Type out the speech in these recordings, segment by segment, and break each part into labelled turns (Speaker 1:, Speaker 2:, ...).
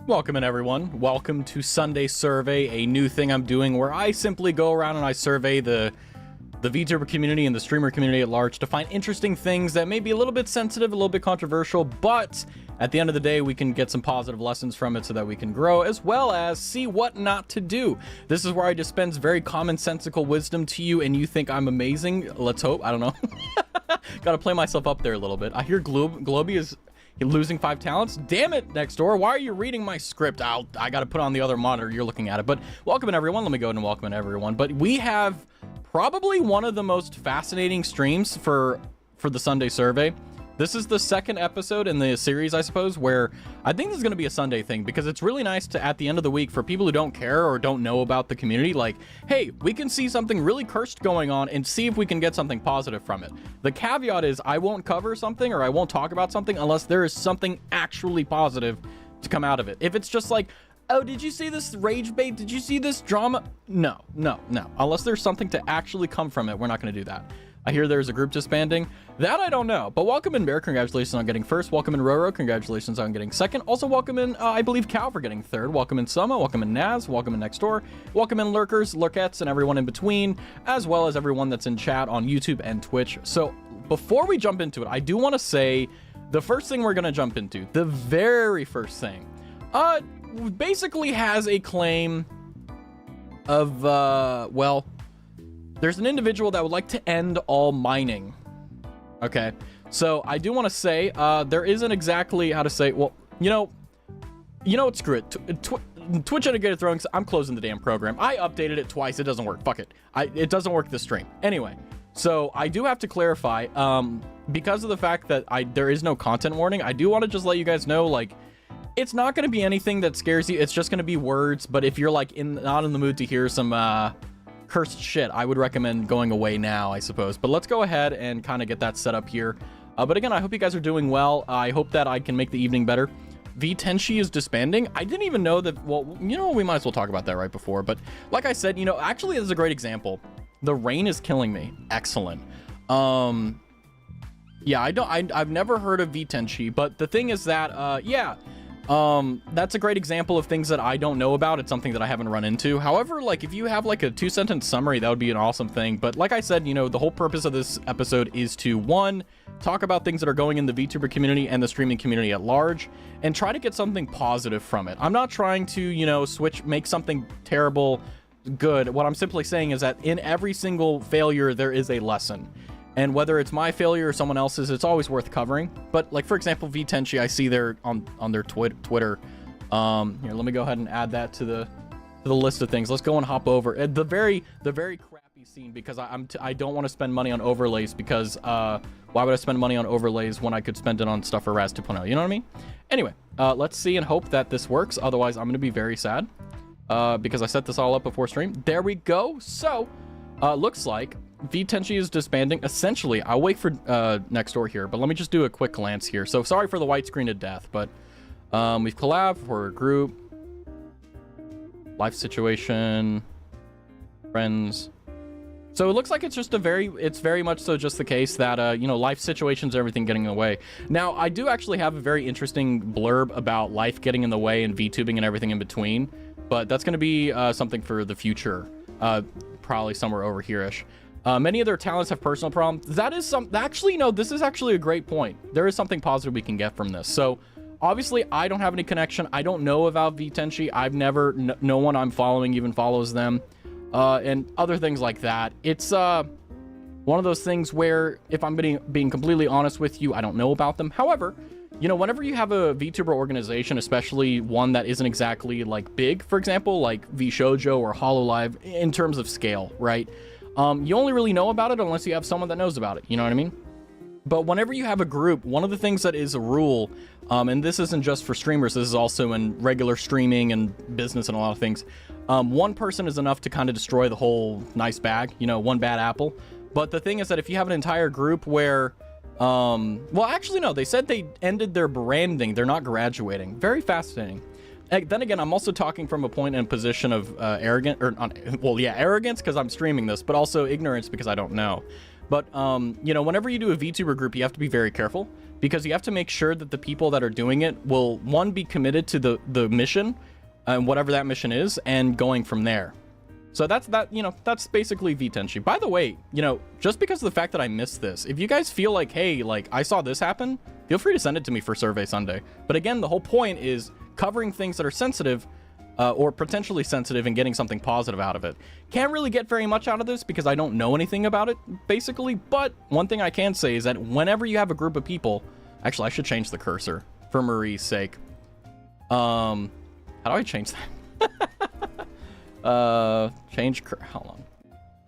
Speaker 1: Welcome in, everyone. Welcome to Sunday Survey, a new thing I'm doing where I simply go around and I survey the VTuber community and the streamer community at large to find interesting things that may be a little bit sensitive, a little bit controversial, but at the end of the day, we can get some positive lessons from it so that we can grow, as well as see what not to do. This is where I dispense very commonsensical wisdom to you, and you think I'm amazing. Let's hope. I don't know. Gotta play myself up there a little bit. I hear Globy is losing 5 talents. Damn it, next door. Why are you reading my script? I gotta put on the other monitor. You're looking at it. But welcome in, everyone. Let me go ahead and welcome in, everyone. But we have probably one of the most fascinating streams for the Sunday Survey. This is the second episode in the series, I suppose, where I think this is going to be a Sunday thing, because it's really nice to, at the end of the week, for people who don't care or don't know about the community, like, hey, we can see something really cursed going on and see if we can get something positive from it. The caveat is I won't cover something or I won't talk about something unless there is something actually positive to come out of it. If it's just like, oh, did you see this rage bait? Did you see this drama? No. Unless there's something to actually come from it, we're not going to do that. I hear there's a group disbanding. That I don't know. But welcome in, Bear. Congratulations on getting first. Welcome in, Roro. Congratulations on getting second. Also, welcome in, I believe, Cal for getting third. Welcome in, Summa. Welcome in, Naz. Welcome in, Next Door. Welcome in, Lurkers, Lurkettes, and everyone in between, as well as everyone that's in chat on YouTube and Twitch. So before we jump into it, I do want to say the first thing we're going to jump into, the very first thing, basically has a claim of, well, there's an individual that would like to end all mining. Okay, so I do want to say, there isn't exactly how to say, well, you know what, screw it. Twitch Integrated Throwing, I'm closing the damn program. I updated it twice, it doesn't work, fuck it. It doesn't work this stream. Anyway, so I do have to clarify, because of the fact that there is no content warning, I do want to just let you guys know, like, it's not going to be anything that scares you, it's just going to be words, but if you're, like, not in the mood to hear some, cursed shit, I would recommend going away now, I suppose. But let's go ahead and kind of get that set up here. But again, I hope you guys are doing well. I hope that I can make the evening better. Tenshi is disbanding. I didn't even know that. Well, you know, we might as well talk about that right before. But like I said, you know, actually, this is a great example. The rain is killing me. Excellent. Yeah, I've never heard of Tenshi, but the thing is that, yeah. That's a great example of things that I don't know about. It's something that I haven't run into. However, like, if you have like a 2-sentence summary, that would be an awesome thing. But like I said, you know, the whole purpose of this episode is to, one, talk about things that are going in the VTuber community and the streaming community at large, and try to get something positive from it. I'm not trying to, you know, make something terrible good. What I'm simply saying is that in every single failure, there is a lesson. And whether it's my failure or someone else's, it's always worth covering. But like, for example, Tenshi, I see there on their Twitter. Here, let me go ahead and add that to the list of things. Let's go and hop over the very crappy scene, because I don't want to spend money on overlays, because why would I spend money on overlays when I could spend it on stuff for Raz 2.0? You know what I mean? Anyway, let's see and hope that this works. Otherwise, I'm going to be very sad because I set this all up before stream. There we go. So looks like Tenshi is disbanding. Essentially, I'll wait for Next Door here, but let me just do a quick glance here. So sorry for the white screen of death, but we've collabed for a group, life situation, friends. So it looks like it's just it's very much so just the case that, you know, life situations, everything getting in the way. Now, I do actually have a very interesting blurb about life getting in the way and VTubing and everything in between, but that's going to be something for the future, probably somewhere over here-ish. Many of their talents have personal problems. That is actually, no, this is actually a great point. There is something positive we can get from this. So obviously I don't have any connection. I don't know about Tenshi. I've never, no one I'm following even follows them, and other things like that. It's one of those things where, if I'm being completely honest with you, I don't know about them. However, you know, whenever you have a VTuber organization, especially one that isn't exactly like big, for example, like VShojo or HoloLive in terms of scale, right? You only really know about it unless you have someone that knows about it. You know what I mean? But whenever you have a group, one of the things that is a rule, and this isn't just for streamers, this is also in regular streaming and business and a lot of things. One person is enough to kind of destroy the whole nice bag, you know, one bad apple. But the thing is that if you have an entire group where, well, actually, no, they said they ended their branding. They're not graduating. Very fascinating. Then again, I'm also talking from a point and position of arrogance, because I'm streaming this, but also ignorance because I don't know. But, you know, whenever you do a VTuber group, you have to be very careful because you have to make sure that the people that are doing it will, one, be committed to the mission, whatever that mission is, and going from there. So that's basically Vtenshi. By the way, you know, just because of the fact that I missed this, if you guys feel like, hey, like, I saw this happen, feel free to send it to me for Survey Sunday. But again, the whole point is covering things that are sensitive, or potentially sensitive, and getting something positive out of it. Can't really get very much out of this because I don't know anything about it, basically. But one thing I can say is that whenever you have a group of people, actually, I should change the cursor for Marie's sake. How do I change that? Hold on.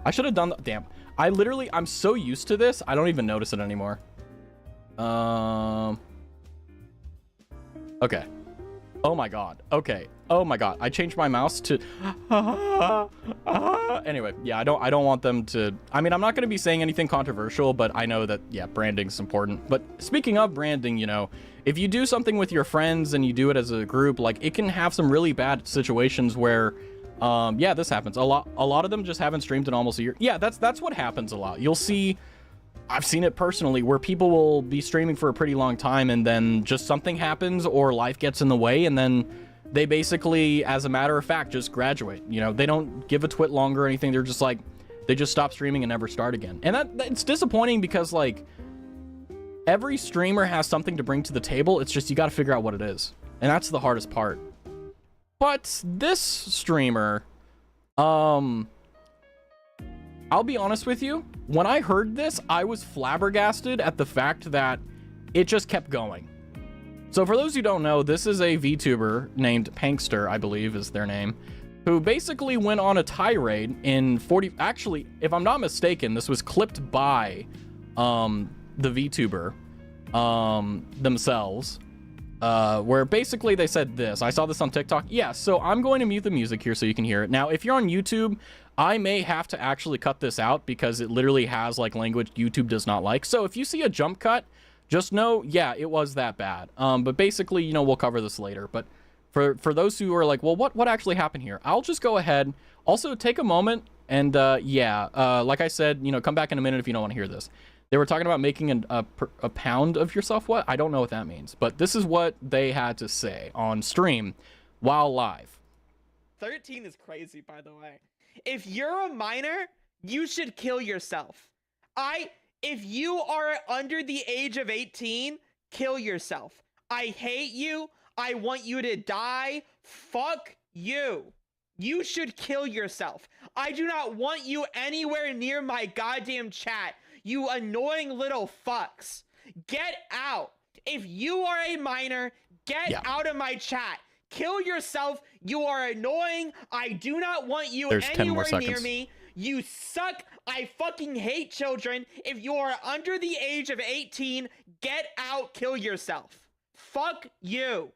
Speaker 1: I should have done that. Damn. I'm so used to this, I don't even notice it anymore. Okay. Oh my god. Okay. Oh my god. I changed my mouse to anyway, yeah, I don't want them to. I mean, I'm not going to be saying anything controversial, but I know that, yeah, branding's important. But speaking of branding, you know, if you do something with your friends and you do it as a group, like, it can have some really bad situations where yeah, this happens a lot of them just haven't streamed in almost a year. Yeah, that's what happens a lot. You'll see, I've seen it personally, where people will be streaming for a pretty long time and then just something happens or life gets in the way, and then they basically, as a matter of fact, just graduate. You know, they don't give a twit longer or anything. They're just like, they just stop streaming and never start again. And it's disappointing because, like, every streamer has something to bring to the table. It's just you got to figure out what it is. And that's the hardest part. But this streamer, I'll be honest with you. When I heard this, I was flabbergasted at the fact that it just kept going. So for those who don't know, this is a VTuber named Pankster, I believe is their name, who basically went on a tirade in 40... Actually, if I'm not mistaken, this was clipped by the VTuber themselves, where basically they said this. I saw this on TikTok. Yeah, so I'm going to mute the music here so you can hear it. Now, if you're on YouTube, I may have to actually cut this out because it literally has, like, language YouTube does not like. So if you see a jump cut, just know, yeah, it was that bad. But basically, you know, we'll cover this later. But for those who are like, well, what actually happened here? I'll just go ahead. Also, take a moment and, like I said, you know, come back in a minute if you don't want to hear this. They were talking about making a pound of yourself. What? I don't know what that means. But this is what they had to say on stream while live.
Speaker 2: 13 is crazy, by the way. If you're a minor, you should kill yourself. If you are under the age of 18, kill yourself. I hate you. I want you to die. Fuck you. You should kill yourself. I do not want you anywhere near my goddamn chat. You annoying little fucks. Get out. If you are a minor, get out of my chat. Kill yourself. You are annoying. I do not want you anywhere near me. You suck. I fucking hate children. If you are under the age of 18, get out, kill yourself. Fuck you.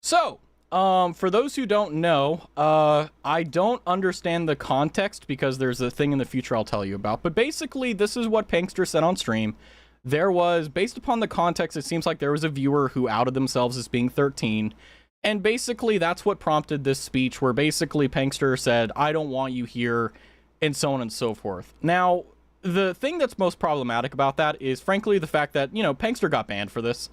Speaker 1: So, for those who don't know, I don't understand the context because there's a thing in the future I'll tell you about. But basically, this is what Pankster said on stream. There was, based upon the context, it seems like there was a viewer who outed themselves as being 13. And basically, that's what prompted this speech where basically Pankster said, I don't want you here, and so on and so forth. Now, the thing that's most problematic about that is, frankly, the fact that, you know, Pankster got banned for this.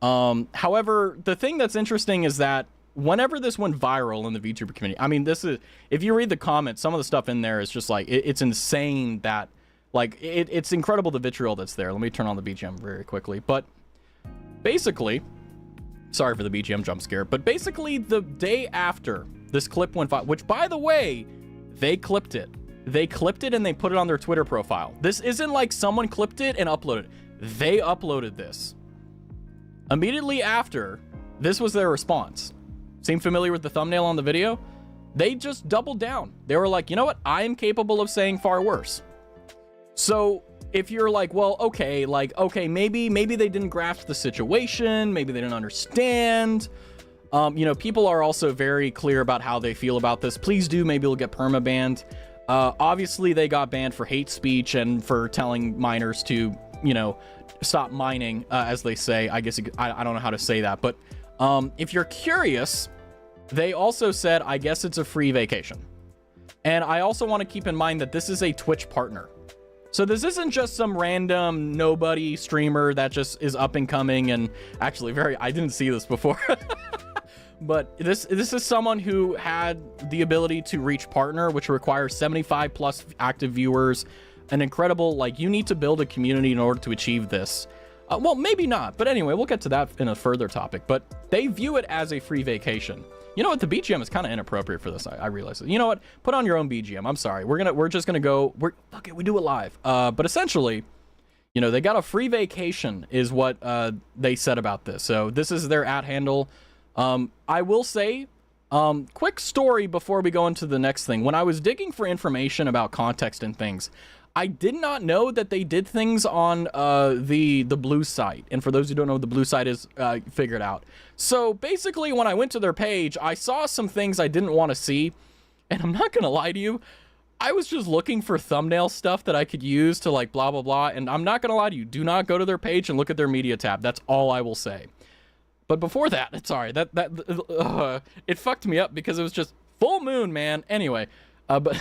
Speaker 1: However, the thing that's interesting is that whenever this went viral in the VTuber community, I mean, this is, if you read the comments, some of the stuff in there is just like, it's insane that, like, it's incredible the vitriol that's there. Let me turn on the BGM very quickly. But basically... Sorry for the BGM jump scare, but basically the day after this clip went viral, which, by the way, they clipped it. They clipped it and they put it on their Twitter profile. This isn't like someone clipped it and uploaded it. They uploaded this. Immediately after, this was their response. Seem familiar with the thumbnail on the video? They just doubled down. They were like, you know what? I am capable of saying far worse. So... if you're like, well, okay, maybe they didn't grasp the situation, maybe they didn't understand. You know, people are also very clear about how they feel about this. Please do, maybe we'll get perma-banned. Obviously, they got banned for hate speech and for telling minors to, you know, stop mining, as they say. I guess, I don't know how to say that. But if you're curious, they also said, I guess it's a free vacation. And I also want to keep in mind that this is a Twitch partner. So this isn't just some random nobody streamer that just is up and coming, and actually I didn't see this before. But this is someone who had the ability to reach partner, which requires 75 plus active viewers, an incredible, like, you need to build a community in order to achieve this. Well, maybe not, but anyway, we'll get to that in a further topic. But they view it as a free vacation. You know what? The BGM is kind of inappropriate for this. I realize it. You know what? Put on your own BGM. I'm sorry. We're just gonna go. Fuck it. We do it live. But essentially, you know, they got a free vacation is what they said about this. So this is their @handle. I will say, quick story before we go into the next thing. When I was digging for information about context and things, I did not know that they did things on the blue site. And for those who don't know what the blue site is, figure it out. So basically, when I went to their page, I saw some things I didn't want to see. And I'm not going to lie to you, I was just looking for thumbnail stuff that I could use to, like, blah, blah, blah. And I'm not going to lie to you, do not go to their page and look at their media tab. That's all I will say. But before that, sorry, it fucked me up because it was just full moon, man. Anyway, but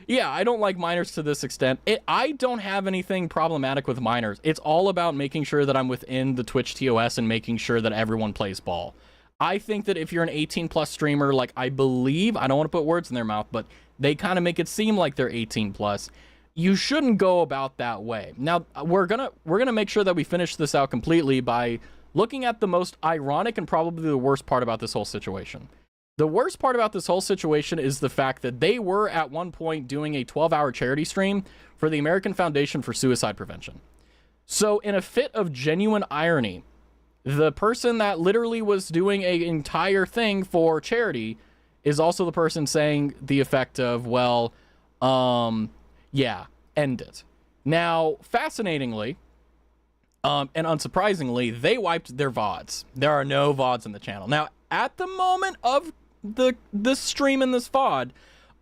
Speaker 1: yeah, I don't like minors to this extent. I don't have anything problematic with minors. It's all about making sure that I'm within the Twitch TOS and making sure that everyone plays ball. I think that if you're an 18 plus streamer, like, I believe, I don't want to put words in their mouth, but they kind of make it seem like they're 18 plus. You shouldn't go about that way. Now, we're gonna make sure that we finish this out completely by looking at the most ironic and probably the worst part about this whole situation. The worst part about this whole situation is the fact that they were at one point doing a 12-hour charity stream for the American Foundation for Suicide Prevention. So in a fit of genuine irony, the person that literally was doing an entire thing for charity is also the person saying the effect of, well, yeah, end it. Now, fascinatingly, and unsurprisingly, they wiped their VODs. There are no VODs in the channel. Now, at the moment of this stream and this VOD,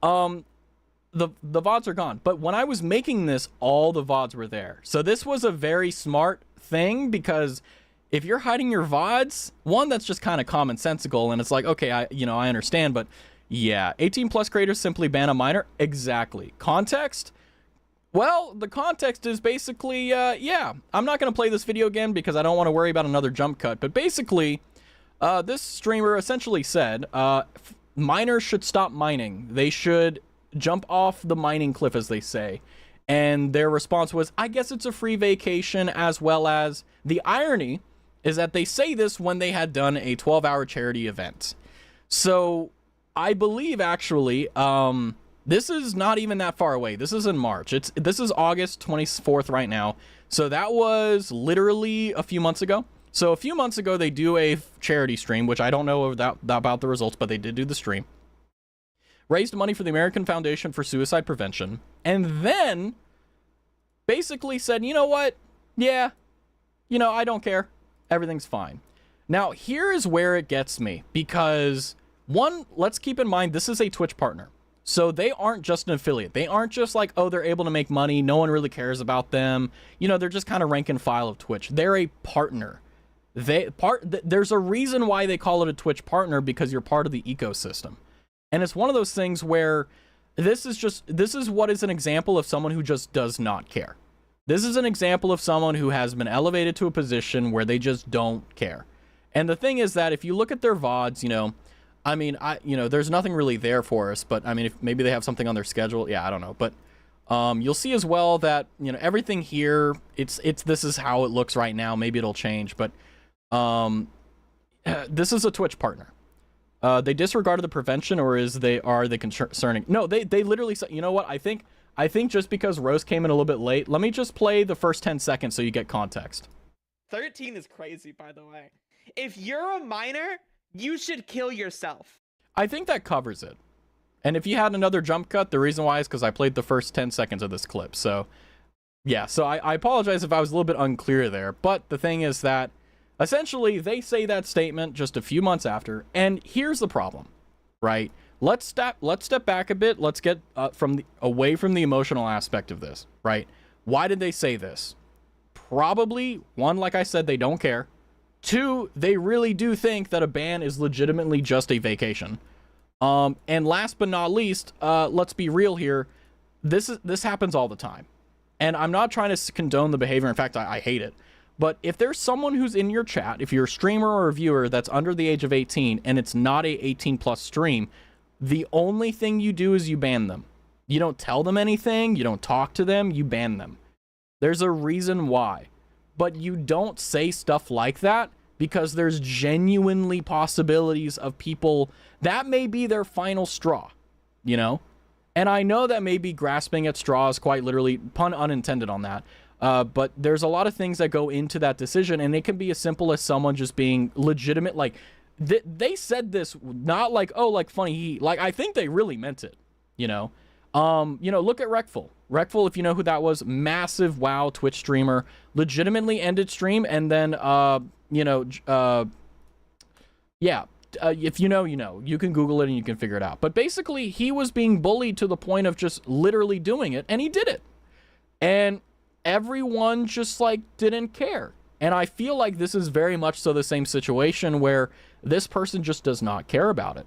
Speaker 1: the VODs are gone. But when I was making this, all the VODs were there. So this was a very smart thing, because if you're hiding your VODs, one, that's just kind of commonsensical, and it's like, okay, I understand, but yeah, 18 plus creators simply ban a minor. Exactly. Context? Well, the context is basically, yeah, I'm not going to play this video again because I don't want to worry about another jump cut. But basically, this streamer essentially said, miners should stop mining. They should jump off the mining cliff, as they say. And their response was, I guess it's a free vacation, as well as the irony is that they say this when they had done a 12-hour charity event. So I believe, actually, this is not even that far away. This is in March. This is August 24th right now. So that was literally a few months ago. So a few months ago, they do a charity stream, which I don't know about the results, but they did do the stream. Raised money for the American Foundation for Suicide Prevention. And then basically said, you know what? Yeah, I don't care. Everything's fine. Now, here is where it gets me. Because, one, let's keep in mind, this is a Twitch partner. So they aren't just an affiliate. They aren't just like, oh, they're able to make money. No one really cares about them. They're just kind of rank and file of Twitch. They're a partner. There's a reason why they call it a Twitch partner, because you're part of the ecosystem. And it's one of those things where this is what is an example of someone who just does not care. This is an example of someone who has been elevated to a position where they just don't care. And the thing is that if you look at their VODs, I mean, there's nothing really there for us, but I mean, if maybe they have something on their schedule. Yeah, I don't know. But you'll see as well that, everything here, this is how it looks right now. Maybe it'll change, but this is a Twitch partner. They disregarded the prevention, or are they concerning? No, they literally said, you know what? I think just because Rose came in a little bit late, let me just play the first 10 seconds so you get context.
Speaker 2: 13 is crazy, by the way. If you're a minor, you should kill yourself.
Speaker 1: I think that covers it. And if you had another jump cut, the reason why is because I played the first 10 seconds of this clip. So, yeah. So I apologize if I was a little bit unclear there. But the thing is that, essentially, they say that statement just a few months after. And here's the problem, right? Let's step back a bit. Let's get away from the emotional aspect of this, right? Why did they say this? Probably, one, like I said, they don't care. Two, they really do think that a ban is legitimately just a vacation. And last but not least, let's be real here. this happens all the time. And I'm not trying to condone the behavior. In fact, I hate it. But if there's someone who's in your chat, if you're a streamer or a viewer that's under the age of 18 and it's not a 18 plus stream, the only thing you do is you ban them. You don't tell them anything. You don't talk to them. You ban them. There's a reason why. But you don't say stuff like that because there's genuinely possibilities of people that may be their final straw, you know? And I know that may be grasping at straws, quite literally, pun unintended on that. But there's a lot of things that go into that decision, and it can be as simple as someone just being legitimate. Like, they said this not like, oh, like funny. Like, I think they really meant it, you know? Look at Reckful. Reckful, if you know who that was, massive WoW Twitch streamer, legitimately ended stream, and then, if you know, you know. You can Google it and you can figure it out. But basically, he was being bullied to the point of just literally doing it, and he did it. And everyone just, like, didn't care. And I feel like this is very much so the same situation where this person just does not care about it.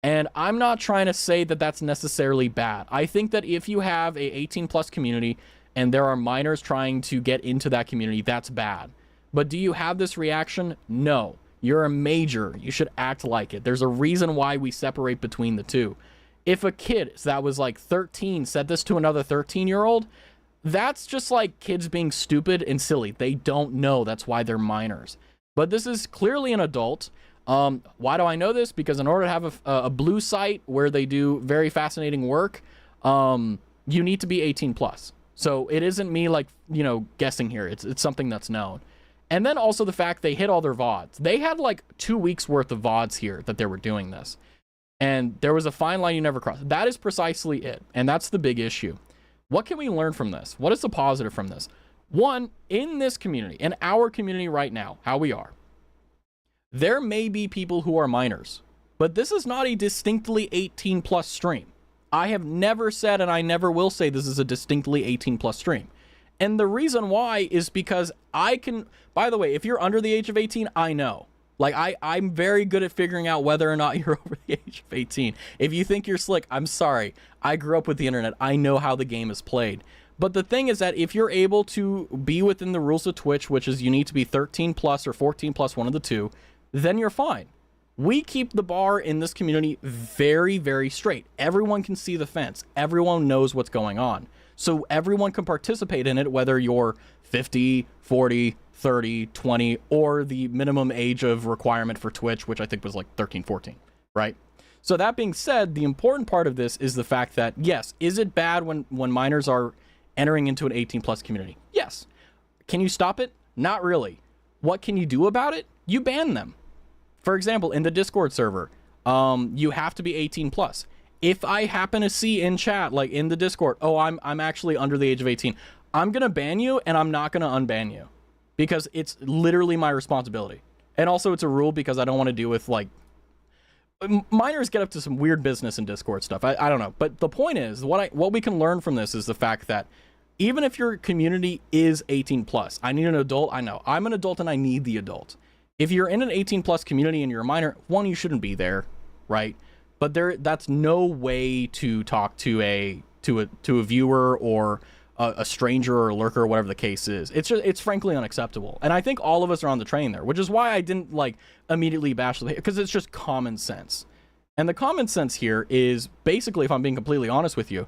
Speaker 1: And I'm not trying to say that that's necessarily bad. I think that if you have a 18 plus community and there are minors trying to get into that community, that's bad. But do you have this reaction? No. You're a major. You should act like it. There's a reason why we separate between the two. If a kid that was like 13 said this to another 13-year-old, that's just like kids being stupid and silly. They don't know. That's why they're minors. But this is clearly an adult. Why do I know this? Because in order to have a blue site where they do very fascinating work, you need to be 18 plus. So it isn't me, like, you know, guessing here. It's something that's known. And then also the fact they hit all their VODs. They had like 2 weeks worth of VODs here that they were doing this. And there was a fine line you never cross. That is precisely it. And that's the big issue. What can we learn from this? What is the positive from this? One, in this community, in our community right now, how we are, there may be people who are minors, but this is not a distinctly 18 plus stream. I have never said, and I never will say, this is a distinctly 18 plus stream. And the reason why is because I can, by the way, if you're under the age of 18, I know. Like, I'm very good at figuring out whether or not you're over the age of 18. If you think you're slick, I'm sorry. I grew up with the internet. I know how the game is played. But the thing is that if you're able to be within the rules of Twitch, which is you need to be 13 plus or 14 plus, one of the two, then you're fine. We keep the bar in this community very, very straight. Everyone can see the fence. Everyone knows what's going on. So everyone can participate in it, whether you're 50, 40, 30, 20, or the minimum age of requirement for Twitch, which I think was like 13, 14, right? So that being said, the important part of this is the fact that, yes, is it bad when minors are entering into an 18 plus community? Yes. Can you stop it? Not really. What can you do about it? You ban them. For example, in the Discord server, you have to be 18 plus. If I happen to see in chat, like in the Discord, oh, I'm actually under the age of 18, I'm going to ban you and I'm not going to unban you because it's literally my responsibility. And also it's a rule because I don't want to deal with, like, minors get up to some weird business in Discord stuff. I don't know. But the point is, what we can learn from this is the fact that even if your community is 18 plus, I need an adult. I know I'm an adult and I need the adult. If you're in an 18 plus community and you're a minor, one, you shouldn't be there, right? But that's no way to talk to a viewer or a stranger or a lurker or whatever the case is. It's frankly unacceptable. And I think all of us are on the train there, which is why I didn't like immediately bash the, because it's just common sense. And the common sense here is basically, if I'm being completely honest with you,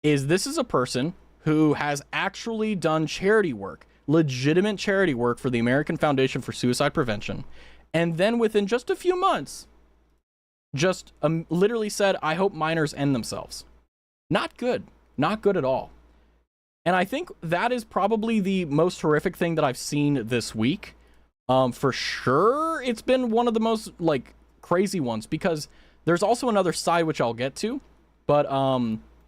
Speaker 1: is this is a person who has actually done charity work, legitimate charity work for the American Foundation for Suicide Prevention, and then within just a few months just literally said, I hope minors end themselves. Not good. Not good at all. And I think that is probably the most horrific thing that I've seen this week. For sure, it's been one of the most, like, crazy ones, because there's also another side which I'll get to. But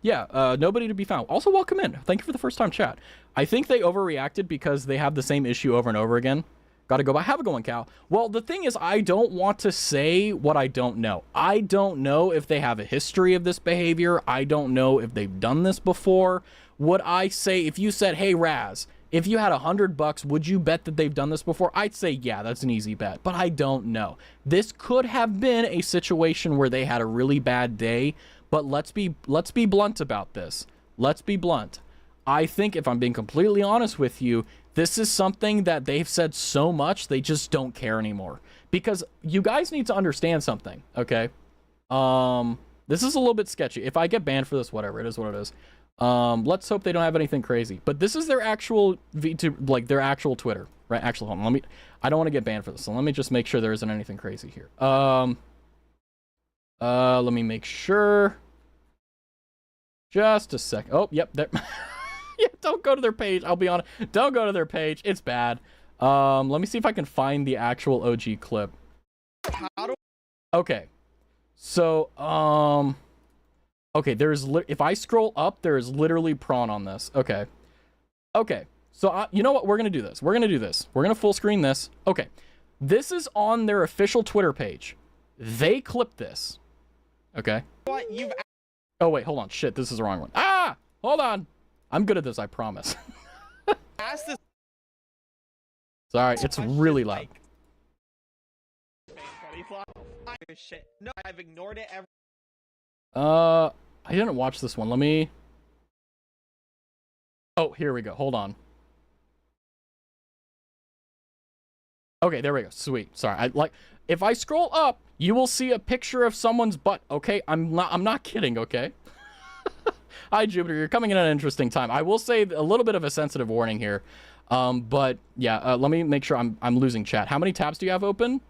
Speaker 1: yeah, nobody to be found. Also, welcome in. Thank you for the first time chat. I think they overreacted because they have the same issue over and over again. Gotta go by. Have a good one, Cal. Well, the thing is, I don't want to say what I don't know. I don't know if they have a history of this behavior. I don't know if they've done this before. Would I say, if you said, hey, Raz, if you had $100, would you bet that they've done this before? I'd say, yeah, that's an easy bet, but I don't know. This could have been a situation where they had a really bad day, but let's be blunt about this. let's be blunt. I think, if I'm being completely honest with you, this is something that they've said so much, they just don't care anymore. Because you guys need to understand something, okay? This is a little bit sketchy. If I get banned for this, whatever, it is what it is. Let's hope they don't have anything crazy. But this is their actual VTuber, like their actual Twitter, right? Actually, hold on. I don't want to get banned for this, so let me just make sure there isn't anything crazy here. Let me make sure. Just a sec. Oh, yep, there. Yeah, don't go to their page. I'll be honest. Don't go to their page. It's bad. Let me see if I can find the actual OG clip. Okay. So, okay, if I scroll up, there is literally prawn on this. Okay. Okay. So, you know what? We're going to do this. We're going to full screen this. Okay. This is on their official Twitter page. They clipped this. Okay. What? Oh, wait, hold on. Shit, this is the wrong one. Ah! Hold on. I'm good at this, I promise. Sorry, it's really loud.
Speaker 2: Shit. No, I've ignored it ever.
Speaker 1: I didn't watch this one. Let me... Oh, here we go. Hold on. Okay, there we go. Sweet. Sorry. If I scroll up, you will see a picture of someone's butt, okay? I'm not kidding, okay? Hi, Jupiter. You're coming in at an interesting time. I will say a little bit of a sensitive warning here. But yeah, let me make sure I'm losing chat. How many tabs do you have open?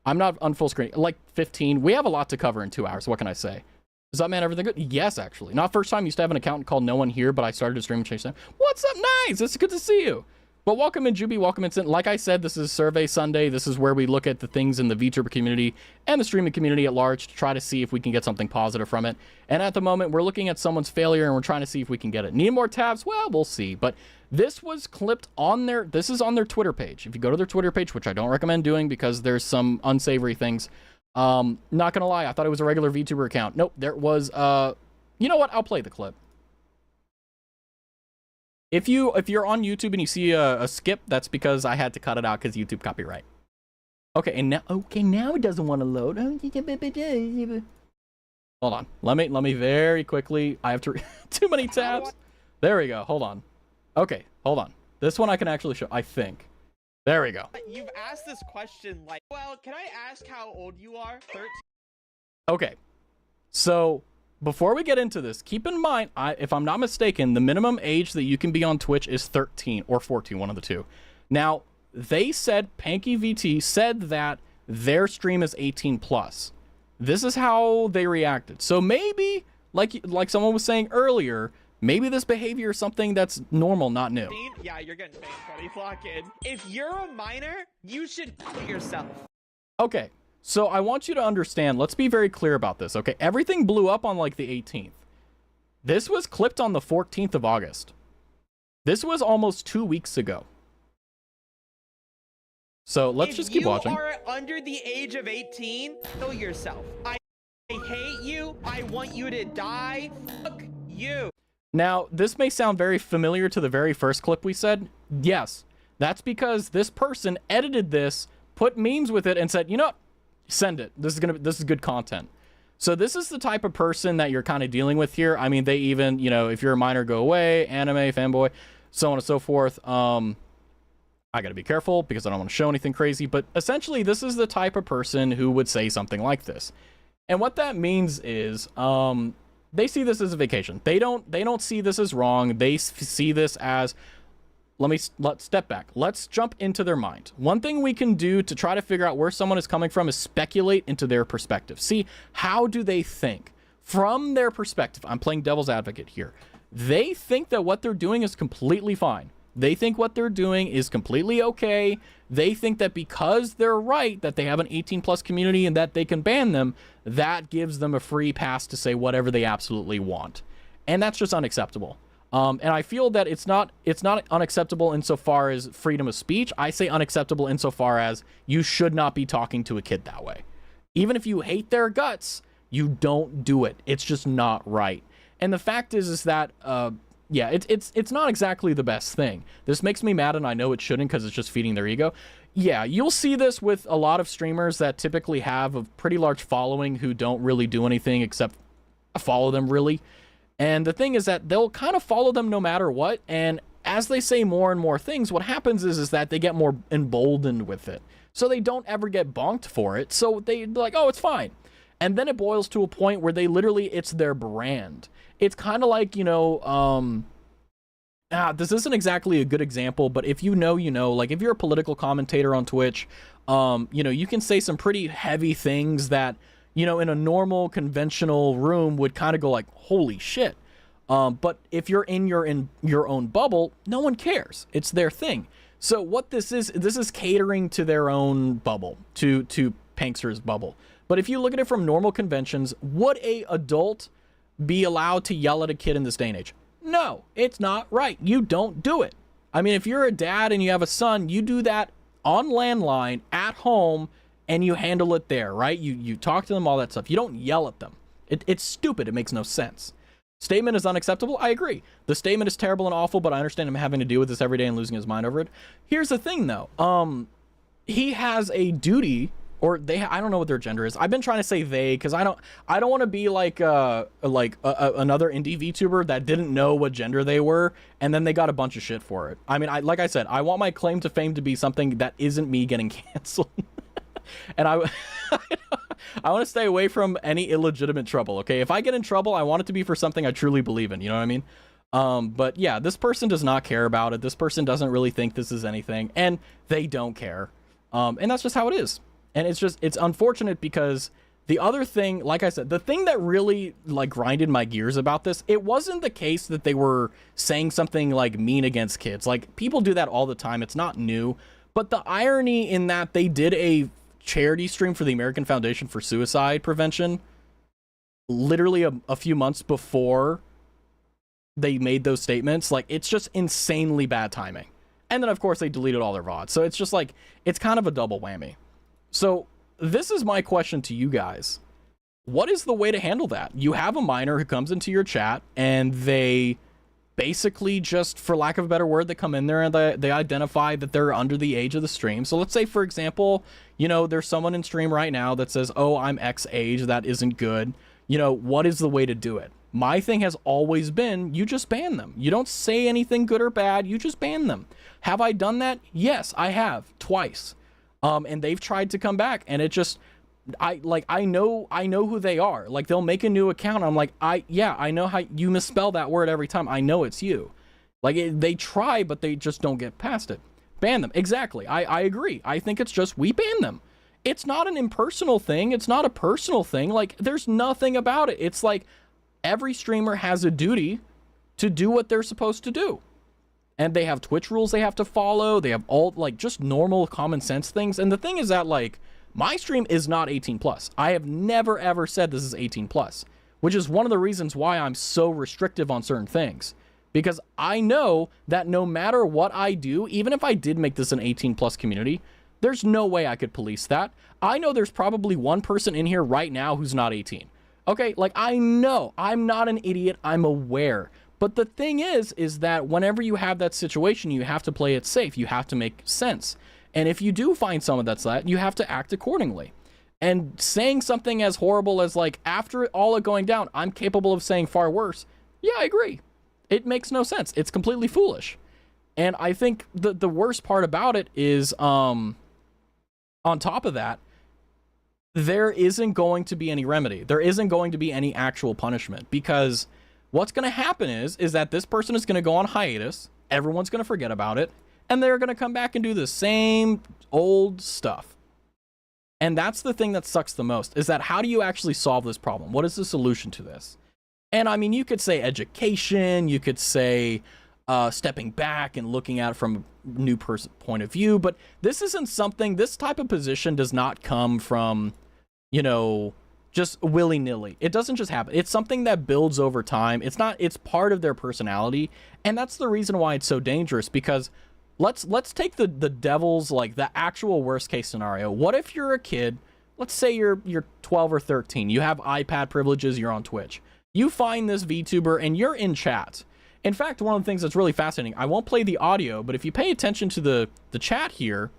Speaker 1: I'm not on full screen. Like 15. We have a lot to cover in 2 hours. What can I say? Is that man everything good? Yes, actually. Not first time. Used to have an account called No One Here, but I started to stream and change time. What's up? Nice. It's good to see you. But welcome in, Juby. Welcome in. Like I said, this is Survey Sunday. This is where we look at the things in the VTuber community and the streaming community at large to try to see if we can get something positive from it. And at the moment, we're looking at someone's failure and we're trying to see if we can get it. Need more tabs? Well, we'll see. But this was clipped on this is on their Twitter page. If you go to their Twitter page, which I don't recommend doing because there's some unsavory things. Not gonna lie, I thought it was a regular VTuber account. Nope, there was, you know what? I'll play the clip. If you're on YouTube and you see a skip, that's because I had to cut it out because YouTube copyright. Okay, and now it doesn't want to load. Hold on. Let me very quickly. I have to too many tabs. There we go. Hold on. Okay, hold on. This one I can actually show, I think. There we go.
Speaker 2: You've asked this question like, well, can I ask how old you are? 13.
Speaker 1: Okay. So, before we get into this, keep in mind, if I'm not mistaken, the minimum age that you can be on Twitch is 13 or 14, one of the two. Now, they said, Panky VT said that their stream is 18 plus. This is how they reacted. So maybe, like someone was saying earlier, maybe this behavior is something that's normal, not new.
Speaker 2: Yeah, you're getting banned, buddy. Flock in. If you're a minor, you should kill yourself.
Speaker 1: Okay. So I want you to understand, let's be very clear about this, okay? Everything blew up on like the 18th. This was clipped on the 14th of August. This was almost 2 weeks ago. So let's just keep watching. If you are
Speaker 2: under the age of 18, kill yourself. I hate you. I want you to die. Fuck you.
Speaker 1: Now, this may sound very familiar to the very first clip we said. Yes, that's because this person edited this, put memes with it, and said, you know, send it. This is good content. So this is the type of person that you're kind of dealing with here. I mean, they even, you know, if you're a minor, go away, anime, fanboy, so on and so forth. I gotta be careful because I don't want to show anything crazy, but essentially this is the type of person who would say something like this. And what that means is, they see this as a vacation. They don't see this as wrong. They see this as, let's step back. Let's jump into their mind. One thing we can do to try to figure out where someone is coming from is speculate into their perspective. See, how do they think? From their perspective, I'm playing devil's advocate here. They think that what they're doing is completely fine. They think what they're doing is completely okay. They think that because they're right, that they have an 18 plus community and that they can ban them, that gives them a free pass to say whatever they absolutely want. And that's just unacceptable. And I feel that it's not unacceptable insofar as freedom of speech. I say unacceptable insofar as you should not be talking to a kid that way. Even if you hate their guts, you don't do it. It's just not right. And the fact is that, yeah, it's not exactly the best thing. This makes me mad, and I know it shouldn't because it's just feeding their ego. Yeah, you'll see this with a lot of streamers that typically have a pretty large following who don't really do anything except follow them, really. And the thing is that they'll kind of follow them no matter what. And as they say more and more things, what happens is that they get more emboldened with it. So they don't ever get bonked for it. So they're like, oh, it's fine. And then it boils to a point where they literally, it's their brand. It's kind of like, you know, this isn't exactly a good example, but if you know, you know, like if you're a political commentator on Twitch, you know, you can say some pretty heavy things that, you know, in a normal conventional room would kind of go like, holy shit. But if you're in your own bubble, no one cares. It's their thing. So what this is catering to their own bubble, to Pankster's bubble. But if you look at it from normal conventions, would a adult be allowed to yell at a kid in this day and age? No, it's not right. You don't do it. I mean, if you're a dad and you have a son, you do that on landline at home and you handle it there, right? You talk to them, all that stuff. You don't yell at them. It's stupid. It makes no sense. Statement is unacceptable. I agree. The statement is terrible and awful, but I understand him having to deal with this every day and losing his mind over it. Here's the thing, though. He has a duty, or they. I don't know what their gender is. I've been trying to say they because I don't want to be like another indie VTuber that didn't know what gender they were, and then they got a bunch of shit for it. I mean, like I said, I want my claim to fame to be something that isn't me getting canceled. And I want to stay away from any illegitimate trouble, okay? If I get in trouble, I want it to be for something I truly believe in, you know what I mean? But yeah, this person does not care about it. This person doesn't really think this is anything, and they don't care. And that's just how it is. And it's unfortunate because the other thing, like I said, the thing that really like grinded my gears about this, it wasn't the case that they were saying something like mean against kids. Like people do that all the time. It's not new. But the irony in that they did a charity stream for the American Foundation for Suicide Prevention literally a few months before they made those statements, like it's just insanely bad timing. And then of course they deleted all their VODs, so it's just like it's kind of a double whammy. So this is my question to you guys: what is the way to handle that? You have a minor who comes into your chat and they basically just, for lack of a better word, they come in there and they identify that they're under the age of the stream. So let's say, for example, you know, there's someone in stream right now that says, oh, I'm X age, that isn't good. You know, what is the way to do it? My thing has always been, you just ban them. You don't say anything good or bad, you just ban them. Have I done that? Yes, I have, twice. And they've tried to come back, and it just, I know who they are. Like, they'll make a new account. I'm like, I know how you misspell that word every time. I know it's you. Like, they try, but they just don't get past it. Ban them. Exactly. I agree. I think it's just, we ban them. It's not an impersonal thing. It's not a personal thing. Like, there's nothing about it. It's like every streamer has a duty to do what they're supposed to do. And they have Twitch rules they have to follow. They have all, like, just normal common sense things. And the thing is that, like, my stream is not 18 plus. I have never ever said this is 18 plus, which is one of the reasons why I'm so restrictive on certain things. Because I know that no matter what I do, even if I did make this an 18 plus community, there's no way I could police that. I know there's probably one person in here right now who's not 18. Okay, like, I know, I'm not an idiot, I'm aware. But the thing is that whenever you have that situation, you have to play it safe. You have to make sense. And if you do find someone that's that, you have to act accordingly. And saying something as horrible as, like, after all it going down, I'm capable of saying far worse. Yeah, I agree. It makes no sense. It's completely foolish. And I think the worst part about it is, on top of that, there isn't going to be any remedy. There isn't going to be any actual punishment, because what's going to happen is that this person is going to go on hiatus. Everyone's going to forget about it. And they're going to come back and do the same old stuff. And that's the thing that sucks the most, is that how do you actually solve this problem? What is the solution to this? And I mean, you could say education, you could say stepping back and looking at it from a new point of view, but this isn't something, this type of position does not come from, you know, just willy-nilly. It doesn't just happen. It's something that builds over time. It's part of their personality. And that's the reason why it's so dangerous, because let's take the devil's, like, the actual worst case scenario. What if you're a kid, let's say you're 12 or 13, you have iPad privileges, you're on Twitch. You find this VTuber and you're in chat. In fact, one of the things that's really fascinating, I won't play the audio, but if you pay attention to the chat here,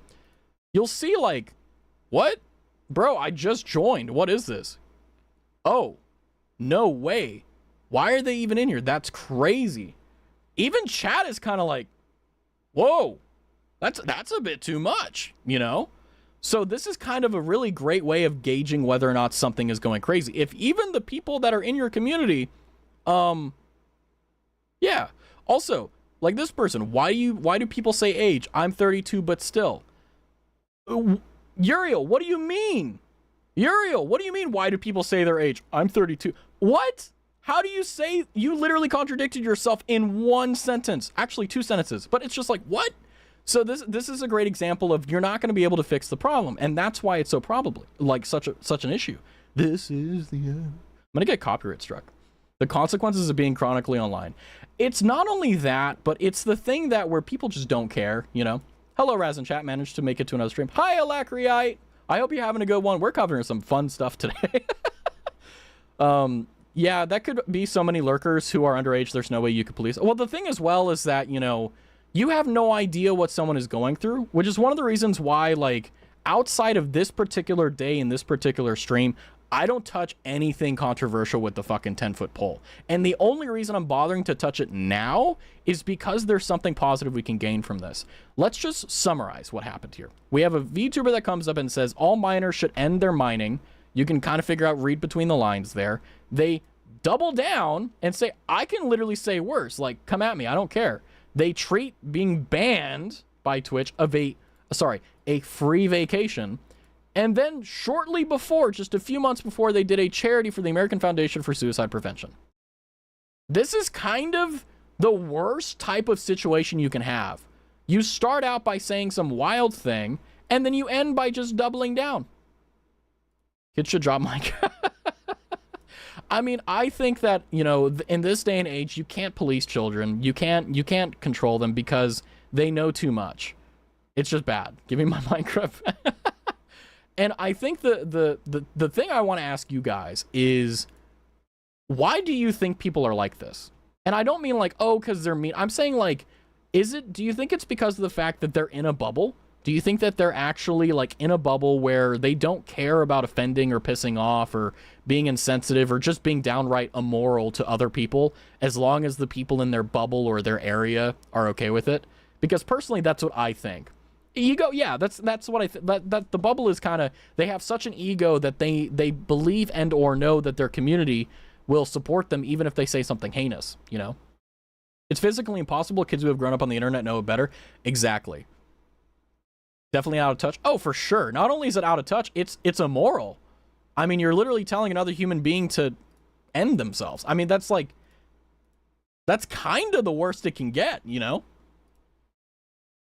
Speaker 1: you'll see, like, what? Bro, I just joined. What is this? Oh, no way. Why are they even in here? That's crazy. Even chat is kind of like, whoa, that's a bit too much, you know? So this is kind of a really great way of gauging whether or not something is going crazy. If even the people that are in your community, yeah. Also, like this person, why do people say age? I'm 32, but still. Uriel, what do you mean? Uriel, what do you mean? Why do people say their age? I'm 32. What? How do you say? You literally contradicted yourself in one sentence. Actually, 2 sentences. But it's just like, what? So this is a great example of you're not going to be able to fix the problem, and that's why it's so probably like such an issue. This is the end. I'm going to get copyright struck. The consequences of being chronically online. It's not only that, but it's the thing that where people just don't care, you know? Hello, Raz and chat. Managed to make it to another stream. Hi, Alacriite. I hope you're having a good one. We're covering some fun stuff today. Yeah, that could be so many lurkers who are underage. There's no way you could police. Well, the thing as well is that, you know, you have no idea what someone is going through, which is one of the reasons why, like, outside of this particular day in this particular stream, I don't touch anything controversial with the fucking 10-foot pole. And the only reason I'm bothering to touch it now is because there's something positive we can gain from this. Let's just summarize what happened here. We have a VTuber that comes up and says all miners should end their mining. You can kind of figure out, read between the lines there. They double down and say, I can literally say worse. Like, come at me. I don't care. They treat being banned by Twitch of a free vacation. And then shortly before, just a few months before, they did a charity for the American Foundation for Suicide Prevention. This is kind of the worst type of situation you can have. You start out by saying some wild thing, and then you end by just doubling down. Kids should drop mic. I mean, I think that, you know, in this day and age, you can't police children. You can't control them because they know too much. It's just bad. Give me my Minecraft. And I think the thing I want to ask you guys is, why do you think people are like this? And I don't mean like, oh, because they're mean. I'm saying like, do you think it's because of the fact that they're in a bubble? Do you think that they're actually like in a bubble where they don't care about offending or pissing off or being insensitive or just being downright immoral to other people, as long as the people in their bubble or their area are okay with it? Because personally, that's what I think. Ego, yeah, that's what I think. That the bubble is kind of, they have such an ego that they believe and or know that their community will support them even if they say something heinous, you know? It's physically impossible. Kids who have grown up on the internet know it better. Exactly. Definitely out of touch. Oh, for sure. Not only is it out of touch, it's immoral. I mean, you're literally telling another human being to end themselves. I mean, that's kind of the worst it can get, you know?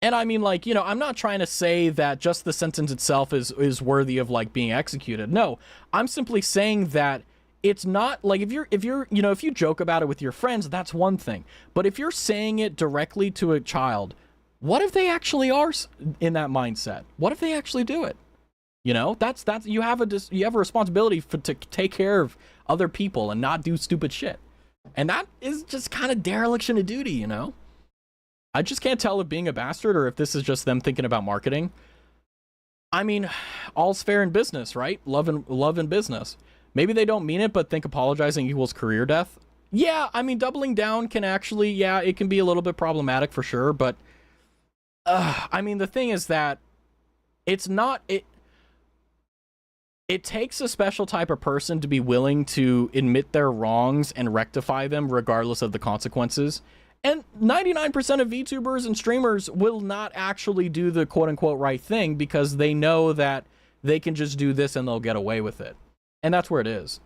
Speaker 1: And I mean, like, you know, I'm not trying to say that just the sentence itself is worthy of like being executed. No, I'm simply saying that it's not like if you're, you know, if you joke about it with your friends, that's one thing. But if you're saying it directly to a child, what if they actually are in that mindset? What if they actually do it? You know, that's you have a responsibility to take care of other people and not do stupid shit. And that is just kind of dereliction of duty, you know? I just can't tell if being a bastard or if this is just them thinking about marketing. I mean, all's fair in business, right? Love and business. Maybe they don't mean it, but think apologizing equals career death. Yeah, I mean, doubling down can actually, yeah, it can be a little bit problematic for sure, but I mean, the thing is that it's not, it takes a special type of person to be willing to admit their wrongs and rectify them regardless of the consequences. And 99% of VTubers and streamers will not actually do the quote-unquote right thing because they know that they can just do this and they'll get away with it. And that's where it is.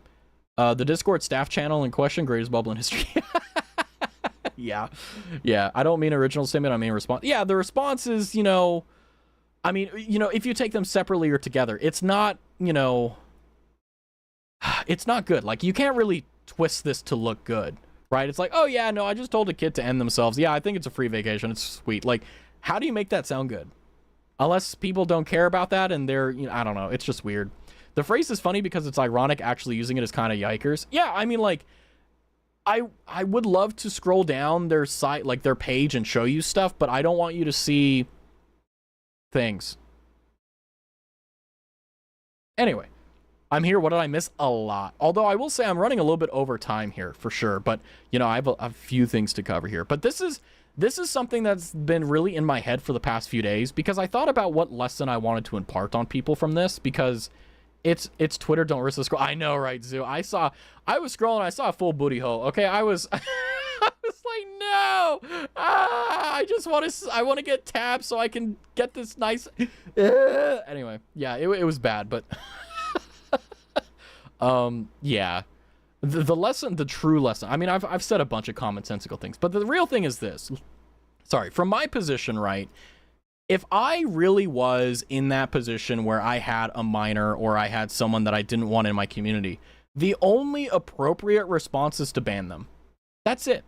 Speaker 1: The Discord staff channel in question, greatest bubble in history. Yeah. I don't mean original statement, I mean response. Yeah, the response is, you know, I mean, you know, if you take them separately or together, it's not, you know, it's not good. Like, you can't really twist this to look good. Right? It's like, oh yeah, no, I just told a kid to end themselves. Yeah, I think it's a free vacation. It's sweet. Like, how do you make that sound good? Unless people don't care about that and they're, you know, I don't know. It's just weird. The phrase is funny because it's ironic. Actually using it as kind of yikers. Yeah, I mean, like, I would love to scroll down their site, like their page, and show you stuff, but I don't want you to see things. Anyway, I'm here. What did I miss? A lot. Although I will say I'm running a little bit over time here for sure. But, you know, I have a few things to cover here. But this is something that's been really in my head for the past few days, because I thought about what lesson I wanted to impart on people from this, because it's Twitter. Don't risk the scroll. I know, right, Zoo? I was scrolling. I saw a full booty hole. Okay, I was I was like, no. I want to get tabbed so I can get this nice. Anyway, yeah, it was bad, but. Yeah, the lesson, the true lesson, I mean, I've said a bunch of commonsensical things, but the real thing is this. Sorry, from my position, right? If I really was in that position where I had a minor or I had someone that I didn't want in my community, the only appropriate response is to ban them. That's it.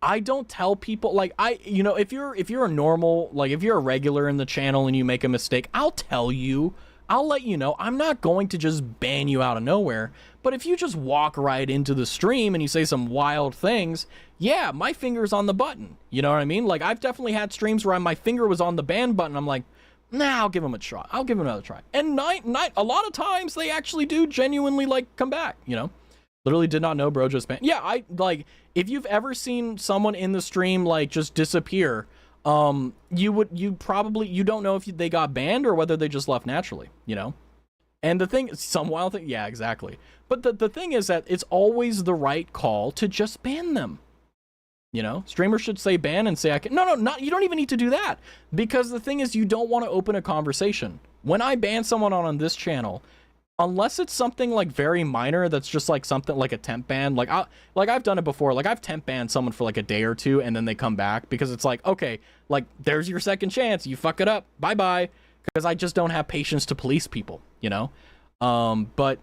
Speaker 1: I don't tell people, like, you know, if you're a normal, like, if you're a regular in the channel and you make a mistake, I'll tell you. I'll let you know. I'm not going to just ban you out of nowhere. But if you just walk right into the stream and you say some wild things, yeah, my finger's on the button. You know what I mean? Like, I've definitely had streams where my finger was on the ban button. I'm like, nah, I'll give him a try. I'll give him another try. And a lot of times they actually do genuinely, like, come back, you know? Literally did not know bro just banned. Yeah, like, if you've ever seen someone in the stream, like, just disappear, you don't know if they got banned or whether they just left naturally, you know? And the thing, some wild thing, yeah, exactly. But the thing is that it's always the right call to just ban them. You know, streamers should say ban and say I can. No, you don't even need to do that, because the thing is, you don't want to open a conversation. When I ban someone on this channel, unless it's something like very minor, that's just like something like a temp ban, like I've done it before. Like, I've temp banned someone for like a day or two and then they come back, because it's like, okay, like, there's your second chance, you fuck it up, bye, because I just don't have patience to police people, you know? But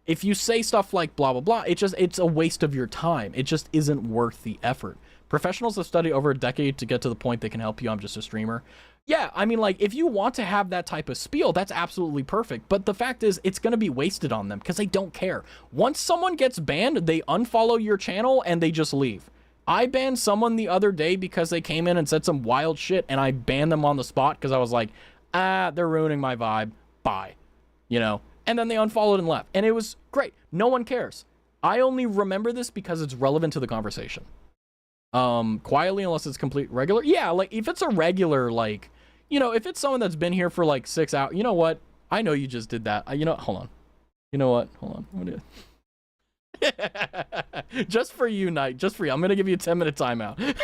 Speaker 1: if you say stuff like blah blah blah, it's a waste of your time. It just isn't worth the effort. Professionals have studied over a decade to get to the point they can help you. I'm just a streamer. Yeah, I mean, like, if you want to have that type of spiel, that's absolutely perfect. But the fact is, it's going to be wasted on them because they don't care. Once someone gets banned, they unfollow your channel and they just leave. I banned someone the other day because they came in and said some wild shit, and I banned them on the spot because I was like, they're ruining my vibe. Bye. You know? And then they unfollowed and left. And it was great. No one cares. I only remember this because it's relevant to the conversation. Quietly, unless it's complete regular. Yeah, like, if it's a regular, like, you know, if it's someone that's been here for like 6 hours, you know what? I know you just did that. You know, hold on. You know what? Hold on. What is just for you, Knight. Just for you. I'm going to give you a 10-minute timeout.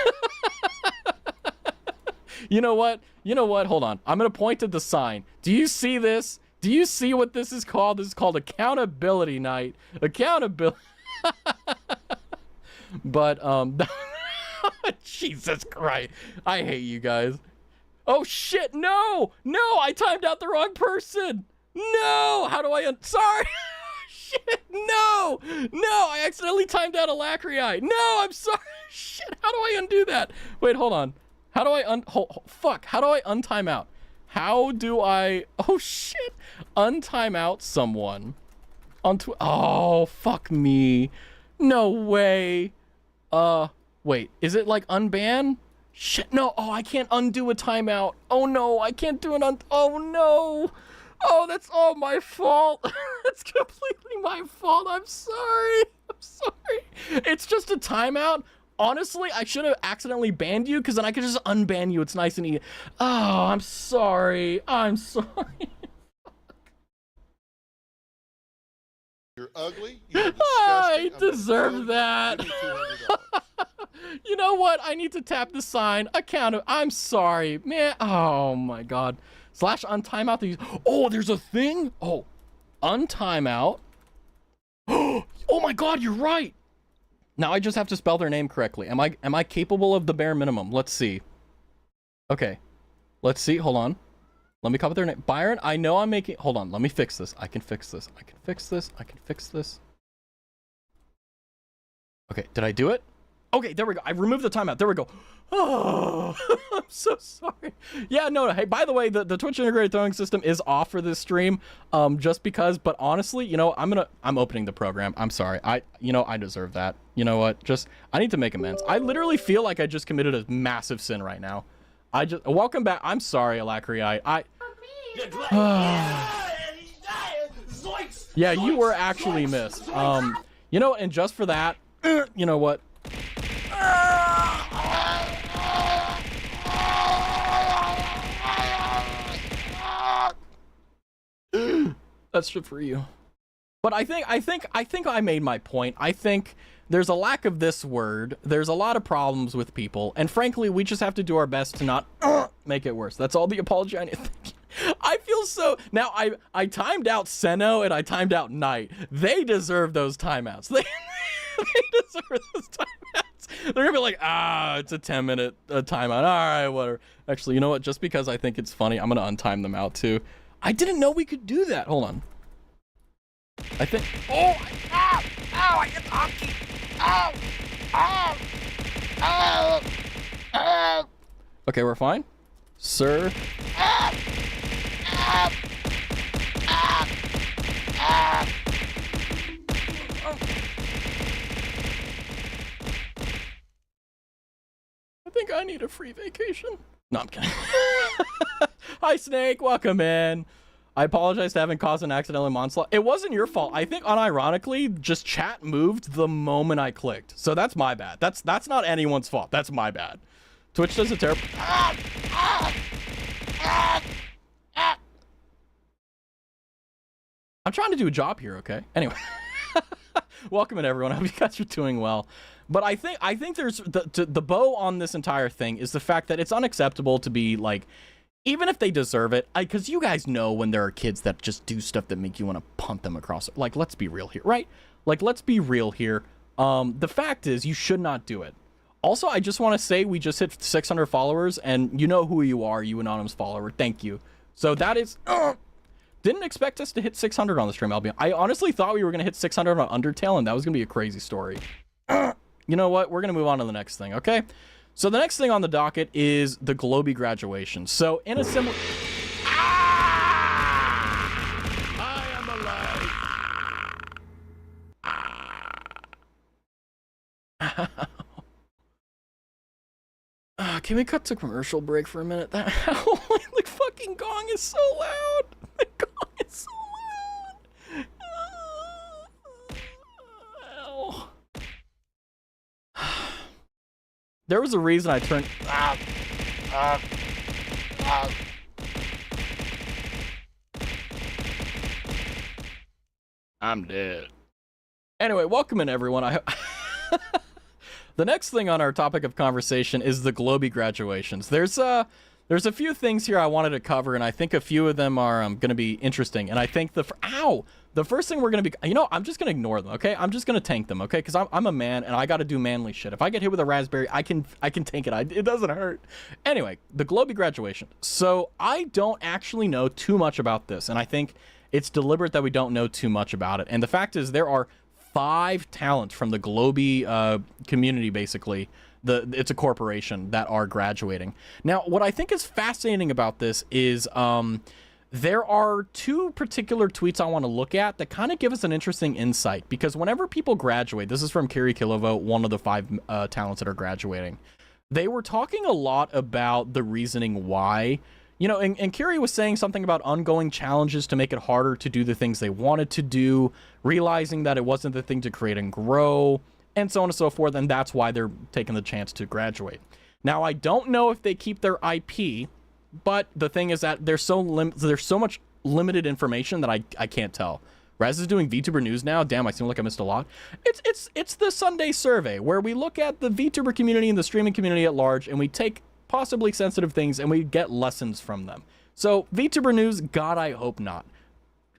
Speaker 1: You know what? You know what? Hold on. I'm going to point at the sign. Do you see this? Do you see what this is called? This is called accountability, Knight. Accountability. But, Jesus Christ. I hate you guys. Oh, shit. No. No, I timed out the wrong person. No. How do I... Sorry. Shit. No. No, I accidentally timed out Alacrite. No, I'm sorry. Shit. How do I undo that? Wait, hold on. How do I fuck. How do I untime out? How do I... Oh, shit. Untime out someone. Oh, fuck me. No way. Wait. Is it like unban? Shit, no. Oh, I can't undo a timeout. Oh, no. I can't do an Oh, no. Oh, that's all my fault. That's completely my fault. I'm sorry. I'm sorry. It's just a timeout. Honestly, I should have accidentally banned you, because then I could just unban you. It's nice and easy. Oh, I'm sorry. I'm sorry.
Speaker 3: You're ugly. You're disgusting.
Speaker 1: I deserve that. You know what? I need to tap the sign. I'm sorry, man. Oh my God. / untimeout these. Oh, there's a thing. Oh, untimeout. Oh my God, you're right. Now I just have to spell their name correctly. Am I capable of the bare minimum? Let's see. Okay. Let's see. Hold on. Let me copy their name. Byron, I know I'm making... Hold on. Let me fix this. I can fix this. I can fix this. I can fix this. Okay. Did I do it? Okay. There we go. I removed the timeout. There we go. Oh, I'm so sorry. Yeah, no. Hey, by the way, the Twitch integrated throwing system is off for this stream. Just because, but honestly, you know, I'm opening the program. I'm sorry. I deserve that. You know what? I need to make amends. I literally feel like I just committed a massive sin right now. Welcome back. I'm sorry, Alacrite. Yeah, you were actually missed. You know, and just for that, you know what? That's shit for you. But I think I made my point. I think there's a lack of this word. There's a lot of problems with people, and frankly, we just have to do our best to not make it worse. That's all the apology I need. I feel so now. I timed out Seno and I timed out Knight. They deserve those timeouts. They deserve those timeouts. They're gonna be like, it's a 10-minute timeout. All right, whatever. Actually, you know what? Just because I think it's funny, I'm gonna untime them out too. I didn't know we could do that. Hold on. I think. Oh! Ow! Ow! I get the hotkey. Ow! Ow! Ow! Ow! Okay, we're fine. Sir. Ow! Ow! Ow! Ow! I think I need a free vacation. No, I'm kidding. Hi, Snake. Welcome in. I apologize to having caused an accidental onslaught. It wasn't your fault. I think unironically, just chat moved the moment I clicked. So that's my bad. That's not anyone's fault. That's my bad. Twitch does a terrible... I'm trying to do a job here, okay? Anyway. Welcome in, everyone. I hope you guys are doing well. But I think there's... The bow on this entire thing is the fact that it's unacceptable to be, like... Even if they deserve it, because you guys know when there are kids that just do stuff that make you want to punt them across. Like, let's be real here, right? Like, let's be real here. The fact is, you should not do it. Also, I just want to say we just hit 600 followers, and you know who you are, you anonymous follower. Thank you. So that is... didn't expect us to hit 600 on the stream, Albion. I honestly thought we were going to hit 600 on Undertale, and that was going to be a crazy story. You know what? We're going to move on to the next thing, okay? So the next thing on the docket is the Globy graduation. So in a similar... I am alive. Can we cut to commercial break for a minute? That the fucking gong is so loud. The gong is so loud. There was a reason I turned... I'm dead. Anyway, welcome in, everyone. The next thing on our topic of conversation is the Globy graduations. There's a few things here I wanted to cover, and I think a few of them are going to be interesting. And I think the first thing we're going to be, I'm just going to ignore them, okay? I'm just going to tank them, okay? Because I'm a man, and I got to do manly shit. If I get hit with a raspberry, I can tank it. It doesn't hurt. Anyway, the Globy graduation. So I don't actually know too much about this, and I think it's deliberate that we don't know too much about it. And the fact is, there are 5 talents from the Globy community, basically. It's a corporation that are graduating. Now, what I think is fascinating about this is there are 2 particular tweets I want to look at that kind of give us an interesting insight, because whenever people graduate, this is from Kiri Kilovote, one of the 5 talents that are graduating. They were talking a lot about the reasoning why. And Kiri was saying something about ongoing challenges to make it harder to do the things they wanted to do, realizing that it wasn't the thing to create and grow, and so on and so forth, and that's why they're taking the chance to graduate. Now, I don't know if they keep their IP, but the thing is that there's so much limited information that I can't tell. Raz is doing VTuber news now. Damn, I seem like I missed a lot. It's the Sunday survey, where we look at the VTuber community and the streaming community at large, and we take possibly sensitive things and we get lessons from them. So VTuber news, God, I hope not.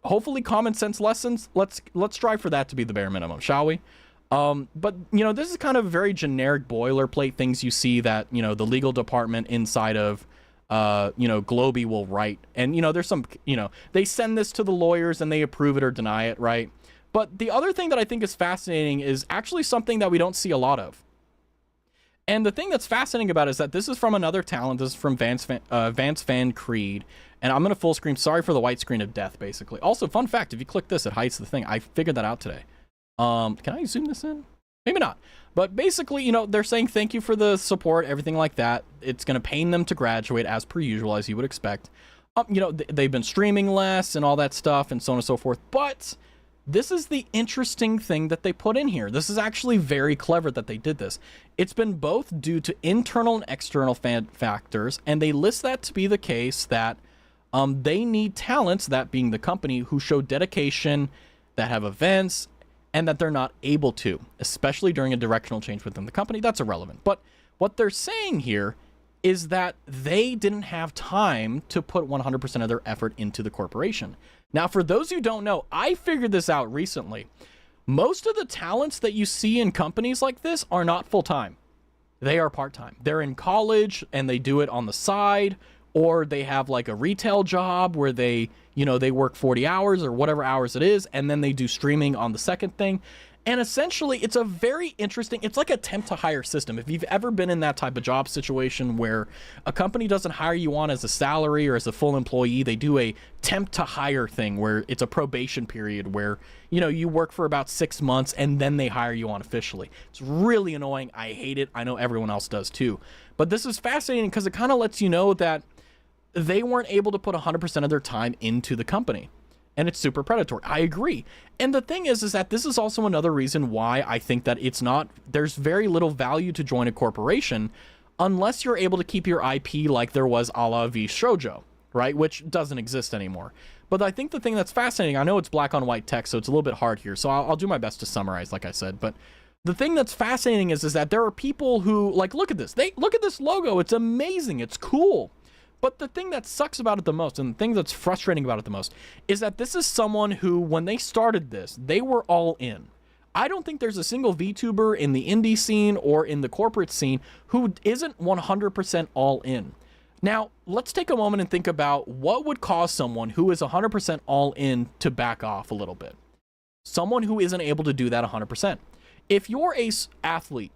Speaker 1: Hopefully common sense lessons. Let's strive for that to be the bare minimum, shall we? But this is kind of very generic boilerplate things you see that the legal department inside of Globy will write, and there's some they send this to the lawyers and they approve it or deny it, right? But the other thing that I think is fascinating is actually something that we don't see a lot of. And the thing that's fascinating about it is that this is from another talent. This is from Vance Van Creed. And I'm going to full screen. Sorry for the white screen of death, basically. Also, fun fact, if you click this, it hides the thing. I figured that out today. Can I zoom this in? Maybe not. But basically, they're saying thank you for the support, everything like that. It's going to pain them to graduate as per usual, as you would expect. They've been streaming less and all that stuff and so on and so forth. But this is the interesting thing that they put in here. This is actually very clever that they did this. It's been both due to internal and external factors, and they list that to be the case that they need talents, that being the company, who show dedication, that have events, and that they're not able to, especially during a directional change within the company. That's irrelevant. But what they're saying here is that they didn't have time to put 100% of their effort into the corporation. Now, for those who don't know, I figured this out recently. Most of the talents that you see in companies like this are not full-time. They are part-time. They're in college and they do it on the side, or they have like a retail job where they, you know, they work 40 hours or whatever hours it is, and then they do streaming on the second thing. And essentially, it's a very interesting, it's like a temp to hire system. If you've ever been in that type of job situation where a company doesn't hire you on as a salary or as a full employee, they do a temp to hire thing where it's a probation period where, you know, you work for about 6 months and then they hire you on officially. It's really annoying. I hate it. I know everyone else does too. But this is fascinating because it kind of lets you know that they weren't able to put 100% of their time into the company. And it's super predatory. I agree. And the thing is that this is also another reason why I think that there's very little value to join a corporation unless you're able to keep your IP like there was a la V Shoujo, right? Which doesn't exist anymore. But I think the thing that's fascinating, I know it's black on white text, so it's a little bit hard here. So I'll do my best to summarize, like I said. But the thing that's fascinating is that there are people who, like, look at this. Look at this logo. It's amazing. It's cool. But the thing that sucks about it the most, and the thing that's frustrating about it the most, is that this is someone who, when they started this, they were all in. I don't think there's a single VTuber in the indie scene or in the corporate scene who isn't 100% all in. Now, let's take a moment and think about what would cause someone who is 100% all in to back off a little bit. Someone who isn't able to do that 100%. If you're an athlete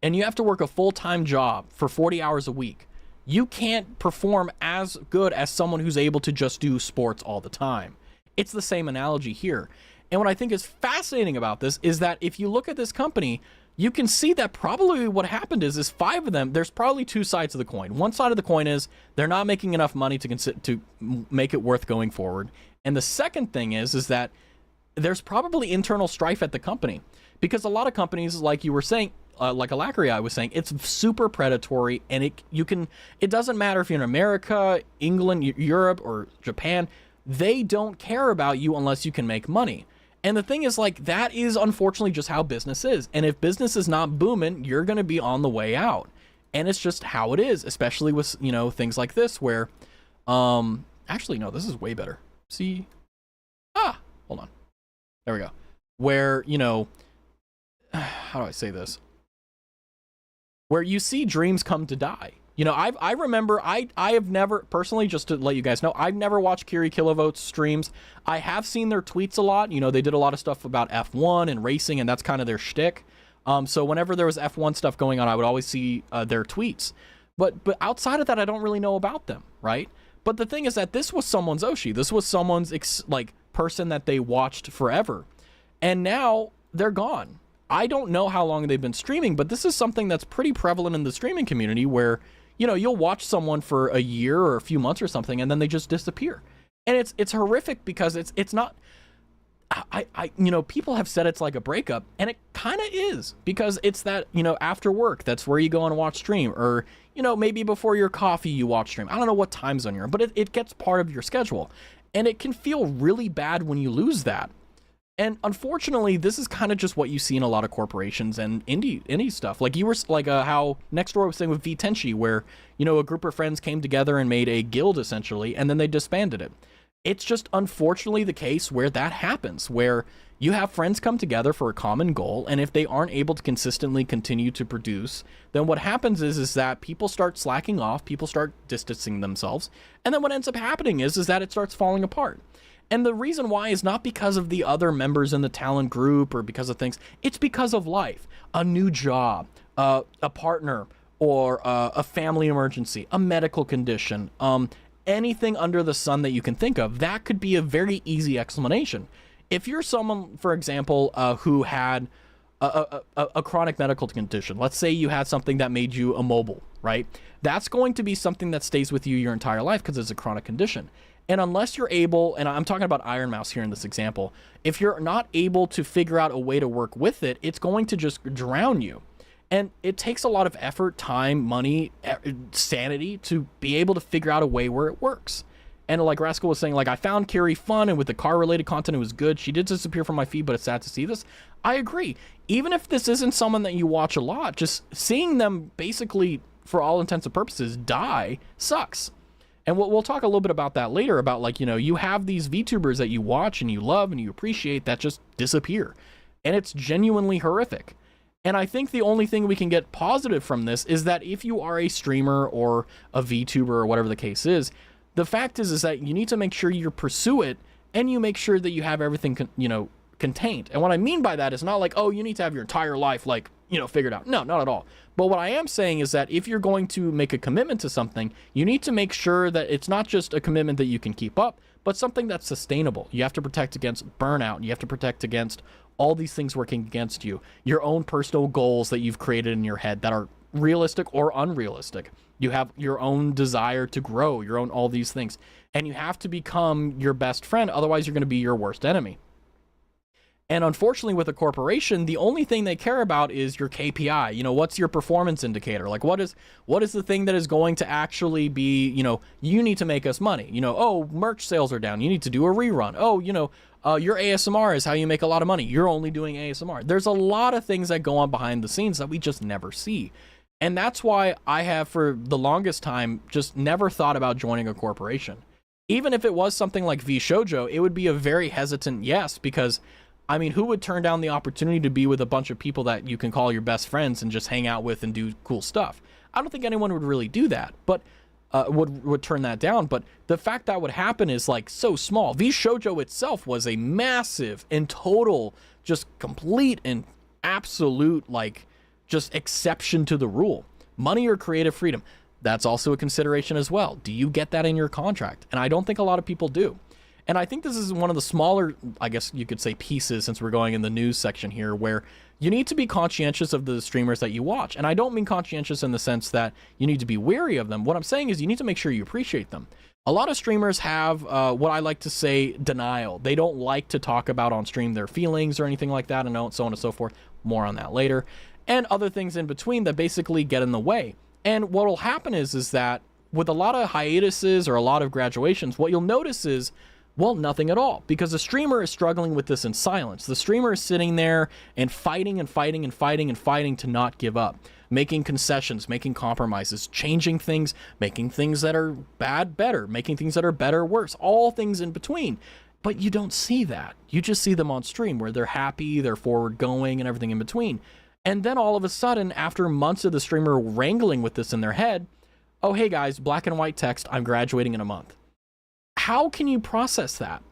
Speaker 1: and you have to work a full-time job for 40 hours a week, you can't perform as good as someone who's able to just do sports all the time. It's the same analogy here. And what I think is fascinating about this is that if you look at this company, you can see that probably what happened is 5 of them, there's probably 2 sides of the coin. One side of the coin is they're not making enough money to make it worth going forward. And the second thing is that there's probably internal strife at the company. Because a lot of companies, like you were saying, like Alacria was saying, it's super predatory, and it doesn't matter if you're in America, England, Europe, or Japan, they don't care about you unless you can make money. And the thing is, like, that is unfortunately just how business is. And if business is not booming, you're going to be on the way out. And it's just how it is, especially with, you know, things like this where, actually, no, this is way better. See, hold on. There we go. Where, you know, how do I say this? Where you see dreams come to die. You know, I remember, I have never, personally, just to let you guys know, I've never watched Kiri Kilovote's streams. I have seen their tweets a lot. You know, they did a lot of stuff about F1 and racing, and that's kind of their shtick. So whenever there was F1 stuff going on, I would always see their tweets. But outside of that, I don't really know about them, right? But the thing is that this was someone's Oshi. This was someone's, person that they watched forever. And now they're gone. I don't know how long they've been streaming, but this is something that's pretty prevalent in the streaming community where, you know, you'll watch someone for a year or a few months or something, and then they just disappear. And it's horrific because it's not, you know, people have said it's like a breakup, and it kind of is, because it's that, you know, after work, that's where you go and watch stream, or, you know, maybe before your coffee you watch stream. I don't know what time zone you're in, but it gets part of your schedule, and it can feel really bad when you lose that. And unfortunately, this is kind of just what you see in a lot of corporations and indie stuff. Like you were like how Nextdoor was saying with Vtenchi, where, you know, a group of friends came together and made a guild essentially, and then they disbanded it. It's just unfortunately the case where that happens, where you have friends come together for a common goal, and if they aren't able to consistently continue to produce, then what happens is that people start slacking off, people start distancing themselves, and then what ends up happening is that it starts falling apart. And the reason why is not because of the other members in the talent group or because of things. It's because of life, a new job, a partner, or a family emergency, a medical condition, anything under the sun that you can think of. That could be a very easy explanation. If you're someone, for example, who had a chronic medical condition, let's say you had something that made you immobile, right? That's going to be something that stays with you your entire life because it's a chronic condition. And unless you're able, and I'm talking about Iron Mouse here in this example, if you're not able to figure out a way to work with it, it's going to just drown you. And it takes a lot of effort, time, money, sanity to be able to figure out a way where it works. And like Rascal was saying, like, I found Carrie fun, and with the car-related content, it was good. She did disappear from my feed, but it's sad to see this. I agree. Even if this isn't someone that you watch a lot, just seeing them basically, for all intents and purposes, die sucks. And we'll talk a little bit about that later, about, like, you know, you have these VTubers that you watch and you love and you appreciate that just disappear. And it's genuinely horrific. And I think the only thing we can get positive from this is that if you are a streamer or a VTuber or whatever the case is, the fact is that you need to make sure you pursue it, and you make sure that you have everything, contained. And what I mean by that is not like, oh, you need to have your entire life, like, figured out. No, not at all. But what I am saying is that if you're going to make a commitment to something, you need to make sure that it's not just a commitment that you can keep up, but something that's sustainable. You have to protect against burnout. You have to protect against all these things working against you, your own personal goals that you've created in your head that are realistic or unrealistic. You have your own desire to grow, your own, all these things. And you have to become your best friend. Otherwise, you're going to be your worst enemy. And unfortunately, with a corporation, the only thing they care about is your KPI. What's your performance indicator? Like, what is the thing that is going to actually be, you need to make us money. Oh, merch sales are down. You need to do a rerun. Oh, your ASMR is how you make a lot of money. You're only doing ASMR. There's a lot of things that go on behind the scenes that we just never see. And that's why I have, for the longest time, just never thought about joining a corporation. Even if it was something like VShojo, it would be a very hesitant yes, because, I mean, who would turn down the opportunity to be with a bunch of people that you can call your best friends and just hang out with and do cool stuff? I don't think anyone would really do that, but would turn that down. But the fact that would happen is, like, so small. VShojo itself was a massive and total, just complete and absolute, like, just exception to the rule. Money or creative freedom. That's also a consideration as well. Do you get that in your contract? And I don't think a lot of people do. And I think this is one of the smaller, I guess you could say, pieces, since we're going in the news section here, where you need to be conscientious of the streamers that you watch. And I don't mean conscientious in the sense that you need to be wary of them. What I'm saying is you need to make sure you appreciate them. A lot of streamers have what I like to say, denial. They don't like to talk about on stream their feelings or anything like that, and so on and so forth. More on that later. And other things in between that basically get in the way. And what will happen is that with a lot of hiatuses or a lot of graduations, what you'll notice is, well, nothing at all, because the streamer is struggling with this in silence. The streamer is sitting there and fighting and fighting and fighting and fighting to not give up, making concessions, making compromises, changing things, making things that are bad better, making things that are better worse, all things in between. But you don't see that. You just see them on stream where they're happy, they're forward going, and everything in between. And then all of a sudden, after months of the streamer wrangling with this in their head, oh, hey guys, black and white text, I'm graduating in a month. How can you process that?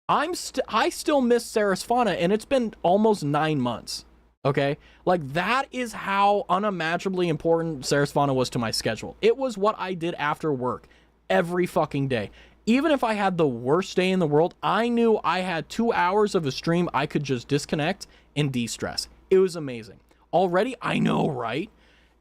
Speaker 1: I still miss Sarah's Fauna, and it's been almost 9 months. Okay? Like, that is how unimaginably important Sarah's Fauna was to my schedule. It was what I did after work every fucking day. Even if I had the worst day in the world, I knew I had 2 hours of a stream I could just disconnect and de-stress. It was amazing. Already, I know, right?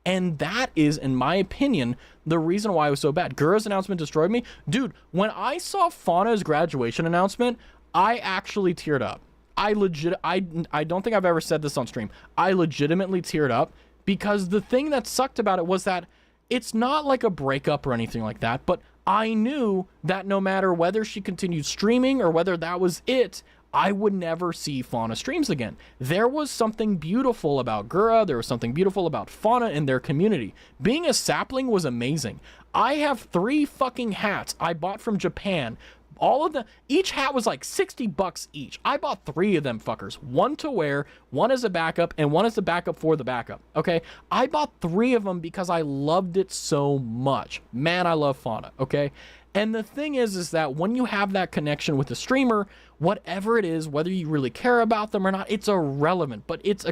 Speaker 1: And that is, in my opinion, the reason why it was so bad. Gura's announcement destroyed me. Dude, when I saw Fauna's graduation announcement, I actually teared up. I don't think I've ever said this on stream. I legitimately teared up, because the thing that sucked about it was that it's not like a breakup or anything like that, but I knew that no matter whether she continued streaming or whether that was it, I would never see Fauna streams again. There was something beautiful about Gura. There was something beautiful about Fauna and their community. Being a sapling was amazing. I have 3 fucking hats I bought from Japan. All of them, each hat was like $60 each. I bought 3 of them fuckers. 1 to wear, 1 as a backup, and 1 as a backup for the backup. Okay? I bought 3 of them because I loved it so much. Man, I love Fauna. Okay? And the thing is that when you have that connection with the streamer, whatever it is, whether you really care about them or not, it's irrelevant. But it's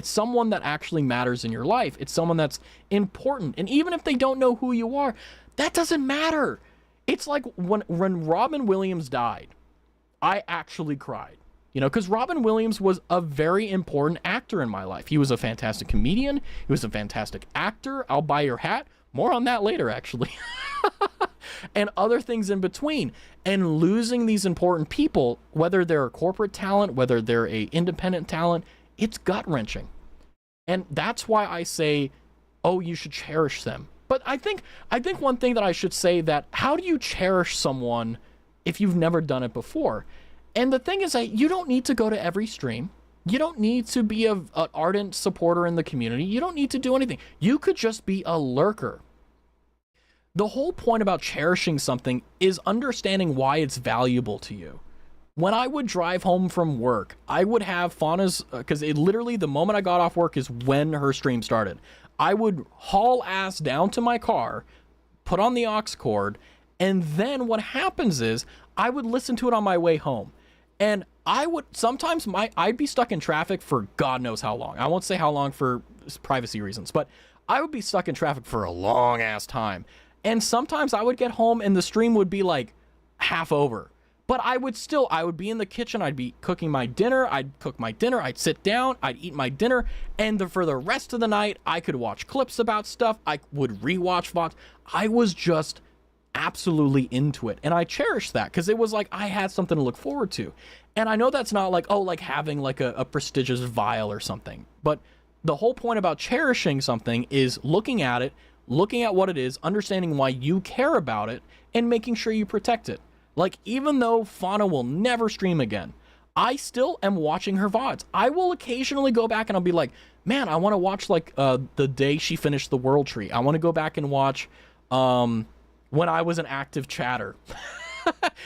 Speaker 1: someone that actually matters in your life. It's someone that's important. And even if they don't know who you are, that doesn't matter. It's like when Robin Williams died, I actually cried. Because Robin Williams was a very important actor in my life. He was a fantastic comedian. He was a fantastic actor. I'll buy your hat. More on that later, actually. and other things in between. And losing these important people, whether they're a corporate talent, whether they're a independent talent, it's gut-wrenching. And that's why I say, oh, you should cherish them. But I think one thing that I should say, that how do you cherish someone if you've never done it before? And the thing is that you don't need to go to every stream. You don't need to be an ardent supporter in the community. You don't need to do anything. You could just be a lurker. The whole point about cherishing something is understanding why it's valuable to you. When I would drive home from work, I would have Fauna's, because it literally, the moment I got off work is when her stream started. I would haul ass down to my car, put on the aux cord, and then what happens is I would listen to it on my way home. And I would sometimes I'd be stuck in traffic for God knows how long. I won't say how long for privacy reasons, but I would be stuck in traffic for a long ass time. And sometimes I would get home and the stream would be like half over. But I would be in the kitchen, I'd be cooking my dinner, I'd cook my dinner, I'd sit down, I'd eat my dinner, and for the rest of the night, I could watch clips about stuff, I would rewatch VODs. I was just absolutely into it, and I cherished that, because it was like I had something to look forward to. And I know that's not like, oh, like having like a prestigious vial or something, but the whole point about cherishing something is looking at it, looking at what it is, understanding why you care about it, and making sure you protect it. Like, even though Fauna will never stream again, I still am watching her VODs. I will occasionally go back and I'll be like, man, I want to watch like the day she finished the World Tree. I want to go back and watch when I was an active chatter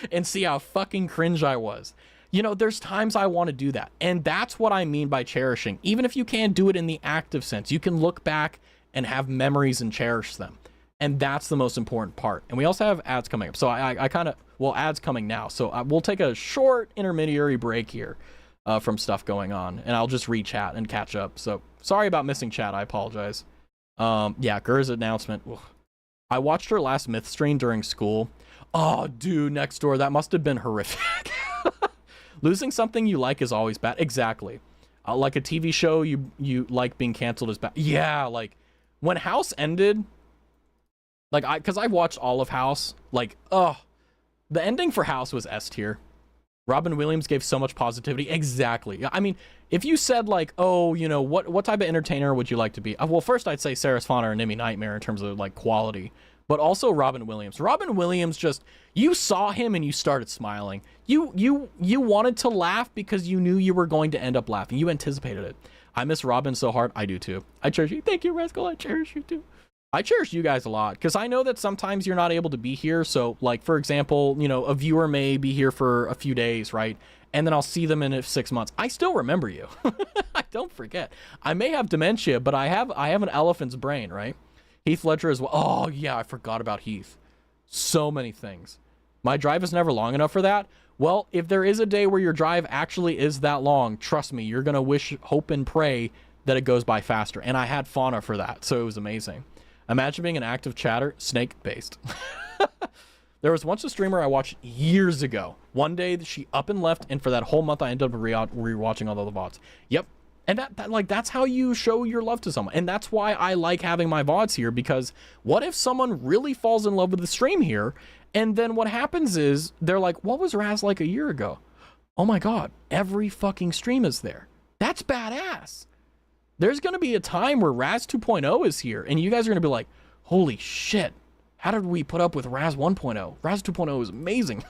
Speaker 1: and see how fucking cringe I was. You know, there's times I want to do that. And that's what I mean by cherishing. Even if you can't do it in the active sense, you can look back and have memories and cherish them. And that's the most important part. And we also have ads coming up. So I kind of, well, ads coming now. So we'll take a short intermediary break here from stuff going on. And I'll just read chat and catch up. So sorry about missing chat. I apologize. Yeah, Gur's announcement. Ugh. I watched her last myth stream during school. Oh, dude, next door. That must have been horrific. Losing something you like is always bad. Exactly. Like a TV show you like being canceled is bad. Yeah, like when House ended... Like, because I watched all of House, like, the ending for House was S tier. Robin Williams gave so much positivity. Exactly. I mean, if you said, like, oh, you know, what type of entertainer would you like to be? Well, first I'd say Sarah Fauna or Nimi Nightmare in terms of, like, quality. But also Robin Williams. Robin Williams just, you saw him and you started smiling. You wanted to laugh because you knew you were going to end up laughing. You anticipated it. I miss Robin so hard. I do, too. I cherish you. Thank you, Rascal. I cherish you, too. I cherish you guys a lot because I know that sometimes you're not able to be here. So, like, for example, you know, a viewer may be here for a few days, right? And then I'll see them in 6 months. I still remember you. I don't forget. I may have dementia, but I have an elephant's brain, right? Heath Ledger as well. Oh, yeah, I forgot about Heath. So many things. My drive is never long enough for that. Well, if there is a day where your drive actually is that long, trust me, you're going to wish, hope, and pray that it goes by faster. And I had Fauna for that, so it was amazing. Imagine being an active chatter, snake-based. There was once a streamer I watched years ago. One day, she up and left, and for that whole month, I ended up rewatching all of the VODs. Yep. And that's how you show your love to someone. And that's why I like having my VODs here, because what if someone really falls in love with the stream here, and then what happens is, they're like, what was Raz like a year ago? Oh my god, every fucking stream is there. That's badass. There's going to be a time where Raz 2.0 is here, and you guys are going to be like, holy shit, how did we put up with Raz 1.0? Raz 2.0 is amazing.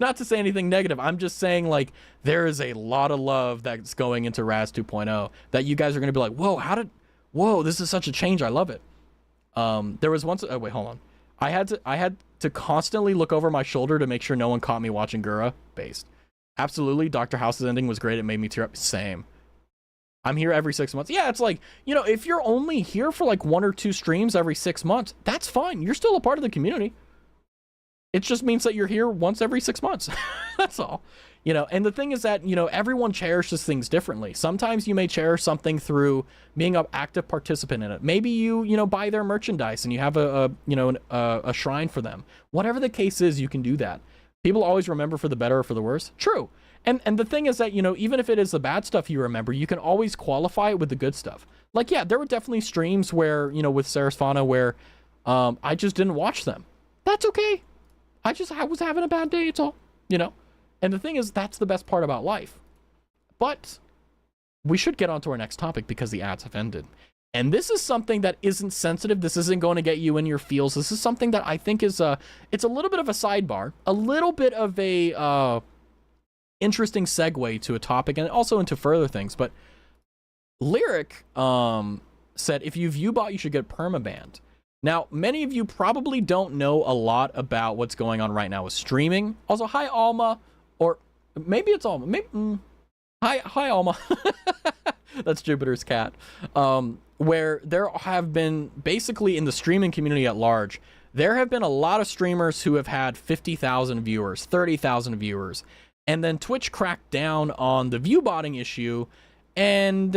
Speaker 1: Not to say anything negative. I'm just saying, like, there is a lot of love that's going into Raz 2.0 that you guys are going to be like, whoa, this is such a change. I love it. There was once, oh, wait, hold on. I had to constantly look over my shoulder to make sure no one caught me watching Gura. Based. Absolutely. Dr. House's ending was great. It made me tear up. Same. I'm here every 6 months. Yeah, it's like, you know, if you're only here for like 1 or 2 streams every 6 months, that's fine. You're still a part of the community. It just means that you're here once every 6 months. That's all. You know, and the thing is that, you know, everyone cherishes things differently. Sometimes you may cherish something through being an active participant in it. Maybe you know, buy their merchandise and you have a shrine for them. Whatever the case is, you can do that. People always remember for the better or for the worse. True. And the thing is that, you know, even if it is the bad stuff you remember, you can always qualify it with the good stuff. Like, yeah, there were definitely streams where, you know, with Sarah's Fauna where I just didn't watch them. That's okay. I was having a bad day, it's all, you know? And the thing is, that's the best part about life. But we should get on to our next topic because the ads have ended. And this is something that isn't sensitive. This isn't going to get you in your feels. This is something that I think is it's a little bit of a sidebar, a little bit of a interesting segue to a topic and also into further things. But Lyric said, if you Viewbot, you should get permabanned. Now, many of you probably don't know a lot about what's going on right now with streaming. Also, hi, Alma. Or maybe it's Alma. Maybe, hi, Alma. That's Jupiter's cat. Where there have been, basically in the streaming community at large, there have been a lot of streamers who have had 50,000 viewers, 30,000 viewers. And then Twitch cracked down on the viewbotting issue. And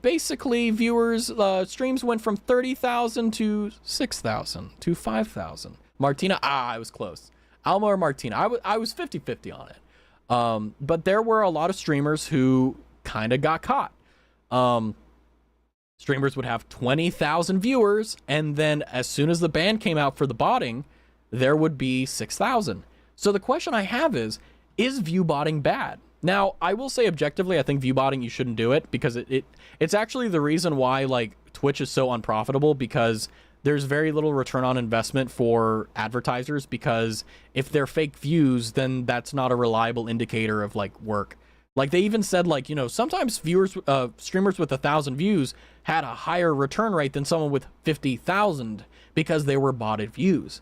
Speaker 1: basically, viewers, streams went from 30,000 to 6,000 to 5,000. Martina, I was close. Alma or Martina, I was 50-50 on it. But there were a lot of streamers who kind of got caught. Streamers would have 20,000 viewers, and then as soon as the ban came out for the botting, there would be 6,000. So the question I have is viewbotting bad? Now, I will say objectively, I think viewbotting, you shouldn't do it because it's actually the reason why like Twitch is so unprofitable, because there's very little return on investment for advertisers, because if they're fake views, then that's not a reliable indicator of like work. Like they even said, like, you know, sometimes streamers with 1,000 views had a higher return rate than someone with 50,000 because they were botted views.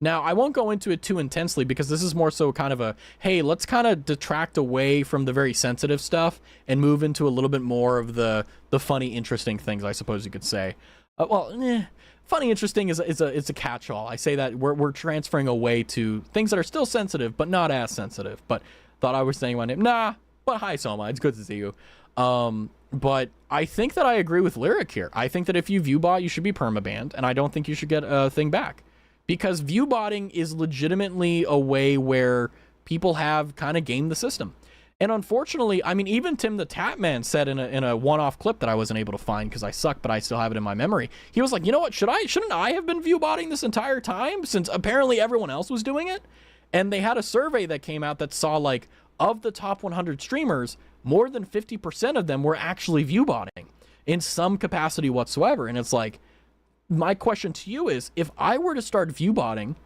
Speaker 1: Now, I won't go into it too intensely because this is more so kind of a, hey, let's kind of detract away from the very sensitive stuff and move into a little bit more of the funny, interesting things, I suppose you could say. Funny, interesting is a catch-all. I say that we're transferring away to things that are still sensitive, but not as sensitive. But thought I was saying my name. Nah, but hi, Soma. It's good to see you. But I think that I agree with Lyric here. I think that if you viewbot, you should be permabanned, and I don't think you should get a thing back. Because viewbotting is legitimately a way where people have kind of gamed the system. And unfortunately, I mean, even Tim the Tatman said in a one-off clip that I wasn't able to find because I suck, but I still have it in my memory. He was like, you know what, shouldn't I have been viewbotting this entire time since apparently everyone else was doing it? And they had a survey that came out that saw, like, of the top 100 streamers, more than 50% of them were actually viewbotting in some capacity whatsoever. And it's like, my question to you is, if I were to start viewbotting,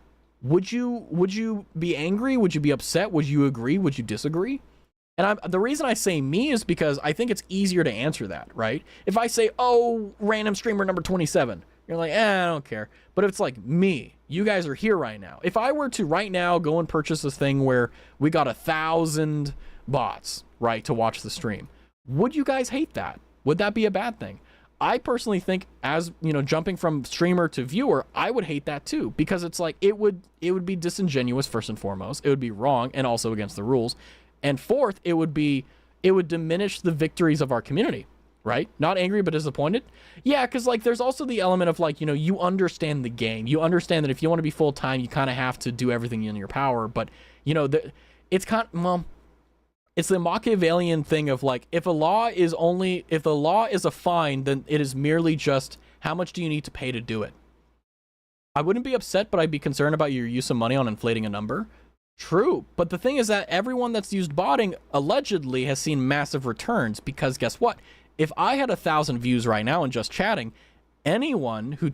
Speaker 1: would you be angry? Would you be upset? Would you agree? Would you disagree? And the reason I say me is because I think it's easier to answer that, right? If I say, oh, random streamer number 27, you're like, I don't care. But if it's like me, you guys are here right now. If I were to right now go and purchase this thing where we got 1,000 bots, right, to watch the stream, would you guys hate that? Would that be a bad thing? I personally think, as you know, jumping from streamer to viewer, I would hate that too, because it's like it would be disingenuous first and foremost. It would be wrong and also against the rules. And fourth, it would diminish the victories of our community, right? Not angry, but disappointed. Yeah, because like there's also the element of like, you know, you understand the game. You understand that if you want to be full time, you kind of have to do everything in your power. But you know, it's kind of, well, it's the Machiavellian thing of like, if the law is a fine, then it is merely just how much do you need to pay to do it. I wouldn't be upset, but I'd be concerned about your use of money on inflating a number. True, but the thing is that everyone that's used botting allegedly has seen massive returns, because guess what? If I had 1,000 views right now in just chatting, anyone who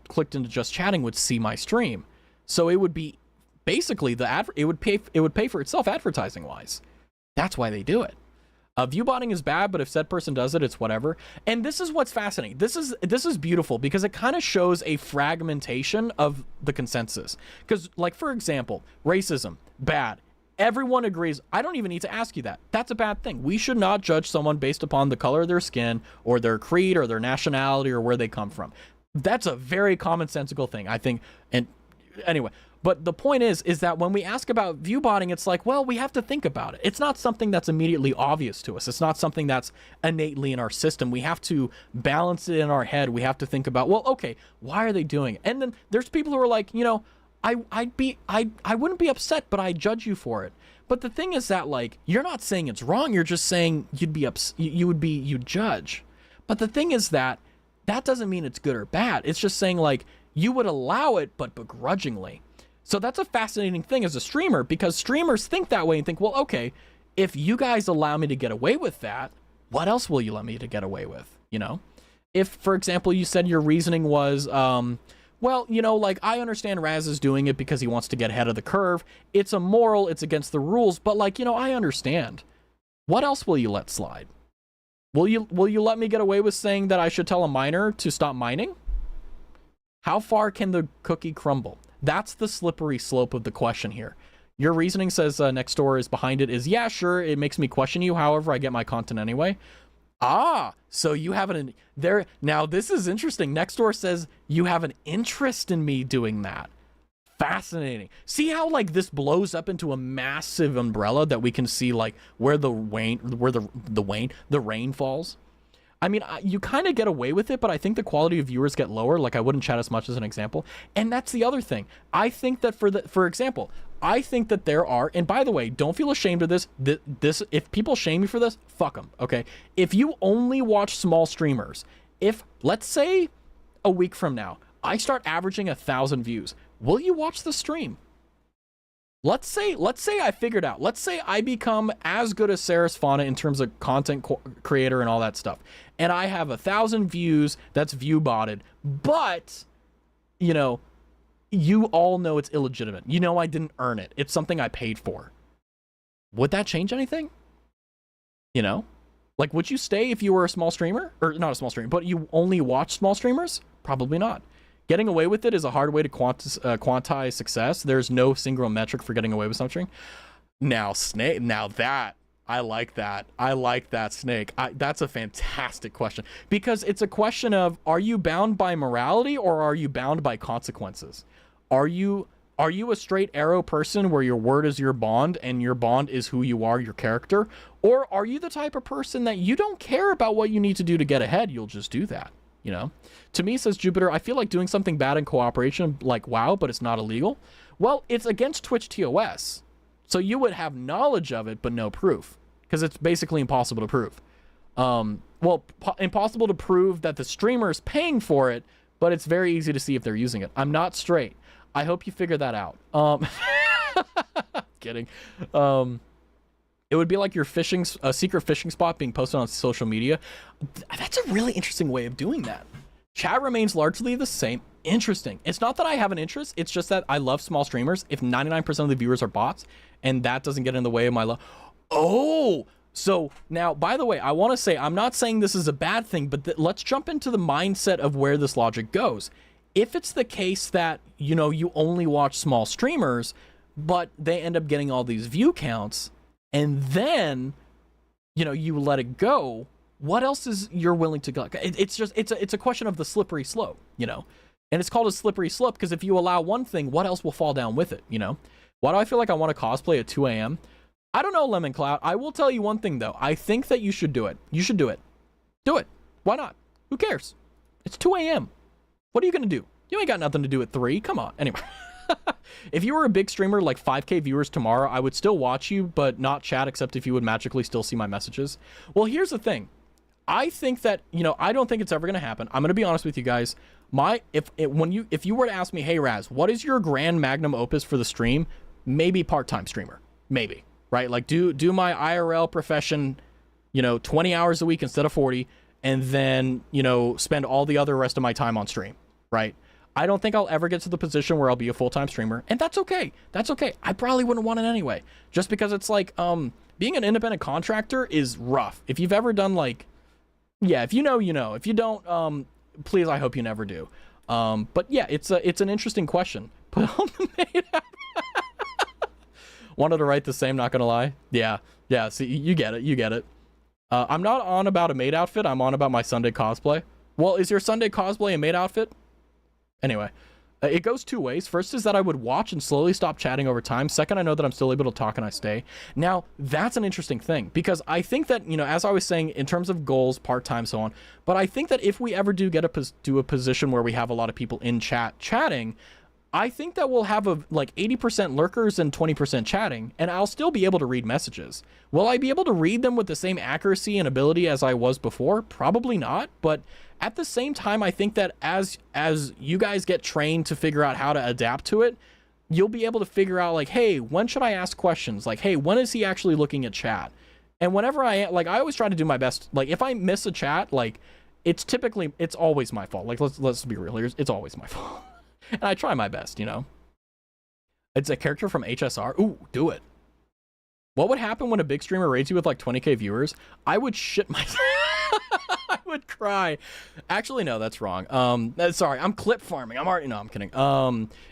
Speaker 1: clicked into just chatting would see my stream. So it would be basically it would pay for itself advertising wise. That's why they do it. Viewbotting is bad, but if said person does it, it's whatever. And this is what's fascinating. This is beautiful because it kind of shows a fragmentation of the consensus. Because, like, for example, racism, bad. Everyone agrees. I don't even need to ask you that. That's a bad thing. We should not judge someone based upon the color of their skin or their creed or their nationality or where they come from. That's a very commonsensical thing, I think. And anyway, but the point is that when we ask about viewbotting, it's like, well, we have to think about it. It's not something that's immediately obvious to us. It's not something that's innately in our system. We have to balance it in our head. We have to think about, well, okay, why are they doing it? And then there's people who are like, you know, I wouldn't be upset, but I judge you for it. But the thing is that, like, you're not saying it's wrong. You're just saying you'd judge. But the thing is that doesn't mean it's good or bad. It's just saying, like, you would allow it, but begrudgingly. So that's a fascinating thing as a streamer, because streamers think that way and think, well, okay, if you guys allow me to get away with that, what else will you let me to get away with? You know, if, for example, you said your reasoning was, well, you know, like, I understand Raz is doing it because he wants to get ahead of the curve. It's immoral. It's against the rules. But, like, you know, I understand. What else will you let slide? Will you let me get away with saying that I should tell a miner to stop mining? How far can the cookie crumble? That's the slippery slope of the question here. Your reasoning says next door is behind it is, yeah, sure, it makes me question you. However, I get my content anyway. Ah, so you have an there. Now, this is interesting. Next door says you have an interest in me doing that. Fascinating. See how, like, this blows up into a massive umbrella that we can see, like, where the rain falls. I mean, you kind of get away with it, but I think the quality of viewers get lower. Like, I wouldn't chat as much as an example. And that's the other thing. I think that for example, I think that there are, and by the way, don't feel ashamed of this. If people shame you for this, fuck them, okay? If you only watch small streamers, if, let's say, a week from now, I start averaging 1,000 views, will you watch the stream? Let's say I figured out. Let's say I become as good as Saris Fauna in terms of content creator and all that stuff, and I have 1,000 views. That's view botted, but you know, you all know it's illegitimate. You know, I didn't earn it. It's something I paid for. Would that change anything? You know, like, would you stay if you were a small streamer, or not a small streamer, but you only watch small streamers? Probably not. Getting away with it is a hard way to quantize success. There's no single metric for getting away with something. Now, Snake, now that, I like that. I like that, Snake. That's a fantastic question. Because it's a question of, are you bound by morality or are you bound by consequences? Are you a straight arrow person where your word is your bond and your bond is who you are, your character? Or are you the type of person that you don't care about what you need to do to get ahead? You'll just do that. You know, to me, says Jupiter, I feel like doing something bad in cooperation, like WoW, but it's not illegal. Well, it's against Twitch TOS. So you would have knowledge of it, but no proof, because it's basically impossible to prove. Well, impossible to prove that the streamer is paying for it, but it's very easy to see if they're using it. I'm not straight. I hope you figure that out. Kidding. It would be like your a secret fishing spot being posted on social media. That's a really interesting way of doing that. Chat remains largely the same. Interesting. It's not that I have an interest. It's just that I love small streamers. If 99% of the viewers are bots, and that doesn't get in the way of my love. Oh, so now, by the way, I want to say, I'm not saying this is a bad thing, but let's jump into the mindset of where this logic goes. If it's the case that, you know, you only watch small streamers, but they end up getting all these view counts, and then, you know, you let it go, what else is you're willing to go? It's a question of the slippery slope, you know? And it's called a slippery slope because if you allow one thing, what else will fall down with it, you know? Why do I feel like I want to cosplay at 2 a.m.? I don't know, Lemon Cloud. I will tell you one thing, though. I think that you should do it. You should do it. Do it. Why not? Who cares? It's 2 a.m. What are you going to do? You ain't got nothing to do at 3. Come on. Anyway. If you were a big streamer, like 5K viewers tomorrow, I would still watch you, but not chat, except if you would magically still see my messages. Well, here's the thing. I think that, you know, I don't think it's ever going to happen. I'm going to be honest with you guys. If you were to ask me, hey, Raz, what is your grand magnum opus for the stream? Maybe part-time streamer. Maybe, right? Like, do my IRL profession, you know, 20 hours a week instead of 40, and then, you know, spend all the other rest of my time on stream, right? I don't think I'll ever get to the position where I'll be a full-time streamer, and that's okay. That's okay. I probably wouldn't want it anyway, just because it's like, being an independent contractor is rough. If you've ever done, like, yeah, if you know, you know. If you don't, please, I hope you never do. But yeah, it's an interesting question. Put on the maid app. Wanted to write the same, not gonna lie. Yeah, see, you get it. I'm not on about a maid outfit, I'm on about my Sunday cosplay. Well, is your Sunday cosplay a maid outfit? Anyway, it goes two ways. First is that I would watch and slowly stop chatting over time. Second, I know that I'm still able to talk and I stay. Now, that's an interesting thing because I think that, you know, as I was saying, in terms of goals, part-time, so on, but I think that if we ever do get to a position where we have a lot of people in chat chatting, I think that we'll have like 80% lurkers and 20% chatting, and I'll still be able to read messages. Will I be able to read them with the same accuracy and ability as I was before? Probably not, but at the same time, I think that as you guys get trained to figure out how to adapt to it, you'll be able to figure out like, hey, when should I ask questions? Like, hey, when is he actually looking at chat? And whenever I always try to do my best. Like, if I miss a chat, like, it's always my fault. Like, let's be real here. It's always my fault. And I try my best, you know? It's a character from HSR. Ooh, do it. What would happen when a big streamer raids you with like 20k viewers? I would shit myself. I would cry. Actually, no, that's wrong. Sorry, I'm clip farming. I'm kidding.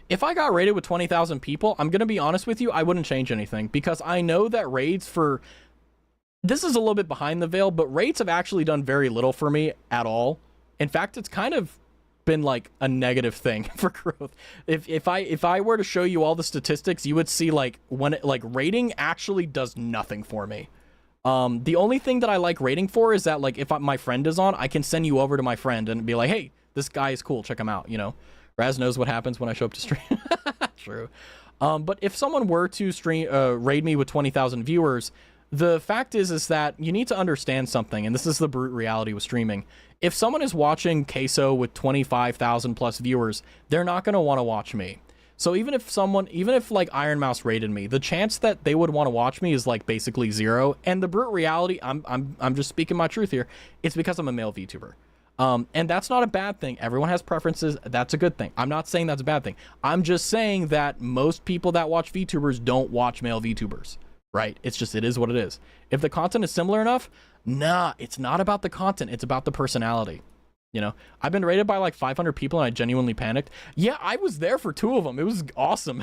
Speaker 1: If I got raided with 20,000 people, I'm gonna be honest with you, I wouldn't change anything because I know that raids this is a little bit behind the veil, but raids have actually done very little for me at all. In fact, it's kind of been like a negative thing for growth. If I were to show you all the statistics, you would see like rating actually does nothing for me. The only thing that I like rating for is that like if my friend is on, I can send you over to my friend and be like, hey, this guy is cool, check him out, you know. Raz knows what happens when I show up to stream. True. But if someone were to raid me with 20,000 viewers, the fact is that you need to understand something, and this is the brute reality with streaming. If someone is watching Queso with 25,000 plus viewers, they're not going to want to watch me. So even if like Iron Mouse raided me, the chance that they would want to watch me is like basically zero. And the brute reality, I'm just speaking my truth here. It's because I'm a male VTuber. And that's not a bad thing. Everyone has preferences. That's a good thing. I'm not saying that's a bad thing. I'm just saying that most people that watch VTubers don't watch male VTubers. Right? It is what it is. If the content is similar enough, nah, it's not about the content. It's about the personality. You know, I've been raided by like 500 people and I genuinely panicked. Yeah, I was there for 2 of them. It was awesome.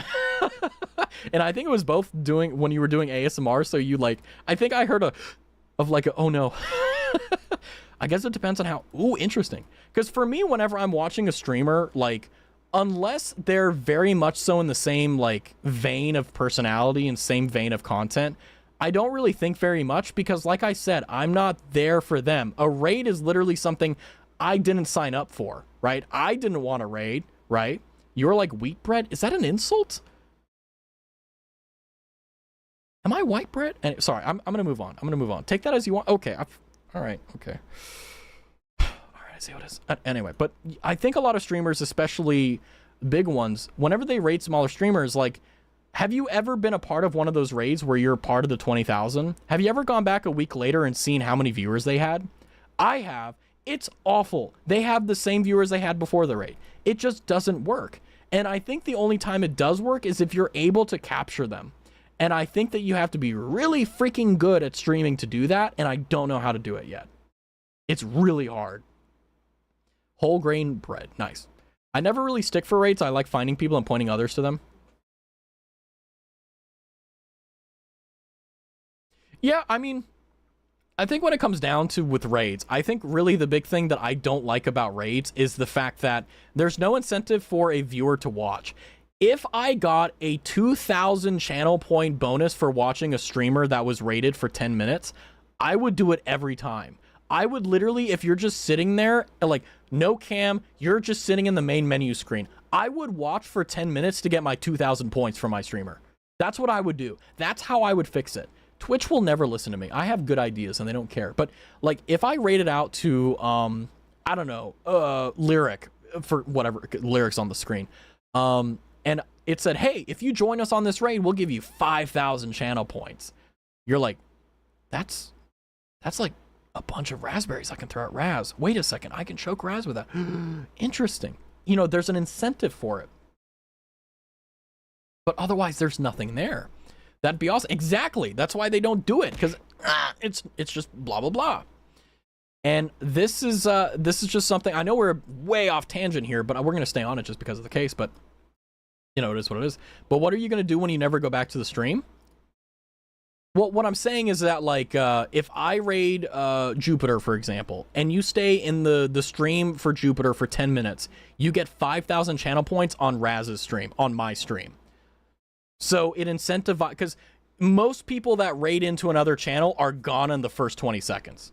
Speaker 1: And I think it was both when you were doing ASMR. So you like, I think I heard oh no. I guess it depends on how, ooh, interesting. Because for me, whenever I'm watching a streamer, like, unless they're very much so in the same like vein of personality and same vein of content, I don't really think very much because like I said, I'm not there for them. A raid is literally something I didn't sign up for, right? I didn't want to raid, right? You're like wheat bread. Is that an insult? Am I white bread? And sorry, I'm gonna move on. Take that as you want. Okay. All right. Okay. See what it is. Anyway, but I think a lot of streamers, especially big ones, whenever they raid smaller streamers, like, have you ever been a part of one of those raids where you're part of the 20,000? Have you ever gone back a week later and seen how many viewers they had? I have. It's awful. They have the same viewers they had before the raid. It just doesn't work. And I think the only time it does work is if you're able to capture them. And I think that you have to be really freaking good at streaming to do that, and I don't know how to do it yet. It's really hard. Whole grain bread. Nice. I never really stick for raids. I like finding people and pointing others to them. Yeah, I mean, I think when it comes down to with raids, I think really the big thing that I don't like about raids is the fact that there's no incentive for a viewer to watch. If I got a 2,000 channel point bonus for watching a streamer that was raided for 10 minutes, I would do it every time. I would literally, if you're just sitting there, like, no cam, you're just sitting in the main menu screen, I would watch for 10 minutes to get my 2,000 points from my streamer. That's what I would do. That's how I would fix it. Twitch will never listen to me. I have good ideas and they don't care. But, like, if I rated out to, I don't know, Lyric, for whatever, Lyric's on the screen, and it said, hey, if you join us on this raid, we'll give you 5,000 channel points. You're like, that's like a bunch of raspberries I can throw at Raz. Wait a second, I can choke Raz with that. Interesting. You know, there's an incentive for it. But otherwise, there's nothing there. That'd be awesome. Exactly. That's why they don't do it, because it's just blah, blah, blah. And this is just something, I know we're way off tangent here, but we're going to stay on it just because of the case, but you know, it is what it is. But what are you going to do when you never go back to the stream? Well, what I'm saying is that, like, if I raid Jupiter, for example, and you stay in the stream for Jupiter for 10 minutes, you get 5,000 channel points on Raz's stream, on my stream. So it incentivizes, because most people that raid into another channel are gone in the first 20 seconds.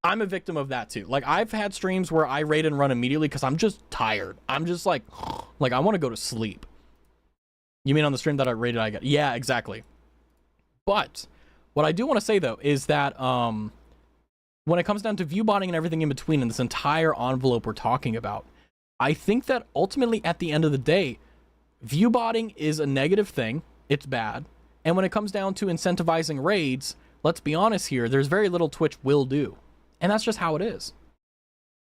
Speaker 1: I'm a victim of that too. Like, I've had streams where I raid and run immediately because I'm just tired. I'm just like I want to go to sleep. You mean on the stream that I raided I got? Yeah, exactly. But what I do want to say, though, is that when it comes down to view botting and everything in between in this entire envelope we're talking about, I think that ultimately at the end of the day, view botting is a negative thing. It's bad. And when it comes down to incentivizing raids, let's be honest here, there's very little Twitch will do. And that's just how it is.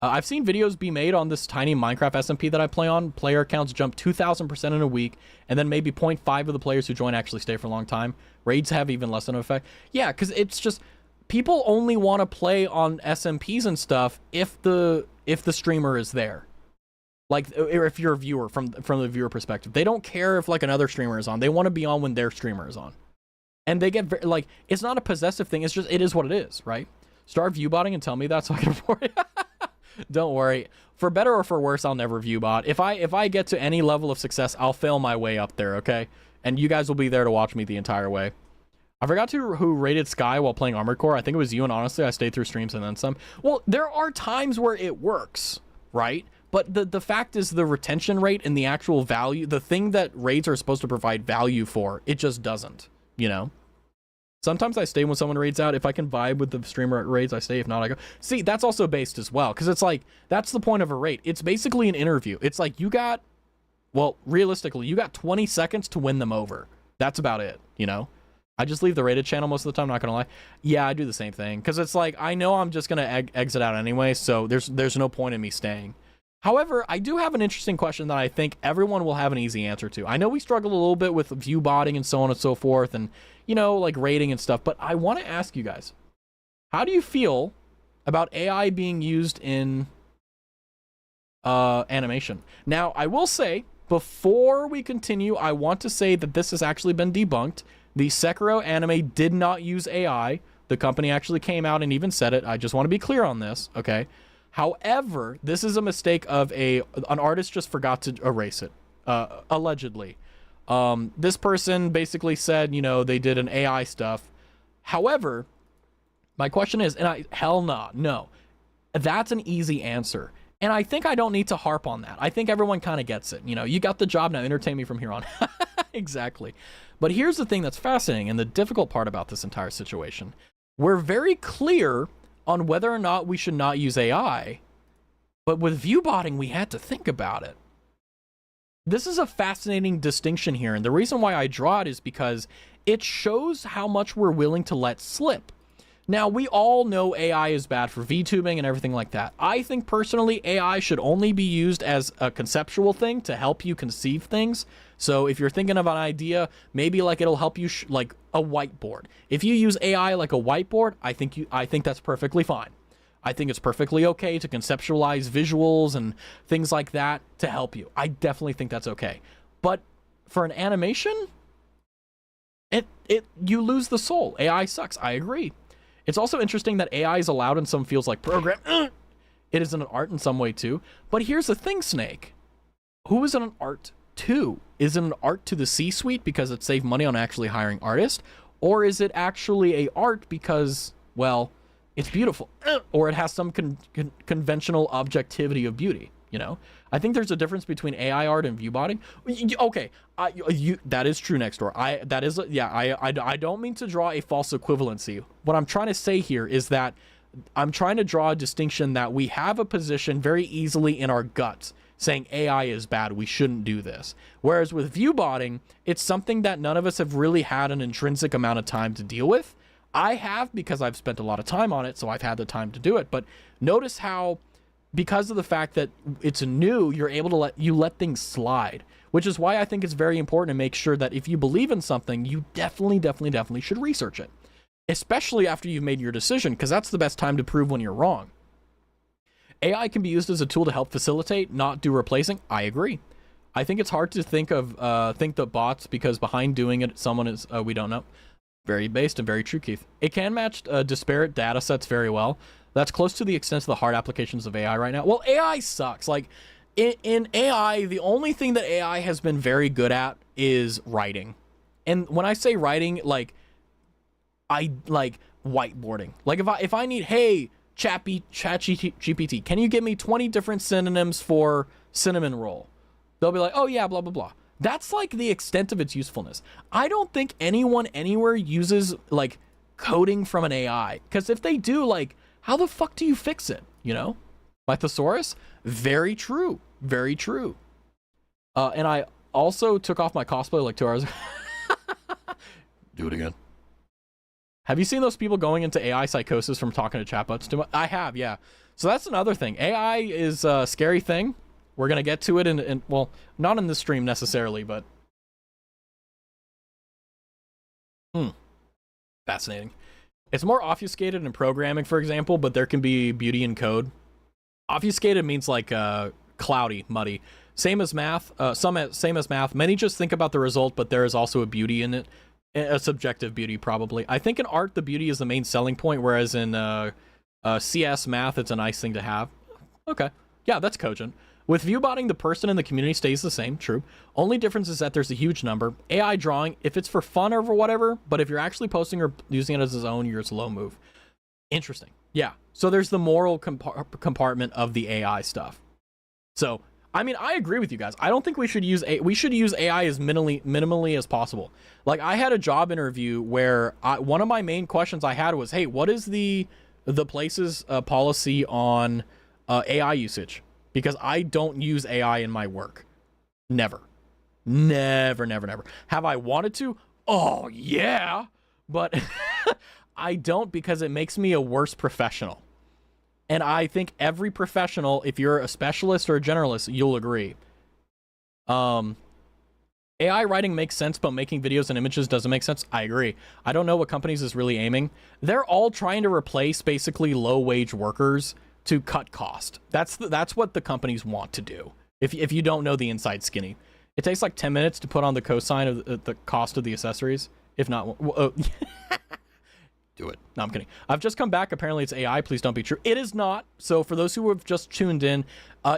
Speaker 1: I've seen videos be made on this tiny Minecraft SMP that I play on. Player accounts jump 2,000% in a week, and then maybe 0.5 of the players who join actually stay for a long time. Raids have even less of an effect. Yeah, because it's just, people only want to play on SMPs and stuff if the streamer is there. Like, or if you're a viewer, from the viewer perspective. They don't care if, like, another streamer is on. They want to be on when their streamer is on. And they get, very, like, it's not a possessive thing. It's just, it is what it is, right? Start view botting and tell me that so I can afford it. Don't worry. For better or for worse, I'll never view bot. If I get to any level of success, I'll fail my way up there, okay? And you guys will be there to watch me the entire way. I forgot who rated Sky while playing Armored Core. I think it was you, and honestly, I stayed through streams and then some. Well, there are times where it works, right? But the fact is the retention rate and the actual value, the thing that raids are supposed to provide value for, it just doesn't, you know? Sometimes I stay when someone raids out. If I can vibe with the streamer at raids, I stay. If not, I go. See, that's also based as well, because it's like, that's the point of a raid. It's basically an interview. It's like you got, well, realistically, you got 20 seconds to win them over. That's about it, you know? I just leave the rated channel most of the time, not gonna lie. Yeah, I do the same thing, because it's like, I know I'm just gonna exit out anyway, so there's no point in me staying. However, I do have an interesting question that I think everyone will have an easy answer to. I know we struggle a little bit with view botting and so on and so forth, and, you know, like rating and stuff, but I want to ask you guys, how do you feel about AI being used in animation? Now, I will say, before we continue, I want to say that this has actually been debunked. The Sekiro anime did not use AI. The company actually came out and even said it. I just want to be clear on this, okay? However, this is a mistake of an artist just forgot to erase it, allegedly. This person basically said, you know, they did an AI stuff. However, my question is, hell nah, no. That's an easy answer. And I think I don't need to harp on that. I think everyone kind of gets it. You know, you got the job, now entertain me from here on. Exactly. But here's the thing that's fascinating and the difficult part about this entire situation. We're very clear on whether or not we should not use AI, but with view botting, we had to think about it. This is a fascinating distinction here, and the reason why I draw it is because it shows how much we're willing to let slip. Now, we all know AI is bad for VTubing and everything like that. I think personally, AI should only be used as a conceptual thing to help you conceive things. So if you're thinking of an idea, maybe like it'll help you like a whiteboard. If you use AI like a whiteboard, I think that's perfectly fine. I think it's perfectly okay to conceptualize visuals and things like that to help you. I definitely think that's okay. But for an animation, you lose the soul. AI sucks. I agree. It's also interesting that AI is allowed in some fields like program. It is an art in some way too. But here's the thing, Snake. Who is it an art to? Is it an art to the C-suite because it saved money on actually hiring artists? Or is it actually a art because, well, it's beautiful? Or it has some conventional objectivity of beauty, you know? I think there's a difference between AI art and view botting. Okay, that is true, Next Door. I don't mean to draw a false equivalency. What I'm trying to say here is that I'm trying to draw a distinction that we have a position very easily in our guts saying AI is bad, we shouldn't do this. Whereas with view botting, it's something that none of us have really had an intrinsic amount of time to deal with. I have because I've spent a lot of time on it, so I've had the time to do it. But notice how, because of the fact that it's new, you're able to let things slide, which is why I think it's very important to make sure that if you believe in something, you definitely should research it, especially after you've made your decision, because that's the best time to prove when you're wrong. AI can be used as a tool to help facilitate, not do replacing. I agree. I think it's hard to think the bots because behind doing it, someone is, we don't know. Very based and very true, Keith. It can match disparate data sets very well. That's close to the extent of the hard applications of AI right now. Well, AI sucks. Like, in AI, the only thing that AI has been very good at is writing. And when I say writing, like, I like whiteboarding. Like, if I need, hey, ChatGPT, can you give me 20 different synonyms for cinnamon roll? They'll be like, oh yeah, blah, blah, blah. That's like the extent of its usefulness. I don't think anyone anywhere uses like coding from an AI. Because if they do, like, how the fuck do you fix it? You know? My thesaurus? Very true. Very true. And I also took off my cosplay like 2 hours ago. Do it again. Have you seen those people going into AI psychosis from talking to chatbots too much? I have, yeah. So that's another thing. AI is a scary thing. We're going to get to it in, well, not in this stream necessarily, but... Fascinating. It's more obfuscated in programming, for example, but there can be beauty in code. Obfuscated means like cloudy, muddy. Same as math. Same as math. Many just think about the result, but there is also a beauty in it. A subjective beauty, probably. I think in art, the beauty is the main selling point, whereas in CS math, it's a nice thing to have. Okay. Yeah, that's cogent. With viewbotting, the person in the community stays the same, true. Only difference is that there's a huge number. AI drawing, if it's for fun or for whatever, but if you're actually posting or using it as its own, you're a slow move. Interesting. Yeah. So there's the moral compartment of the AI stuff. So, I mean, I agree with you guys. I don't think we should use AI as minimally as possible. Like, I had a job interview where one of my main questions I had was, hey, what is the place's policy on AI usage? Because I don't use AI in my work. Never. Never, never, never. Have I wanted to? Oh, yeah. But I don't, because it makes me a worse professional. And I think every professional, if you're a specialist or a generalist, you'll agree. AI writing makes sense, but making videos and images doesn't make sense. I agree. I don't know what companies is really aiming. They're all trying to replace basically low-wage workers to cut cost. That's what the companies want to do. If you don't know the inside skinny, it takes like 10 minutes to put on the cosine of the cost of the accessories. If not, do it. No, I'm kidding. I've just come back. Apparently it's AI. Please don't be true. It is not. So for those who have just tuned in,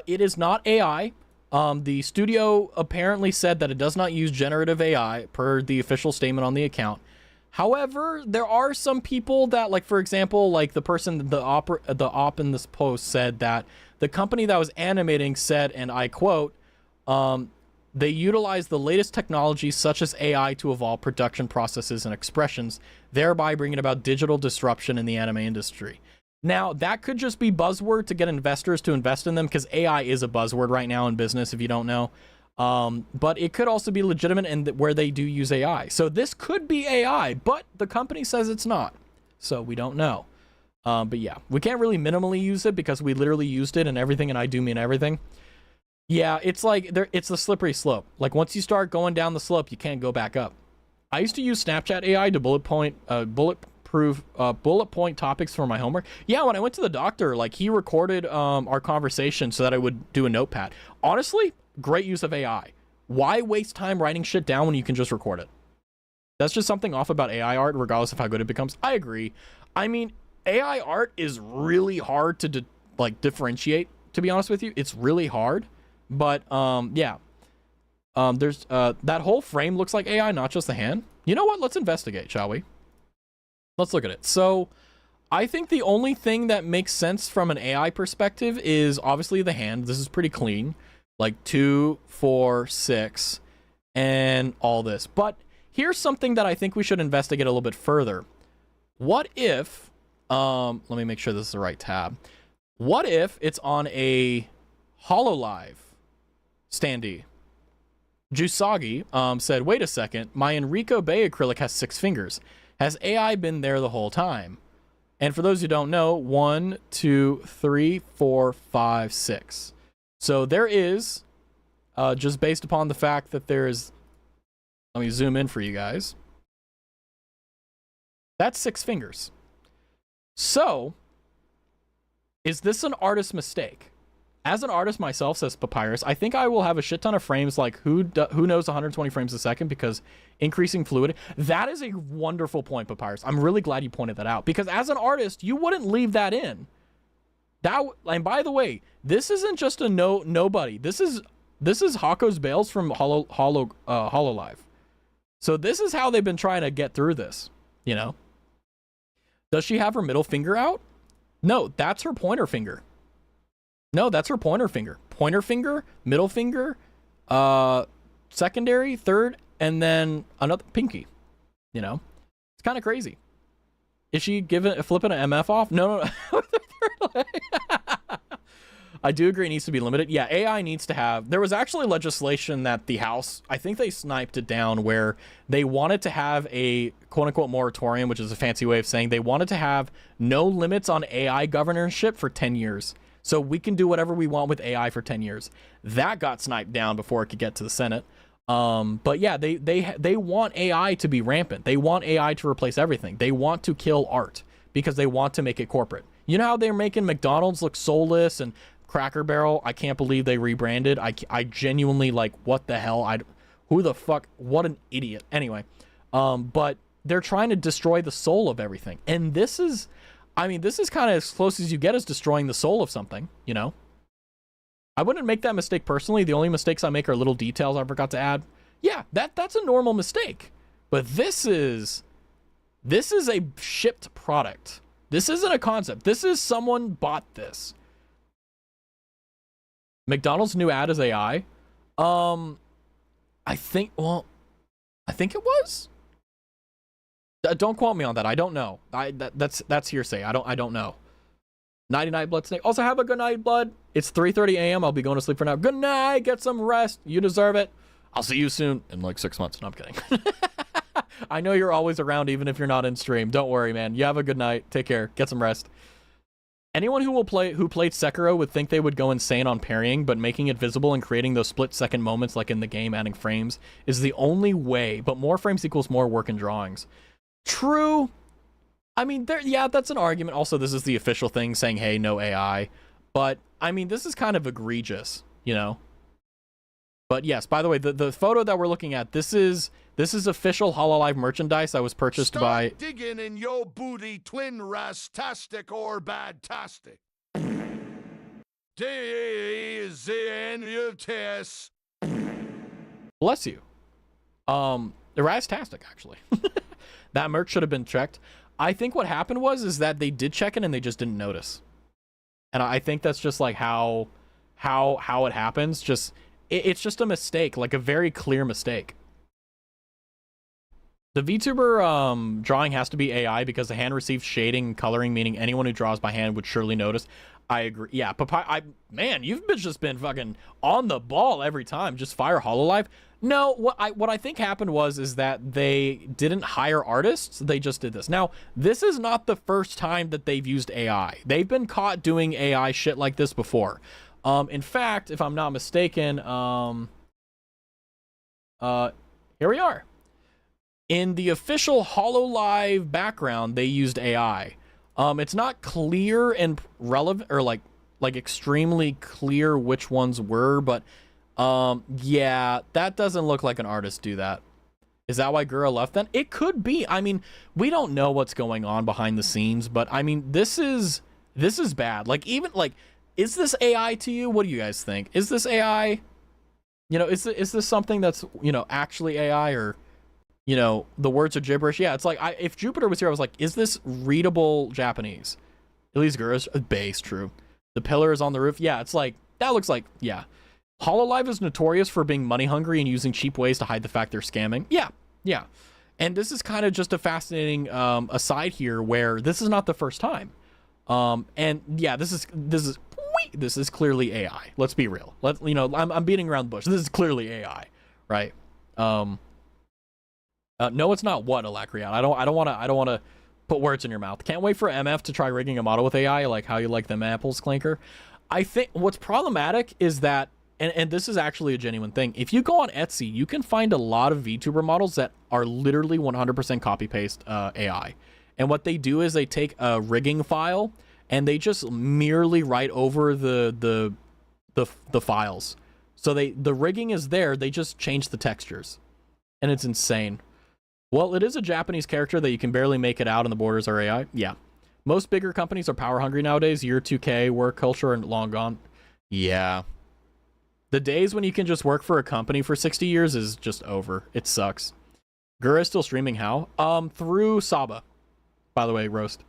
Speaker 1: it is not AI. The studio apparently said that it does not use generative AI per the official statement on the account. However, there are some people that, like, for example, like the person, the op in this post said that the company that was animating said, and I quote, they utilize the latest technology such as AI to evolve production processes and expressions, thereby bringing about digital disruption in the anime industry. Now, that could just be buzzword to get investors to invest in them, because AI is a buzzword right now in business, if you don't know. But it could also be legitimate and where they do use AI. So this could be AI, but the company says it's not. So we don't know. But yeah, we can't really minimally use it because we literally used it in everything, and I do mean everything. Yeah, it's like it's a slippery slope. Like once you start going down the slope, you can't go back up. I used to use Snapchat AI to bullet point topics for my homework. Yeah, when I went to the doctor, like he recorded our conversation so that I would do a notepad. Honestly, great use of AI. Why waste time writing shit down when you can just record it? That's just something off about AI art, regardless of how good it becomes. I agree. I mean, AI art is really hard to differentiate, to be honest with you. It's really hard. But yeah. There's that whole frame looks like AI, not just the hand. You know what? Let's investigate, shall we? Let's look at it. So I think the only thing that makes sense from an AI perspective is obviously the hand. This is pretty clean. Like 2, 4, 6, and all this. But here's something that I think we should investigate a little bit further. What if, let me make sure this is the right tab. What if it's on a HoloLive standee? Jusagi said, wait a second, my Enrico Bay acrylic has 6 fingers. Has AI been there the whole time? And for those who don't know, 1, 2, 3, 4, 5, 6. So there is, just based upon the fact that there is, let me zoom in for you guys. That's 6 fingers. So, is this an artist's mistake? As an artist myself, says Papyrus, I think I will have a shit ton of frames, like who knows 120 frames a second, because increasing fluidity. That is a wonderful point, Papyrus. I'm really glad you pointed that out, because as an artist, you wouldn't leave that in. And by the way, this isn't just a nobody. This is Hako's Bales from HoloLive. So this is how they've been trying to get through this, you know? Does she have her middle finger out? No, that's her pointer finger. No, that's her pointer finger. Pointer finger, middle finger, secondary, third, and then another pinky. You know? It's kind of crazy. Is she flipping an MF off? No. I do agree it needs to be limited. Yeah, AI needs to have... There was actually legislation that the House, I think they sniped it down, where they wanted to have a quote-unquote moratorium, which is a fancy way of saying they wanted to have no limits on AI governorship for 10 years. So we can do whatever we want with AI for 10 years. That got sniped down before it could get to the Senate. But yeah, they want AI to be rampant. They want AI to replace everything. They want to kill art because they want to make it corporate. You know how they're making McDonald's look soulless and Cracker Barrel? I can't believe they rebranded. I genuinely, like, what the hell? Who the fuck? What an idiot. Anyway, but they're trying to destroy the soul of everything. And this is, I mean, this is kind of as close as you get as destroying the soul of something, you know? I wouldn't make that mistake personally. The only mistakes I make are little details I forgot to add. Yeah, that's a normal mistake. But this is a shipped product. This isn't a concept. This is someone bought this. McDonald's new ad is AI. I think it was. Don't quote me on that. I don't know. That's hearsay. I don't know. Nighty night, Blood Snake. Also, have a good night, Blood. It's 3:30 a.m. I'll be going to sleep for now. Good night. Get some rest. You deserve it. I'll see you soon in like 6 months. No, I'm kidding. I know you're always around even if you're not in stream. Don't worry, man. You have a good night. Take care. Get some rest. Anyone who played Sekiro would think they would go insane on parrying, but making it visible and creating those split-second moments like in the game, adding frames, is the only way. But more frames equals more work in drawings. True. I mean, yeah, that's an argument. Also, this is the official thing saying, hey, no AI. But, I mean, this is kind of egregious, you know? But yes, by the way, the photo that we're looking at, this is official HoloLive merchandise that was purchased by...
Speaker 4: digging in your booty, twin rastastic or badtastic.
Speaker 1: Bless you. Rastastic, actually. That merch should have been checked. I think what happened is that they did check it and they just didn't notice. And I think that's just like how it happens. It's just a mistake, like a very clear mistake. The VTuber drawing has to be AI because the hand receives shading and coloring, meaning anyone who draws by hand would surely notice. I agree. Yeah, man, you've just been fucking on the ball every time. Just fire HoloLive. No, what I think happened is that they didn't hire artists. They just did this. Now, this is not the first time that they've used AI. They've been caught doing AI shit like this before. In fact, if I'm not mistaken, here we are. In the official HoloLive background, they used AI. It's not clear and relevant or like extremely clear which ones were, but yeah, that doesn't look like an artist do that. Is that why Gura left then? It could be. I mean, we don't know what's going on behind the scenes, but I mean, this is bad. Like, even like, is this AI to you? What do you guys think? Is this AI? You know, is this something that's, you know, actually AI, or, you know, the words are gibberish? Yeah, it's like, if Jupiter was here, I was like, is this readable Japanese? At least Gura's base, true. The pillar is on the roof. Yeah, it's like, that looks like, yeah. HoloLive is notorious for being money hungry and using cheap ways to hide the fact they're scamming. Yeah, yeah. And this is kind of just a fascinating aside here, where this is not the first time. And yeah, this is clearly AI. Let's be real. I'm beating around the bush. This is clearly AI, right? No, it's not. What, Alacriat? I don't want to put words in your mouth. Can't wait for MF to try rigging a model with AI, like how you like them apples, Clinker. I think what's problematic is that, and this is actually a genuine thing, if you go on Etsy, you can find a lot of VTuber models that are literally 100% copy paste AI. And what they do is they take a rigging file and they just merely write over the files. So the rigging is there, they just change the textures. And it's insane. Well, it is a Japanese character that you can barely make it out and the borders are AI. Yeah. Most bigger companies are power hungry nowadays. Year 2K, work culture, and long gone. Yeah. The days when you can just work for a company for 60 years is just over. It sucks. Gura is still streaming how? Through Saba. By the way, Roast.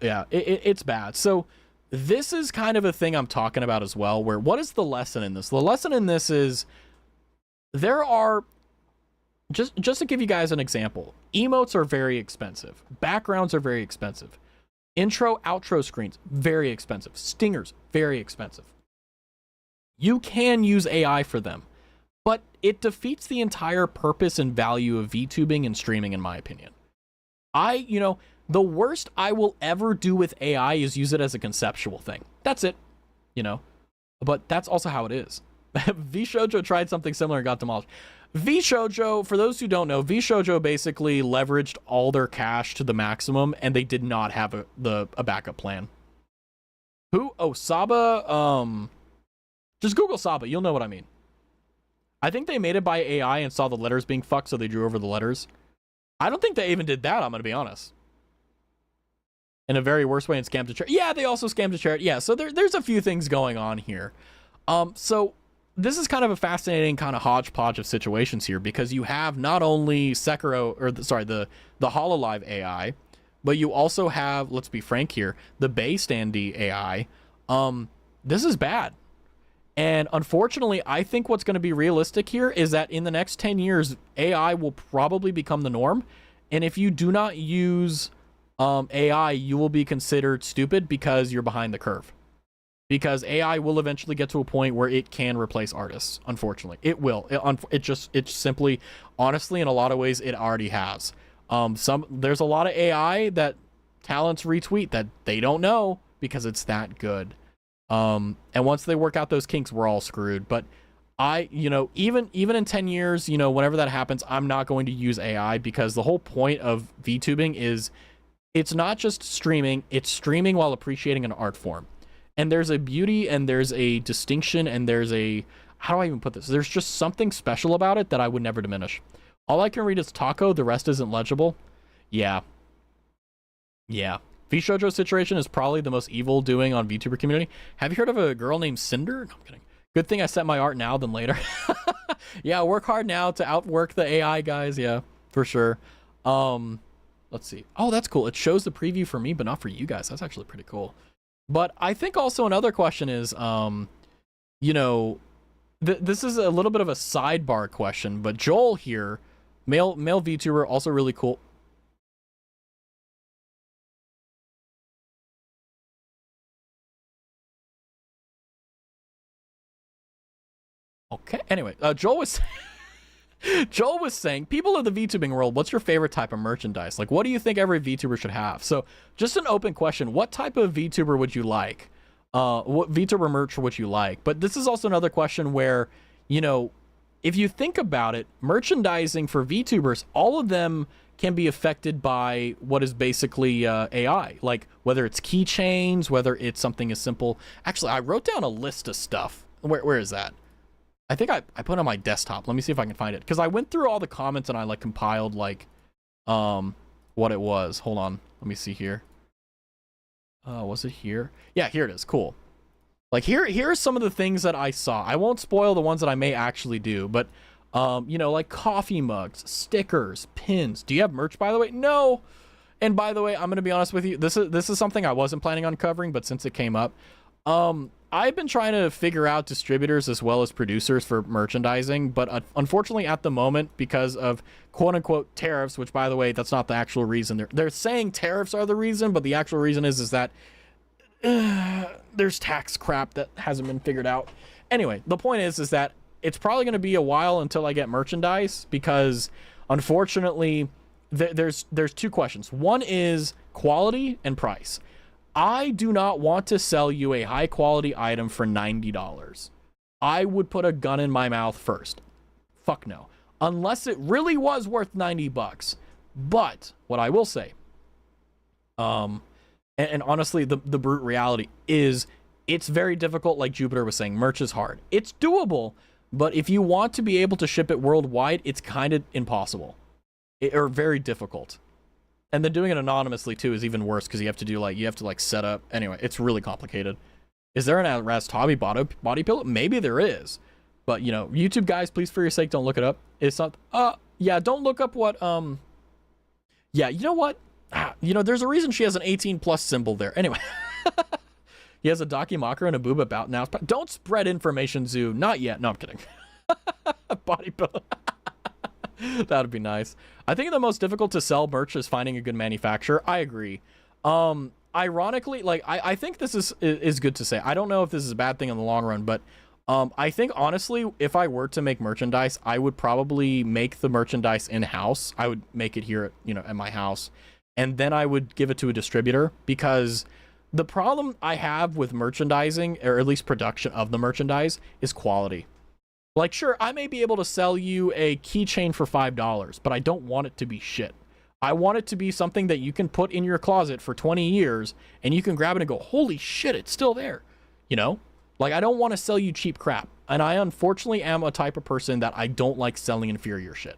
Speaker 1: Yeah, it's bad. So this is kind of a thing I'm talking about as well, where what is the lesson in this? The lesson in this is there are, just to give you guys an example, emotes are very expensive. Backgrounds are very expensive. Intro, outro screens, very expensive. Stingers, very expensive. You can use AI for them, but it defeats the entire purpose and value of VTubing and streaming, in my opinion. The worst I will ever do with AI is use it as a conceptual thing. That's it, but that's also how it is. VShojo tried something similar and got demolished. VShojo, for those who don't know, VShojo basically leveraged all their cash to the maximum, and they did not have a backup plan. Who? Oh, Saba. Just Google Saba. You'll know what I mean. I think they made it by AI and saw the letters being fucked, so they drew over the letters. I don't think they even did that, I'm going to be honest. In a very worse way and scammed a charity. Yeah, they also scammed a charity. Yeah, so there's a few things going on here. So this is kind of a fascinating kind of hodgepodge of situations here, because you have not only Sekiro, or the Hololive AI, but you also have, let's be frank here, the Bay Standy AI. This is bad. And unfortunately, I think what's going to be realistic here is that in the next 10 years, AI will probably become the norm. And if you do not use AI, you will be considered stupid because you're behind the curve. Because AI will eventually get to a point where it can replace artists. Unfortunately, it will. It simply, honestly, in a lot of ways, it already has. There's a lot of AI that talents retweet that they don't know because it's that good. And once they work out those kinks, we're all screwed. But even in 10 years, whenever that happens, I'm not going to use AI, because the whole point of VTubing is it's not just streaming, it's streaming while appreciating an art form. And there's a beauty and there's a distinction and there's a, how do I even put this? There's just something special about it that I would never diminish. All I can read is taco, the rest isn't legible. Yeah. VShojo's situation is probably the most evil doing on VTuber community. Have you heard of a girl named Cinder? No, I'm kidding. Good thing I set my art now than later. Yeah, work hard now to outwork the AI guys. Yeah, for sure. Let's see. Oh, that's cool. It shows the preview for me, but not for you guys. That's actually pretty cool. But I think also another question is, this is a little bit of a sidebar question, but Joel here, male VTuber, also really cool. Okay. Anyway, Joel was saying, people of the VTubing world, what's your favorite type of merchandise? Like, what do you think every VTuber should have? So, just an open question. What type of VTuber would you like? What VTuber merch would you like? But this is also another question where, if you think about it, merchandising for VTubers, all of them can be affected by what is basically AI. Like, whether it's keychains, whether it's something as simple. Actually, I wrote down a list of stuff. Where is that? I think I put it on my desktop. Let me see if I can find it. Because I went through all the comments and I compiled what it was. Hold on. Let me see here. Was it here? Yeah, here it is. Cool. Here are some of the things that I saw. I won't spoil the ones that I may actually do, but like coffee mugs, stickers, pins. Do you have merch, by the way? No. And by the way, I'm gonna be honest with you. This is something I wasn't planning on covering, but since it came up, I've been trying to figure out distributors as well as producers for merchandising, but unfortunately at the moment, because of quote-unquote tariffs, which by the way, that's not the actual reason. They're saying tariffs are the reason, but the actual reason is that there's tax crap that hasn't been figured out. Anyway, the point is that it's probably going to be a while until I get merchandise, because unfortunately there's two questions. One is quality and price. I do not want to sell you a high quality item for $90. I would put a gun in my mouth first. Fuck no. Unless it really was worth $90. But what I will say, and honestly, the brute reality is it's very difficult. Like Jupiter was saying, merch is hard. It's doable, but if you want to be able to ship it worldwide, it's kind of impossible or very difficult. And then doing it anonymously too is even worse, because you have to set up. Anyway, it's really complicated. Is there an Raztavi body pillow? Maybe there is, but YouTube guys, please for your sake, don't look it up. It's not. Yeah, don't look up what. Yeah, you know what? There's a reason she has an 18+ symbol there. Anyway, he has a Dakimakura and a boob about now. Don't spread information, Zoo. Not yet. No, I'm kidding. Body pillow. That would be nice. I think the most difficult to sell merch is finding a good manufacturer. I agree. ironically, like I think this is good to say. I don't know if this is a bad thing in the long run, but I think honestly, if I were to make merchandise, I would probably make the merchandise in-house. I would make it here, at my house, and then I would give it to a distributor, because the problem I have with merchandising, or at least production of the merchandise, is quality. Like, sure, I may be able to sell you a keychain for $5, but I don't want it to be shit. I want it to be something that you can put in your closet for 20 years and you can grab it and go, holy shit, it's still there. Like, I don't want to sell you cheap crap. And I unfortunately am a type of person that I don't like selling inferior shit.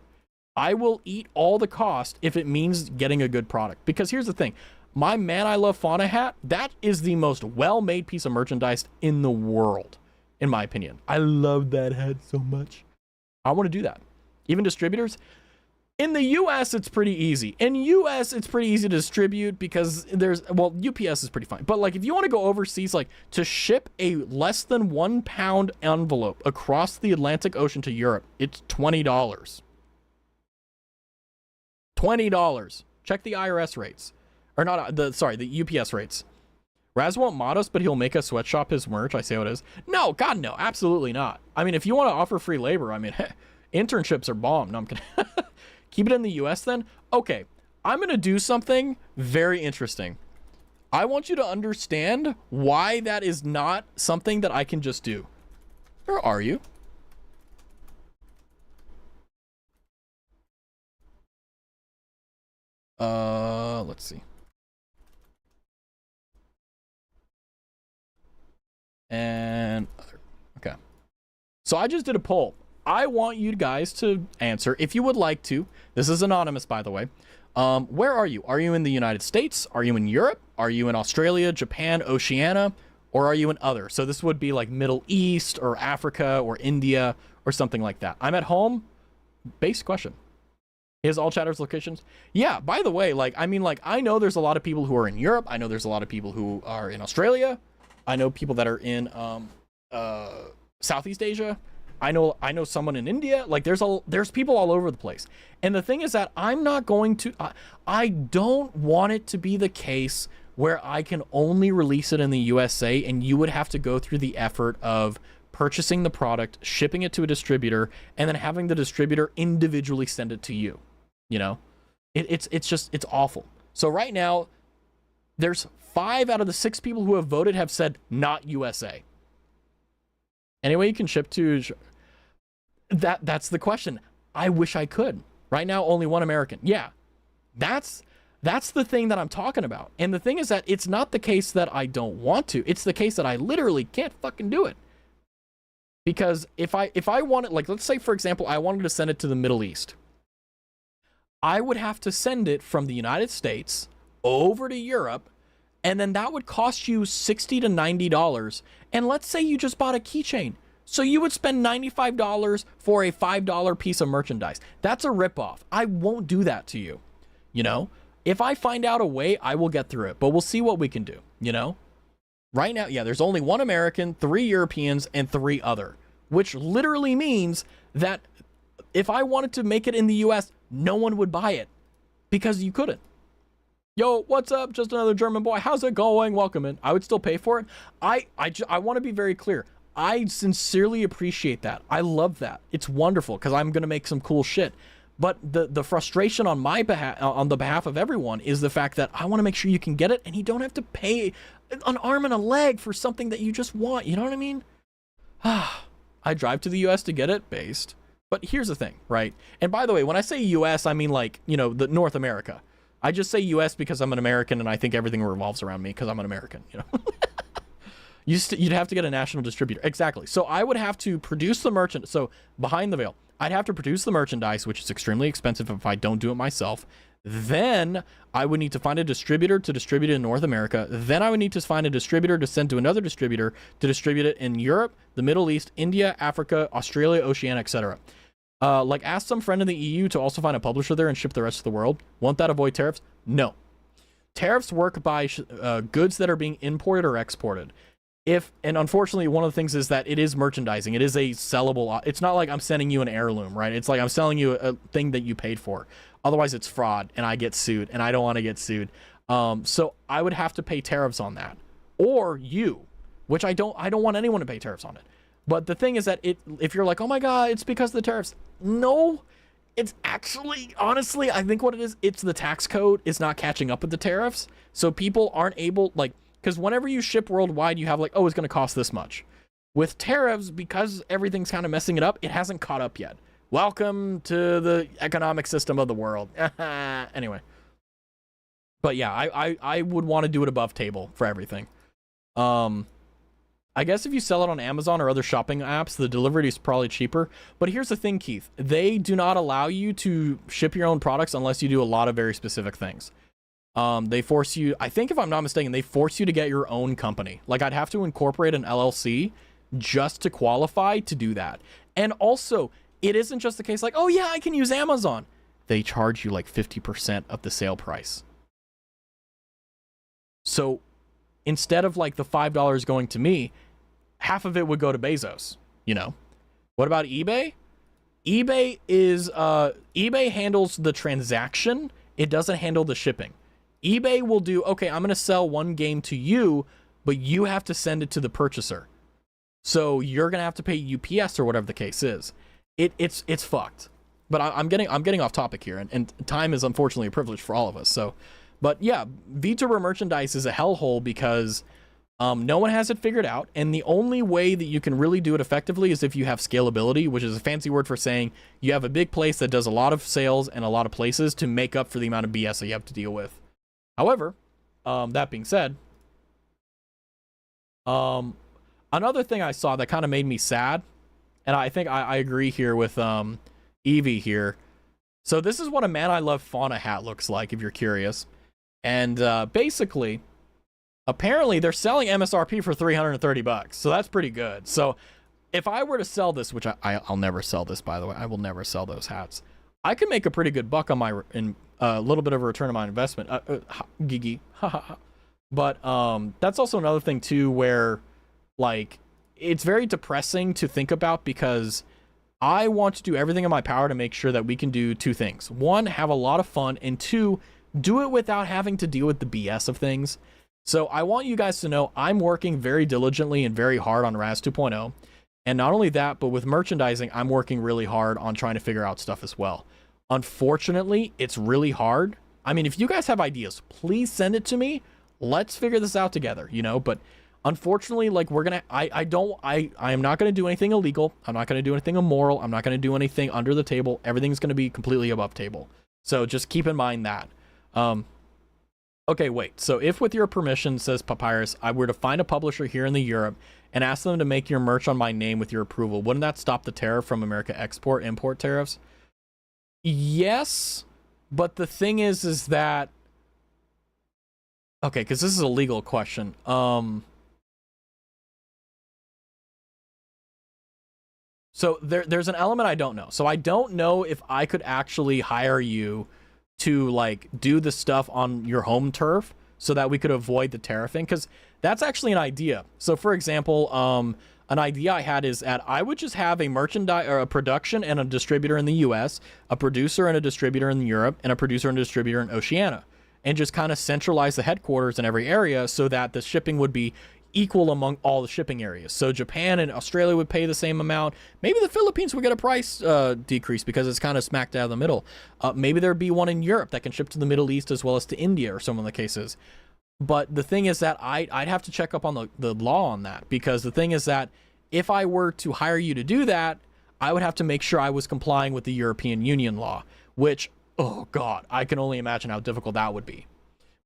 Speaker 1: I will eat all the cost if it means getting a good product. Because here's the thing. My Man I Love Fauna hat, that is the most well-made piece of merchandise in the world, in my opinion. I love that hat so much. I want to do that. Even distributors. In the US, it's pretty easy. In US, it's pretty easy to distribute because UPS is pretty fine. But like, if you want to go overseas, like to ship a less than 1 pound envelope across the Atlantic Ocean to Europe, it's $20. $20. Check the IRS rates. Or not, the UPS rates. Raz won't mod us, but he'll make us sweatshop his merch. I say what it is. No, God, no, absolutely not. I mean, if you want to offer free labor, I mean, internships are bomb. No, I'm kidding. Keep it in the US then? Okay, I'm going to do something very interesting. I want you to understand why that is not something that I can just do. Where are you? Let's see. And okay. So I just did a poll. I want you guys to answer, if you would like to. This is anonymous, by the way. Where are you? Are you in the United States? Are you in Europe? Are you in Australia, Japan, Oceania? Or are you in other? So this would be like Middle East or Africa or India or something like that. I'm at home. Base question. Is all chatters locations? Yeah, by the way, I know there's a lot of people who are in Europe. I know there's a lot of people who are in Australia. I know people that are in Southeast Asia. I know someone in India. Like, there's people all over the place. And the thing is that I'm not going to, I don't want it to be the case where I can only release it in the USA and you would have to go through the effort of purchasing the product, shipping it to a distributor, and then having the distributor individually send it to you. It's awful. So right now, there's 5 out of the 6 people who have voted have said not USA. Anyway, you can ship to that's the question. I wish I could. Right now, only 1 American. Yeah, that's the thing that I'm talking about. And the thing is that it's not the case that I don't want to. It's the case that I literally can't fucking do it. Because if I wanted, like, let's say, for example, I wanted to send it to the Middle East. I would have to send it from the United States over to Europe, and then that would cost you $60 to $90. And let's say you just bought a keychain. So you would spend $95 for a $5 piece of merchandise. That's a ripoff. I won't do that to you. If I find out a way, I will get through it, but we'll see what we can do. Right now, yeah, there's only 1 American, 3 Europeans, and 3 other, which literally means that if I wanted to make it in the US, no one would buy it because you couldn't. Yo, what's up? Just another German boy. How's it going? Welcome in. I would still pay for it. I want to be very clear. I sincerely appreciate that. I love that. It's wonderful because I'm going to make some cool shit. But the frustration on my behalf, on the behalf of everyone, is the fact that I want to make sure you can get it and you don't have to pay an arm and a leg for something that you just want. You know what I mean? I drive to the US to get it based. But here's the thing, right? And by the way, when I say US, I mean the North America. I just say US because I'm an American and I think everything revolves around me because I'm an American, You'd have to get a national distributor. Exactly. So I would have to produce the merchandise. So behind the veil, I'd have to produce the merchandise, which is extremely expensive if I don't do it myself. Then I would need to find a distributor to distribute it in North America. Then I would need to find a distributor to send to another distributor to distribute it in Europe, the Middle East, India, Africa, Australia, Oceania, etc. Ask some friend in the EU to also find a publisher there and ship the rest of the world. Won't that avoid tariffs? No. Tariffs work by goods that are being imported or exported. And unfortunately, one of the things is that it is merchandising. It is a sellable. It's not like I'm sending you an heirloom, right? It's like I'm selling you a thing that you paid for. Otherwise, it's fraud, and I get sued, and I don't want to get sued. So I would have to pay tariffs on that, or you, which I don't want anyone to pay tariffs on it. But the thing is that if you're like, oh my God, it's because of the tariffs. No, it's actually, honestly, I think what it is, it's the tax code is not catching up with the tariffs. So people aren't able, like, because whenever you ship worldwide, you have like, oh, it's going to cost this much. With tariffs, because everything's kind of messing it up, it hasn't caught up yet. Welcome to the economic system of the world. Anyway. But yeah, I would want to do it above table for everything. I guess if you sell it on Amazon or other shopping apps, the delivery is probably cheaper. But here's the thing, Keith. They do not allow you to ship your own products unless you do a lot of very specific things. They force you, I think if I'm not mistaken, they force you to get your own company. Like I'd have to incorporate an LLC just to qualify to do that. And also, it isn't just the case like, oh yeah, I can use Amazon. They charge you like 50% of the sale price. So instead of like the $5 going to me, half of it would go to Bezos, you know? What about eBay? eBay handles the transaction. It doesn't handle the shipping. eBay will do, okay, I'm going to sell one game to you, but you have to send it to the purchaser. So you're going to have to pay UPS or whatever the case is. It's fucked. But I'm getting off topic here, and time is unfortunately a privilege for all of us. So, but yeah, VTuber merchandise is a hellhole because no one has it figured out, and the only way that you can really do it effectively is if you have scalability, which is a fancy word for saying you have a big place that does a lot of sales and a lot of places to make up for the amount of BS that you have to deal with. However, that being said, another thing I saw that kind of made me sad, and I think I agree here with Evie here. So this is what a Man I Love Fauna hat looks like, if you're curious. And basically, apparently they're selling MSRP for $330, so that's pretty good. So if I were to sell this, which I'll never sell this, by the way, I will never sell those hats. I could make a pretty good buck on my a little bit of a return on my investment. Gigi, but that's also another thing too, where like it's very depressing to think about because I want to do everything in my power to make sure that we can do two things. One, have a lot of fun, and two, do it without having to deal with the BS of things. So I want you guys to know I'm working very diligently and very hard on Raz 2.0. And not only that, but with merchandising, I'm working really hard on trying to figure out stuff as well. Unfortunately, it's really hard. I mean, if you guys have ideas, please send it to me. Let's figure this out together, you know, but unfortunately, like I am not going to do anything illegal. I'm not going to do anything immoral. I'm not going to do anything under the table. Everything's going to be completely above table. So just keep in mind that. Okay, wait. So if with your permission, says Papyrus, I were to find a publisher here in the Europe and ask them to make your merch on my name with your approval, wouldn't that stop the tariff from America import tariffs? Yes, but the thing is that, okay, because this is a legal question. So there's an element I don't know. So I don't know if I could actually hire you to like do the stuff on your home turf so that we could avoid the tariffing, because that's actually an idea. So for example, an idea I had is that I would just have a merchandise or a production and a distributor in the US, a producer and a distributor in Europe, and a producer and a distributor in Oceania, and just kind of centralize the headquarters in every area so that the shipping would be equal among all the shipping areas. So Japan and Australia would pay the same amount. Maybe the Philippines would get a price decrease because it's kind of smacked out of the middle. Maybe there'd be one in Europe that can ship to the Middle East as well as to India or some of the cases. But the thing is that I'd have to check up on the law on that, because the thing is that if I were to hire you to do that, I would have to make sure I was complying with the European Union law, which, oh God, I can only imagine how difficult that would be.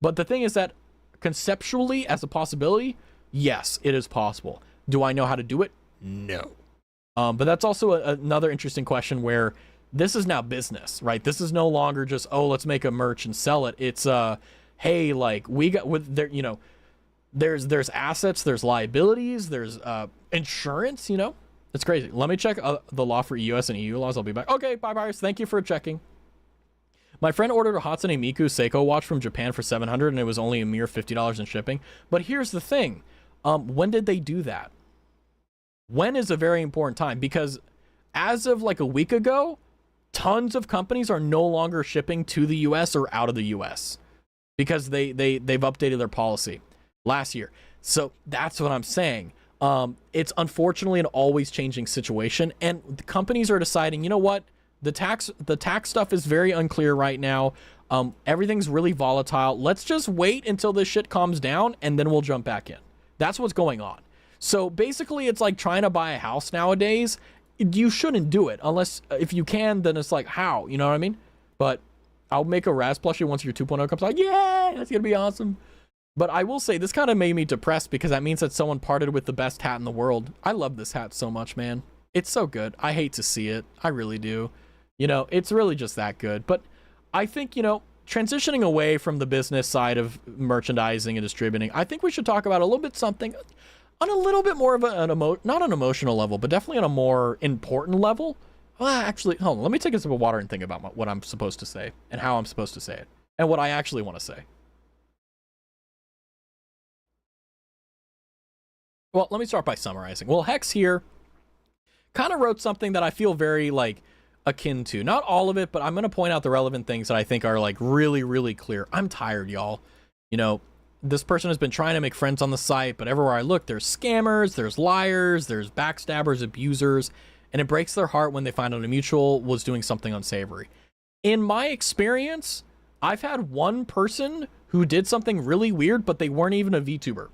Speaker 1: But the thing is that conceptually, as a possibility, yes, it is possible. Do I know how to do it? No. But that's also another interesting question where this is now business, right? This is no longer just, oh, let's make a merch and sell it. It's, hey, like we got with there, you know, there's assets, there's liabilities, there's insurance, you know, it's crazy. Let me check the law for US and EU laws. I'll be back. Okay, bye, Bryce. Thank you for checking. My friend ordered a Hatsune Miku Seiko watch from Japan for $700, and it was only a mere $50 in shipping. But here's the thing. When did they do that? When is a very important time, because as of like a week ago, tons of companies are no longer shipping to the US or out of the US. because they've updated their policy last year. So that's what I'm saying. It's unfortunately an always changing situation, and the companies are deciding, you know what, the tax stuff is very unclear right now. Everything's really volatile. Let's just wait until this shit calms down and then we'll jump back in. That's what's going on. So basically it's like trying to buy a house nowadays. You shouldn't do it unless, if you can, then it's like, how, you know what I mean? But I'll make a Raz plushie once your 2.0 comes out. Yeah, that's gonna be awesome. But I will say, this kind of made me depressed because that means that someone parted with the best hat in the world. I love this hat so much, man. It's so good. I hate to see it. I really do. You know, it's really just that good. But I think, you know, transitioning away from the business side of merchandising and distributing, I think we should talk about a little bit something on a little bit more of not an emotional level, but definitely on a more important level. Well, actually, hold on. Let me take a sip of water and think about what I'm supposed to say and how I'm supposed to say it and what I actually want to say. Well, let me start by summarizing. Well, Hex here kind of wrote something that I feel very, like, akin to. Not all of it, but I'm going to point out the relevant things that I think are, like, really, really clear. I'm tired, y'all. You know, this person has been trying to make friends on the site, but everywhere I look, there's scammers, there's liars, there's backstabbers, abusers, and it breaks their heart when they find out a mutual was doing something unsavory. In my experience, I've had one person who did something really weird, but they weren't even a VTuber.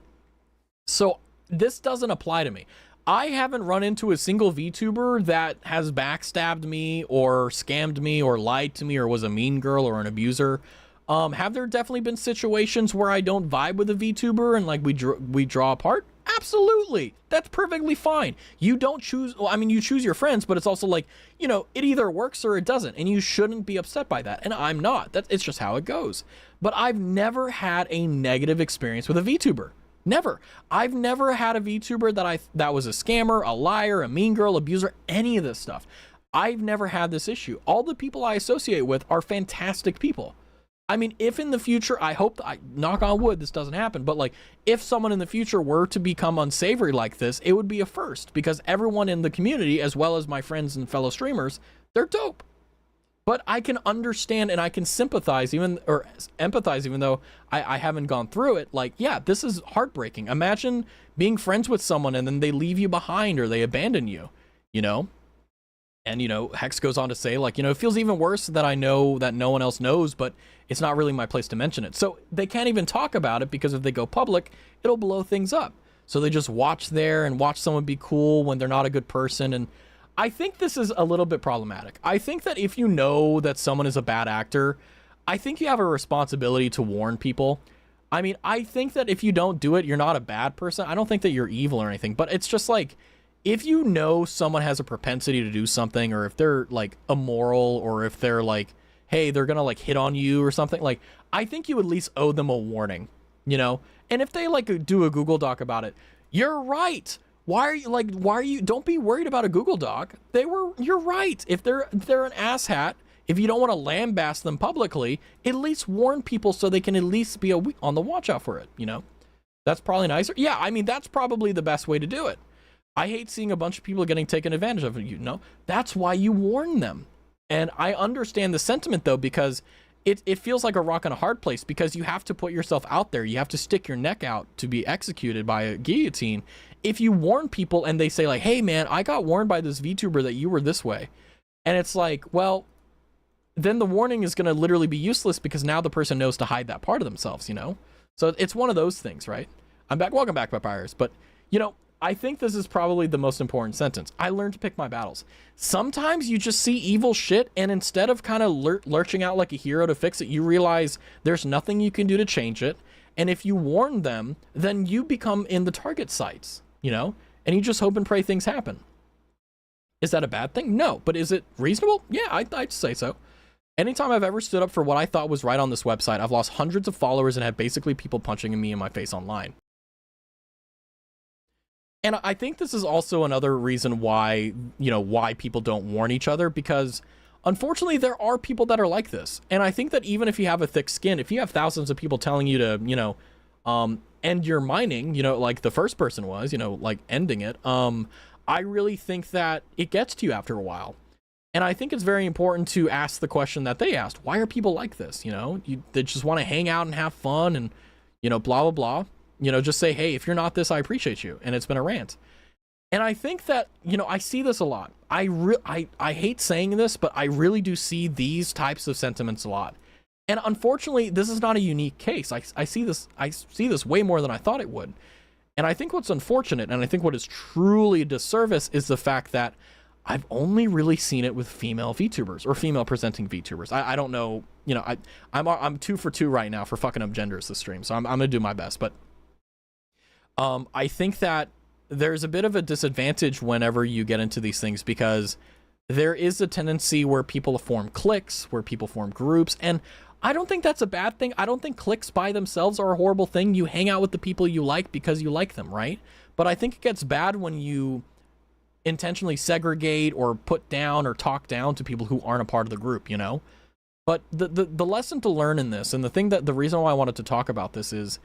Speaker 1: So this doesn't apply to me. I haven't run into a single VTuber that has backstabbed me or scammed me or lied to me or was a mean girl or an abuser. Have there definitely been situations where I don't vibe with a VTuber and like we draw apart? Absolutely. That's perfectly fine. You don't choose, well, I mean, you choose your friends, but it's also like, you know, it either works or it doesn't, and you shouldn't be upset by that. And I'm not. It's just how it goes. But I've never had a negative experience with a VTuber. Never. I've never had a VTuber that was a scammer, a liar, a mean girl, abuser, any of this stuff. I've never had this issue. All the people I associate with are fantastic people. I mean, if in the future, I hope, knock on wood, this doesn't happen, but like, if someone in the future were to become unsavory like this, it would be a first, because everyone in the community, as well as my friends and fellow streamers, they're dope. But I can understand and I can sympathize or empathize, even though I haven't gone through it. Like, yeah, this is heartbreaking. Imagine being friends with someone and then they leave you behind or they abandon you, you know? And, you know, Hex goes on to say, like, you know, it feels even worse that I know that no one else knows, but it's not really my place to mention it. So they can't even talk about it because if they go public, it'll blow things up. So they just watch there and watch someone be cool when they're not a good person. And I think this is a little bit problematic. I think that if you know that someone is a bad actor, I think you have a responsibility to warn people. I mean, I think that if you don't do it, you're not a bad person. I don't think that you're evil or anything, but it's just like, if you know someone has a propensity to do something, or if they're like immoral, or if they're like, hey, they're gonna like hit on you or something, like, I think you at least owe them a warning, you know? And if they like do a Google Doc about it, you're right. Why are you, don't be worried about a Google Doc. You're right. If they're an asshat, if you don't want to lambaste them publicly, at least warn people so they can at least be on the watch out for it, you know? That's probably nicer. Yeah, I mean, that's probably the best way to do it. I hate seeing a bunch of people getting taken advantage of, you know? That's why you warn them. And I understand the sentiment, though, because it feels like a rock and a hard place, because you have to put yourself out there. You have to stick your neck out to be executed by a guillotine. If you warn people and they say like, hey man, I got warned by this VTuber that you were this way. And it's like, well, then the warning is going to literally be useless, because now the person knows to hide that part of themselves, you know? So it's one of those things, right? I'm back. Welcome back, Papyrus. But, you know, I think this is probably the most important sentence. I learned to pick my battles. Sometimes you just see evil shit, and instead of kind of lurching out like a hero to fix it, you realize there's nothing you can do to change it. And if you warn them, then you become in the target sites, you know, and you just hope and pray things happen. Is that a bad thing? No. But is it reasonable? Yeah, I'd say so. Anytime I've ever stood up for what I thought was right on this website, I've lost hundreds of followers and had basically people punching me in my face online. And I think this is also another reason why, you know, why people don't warn each other, because unfortunately there are people that are like this. And I think that even if you have a thick skin, if you have thousands of people telling you to, you know, end your mining, you know, like the first person was, you know, like ending it, I really think that it gets to you after a while. And I think it's very important to ask the question that they asked. Why are people like this? You know, they just want to hang out and have fun and, you know, blah, blah, blah. You know, just say, hey, if you're not this, I appreciate you. And it's been a rant. And I think that, you know, I see this a lot. I hate saying this, but I really do see these types of sentiments a lot. And unfortunately, this is not a unique case. I see this way more than I thought it would. And I think what's unfortunate, and I think what is truly a disservice, is the fact that I've only really seen it with female VTubers or female presenting VTubers. I don't know, you know, I'm 2 for 2 right now for fucking up genders this stream, so I'm gonna do my best. But I think that there's a bit of a disadvantage whenever you get into these things, because there is a tendency where people form cliques, where people form groups, and I don't think that's a bad thing. I don't think cliques by themselves are a horrible thing. You hang out with the people you like because you like them, right? But I think it gets bad when you intentionally segregate or put down or talk down to people who aren't a part of the group, you know? But the lesson to learn in this, and the reason why I wanted to talk about this is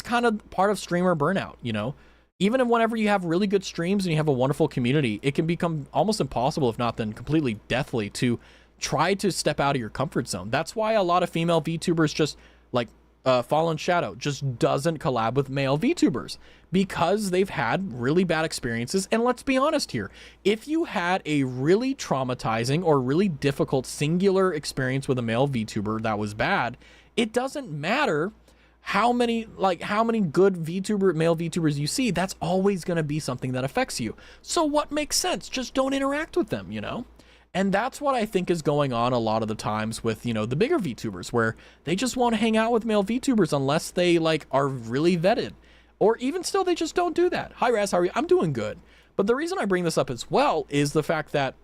Speaker 1: kind of part of streamer burnout, you know? Even whenever you have really good streams and you have a wonderful community, it can become almost impossible, if not then completely deathly, to try to step out of your comfort zone. That's why a lot of female VTubers just, like, Fallen Shadow just doesn't collab with male VTubers, because they've had really bad experiences. And let's be honest here, if you had a really traumatizing or really difficult singular experience with a male VTuber that was bad, it doesn't matter how many good male VTubers you see, that's always going to be something that affects you. So what makes sense? Just don't interact with them, you know? And that's what I think is going on a lot of the times with, you know, the bigger VTubers, where they just want to hang out with male VTubers unless they, like, are really vetted. Or even still, they just don't do that. Hi, Raz, how are you? I'm doing good. But the reason I bring this up as well is the fact that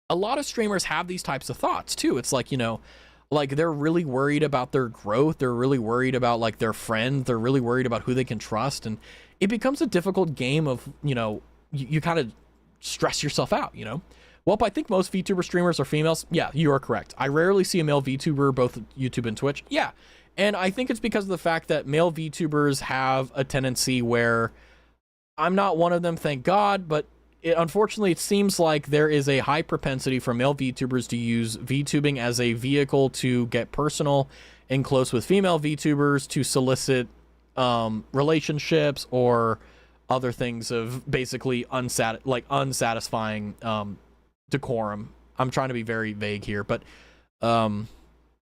Speaker 1: a lot of streamers have these types of thoughts, too. It's like, you know, like, they're really worried about their growth. They're really worried about, like, their friends. They're really worried about who they can trust. And it becomes a difficult game of, you know, you kind of stress yourself out, you know? Well, I think most VTuber streamers are females. Yeah, you are correct. I rarely see a male VTuber, both YouTube and Twitch. Yeah. And I think it's because of the fact that male VTubers have a tendency where, I'm not one of them, thank God, but unfortunately, it seems like there is a high propensity for male VTubers to use VTubing as a vehicle to get personal and close with female VTubers, to solicit relationships or other things of basically unsatisfying decorum. I'm trying to be very vague here, but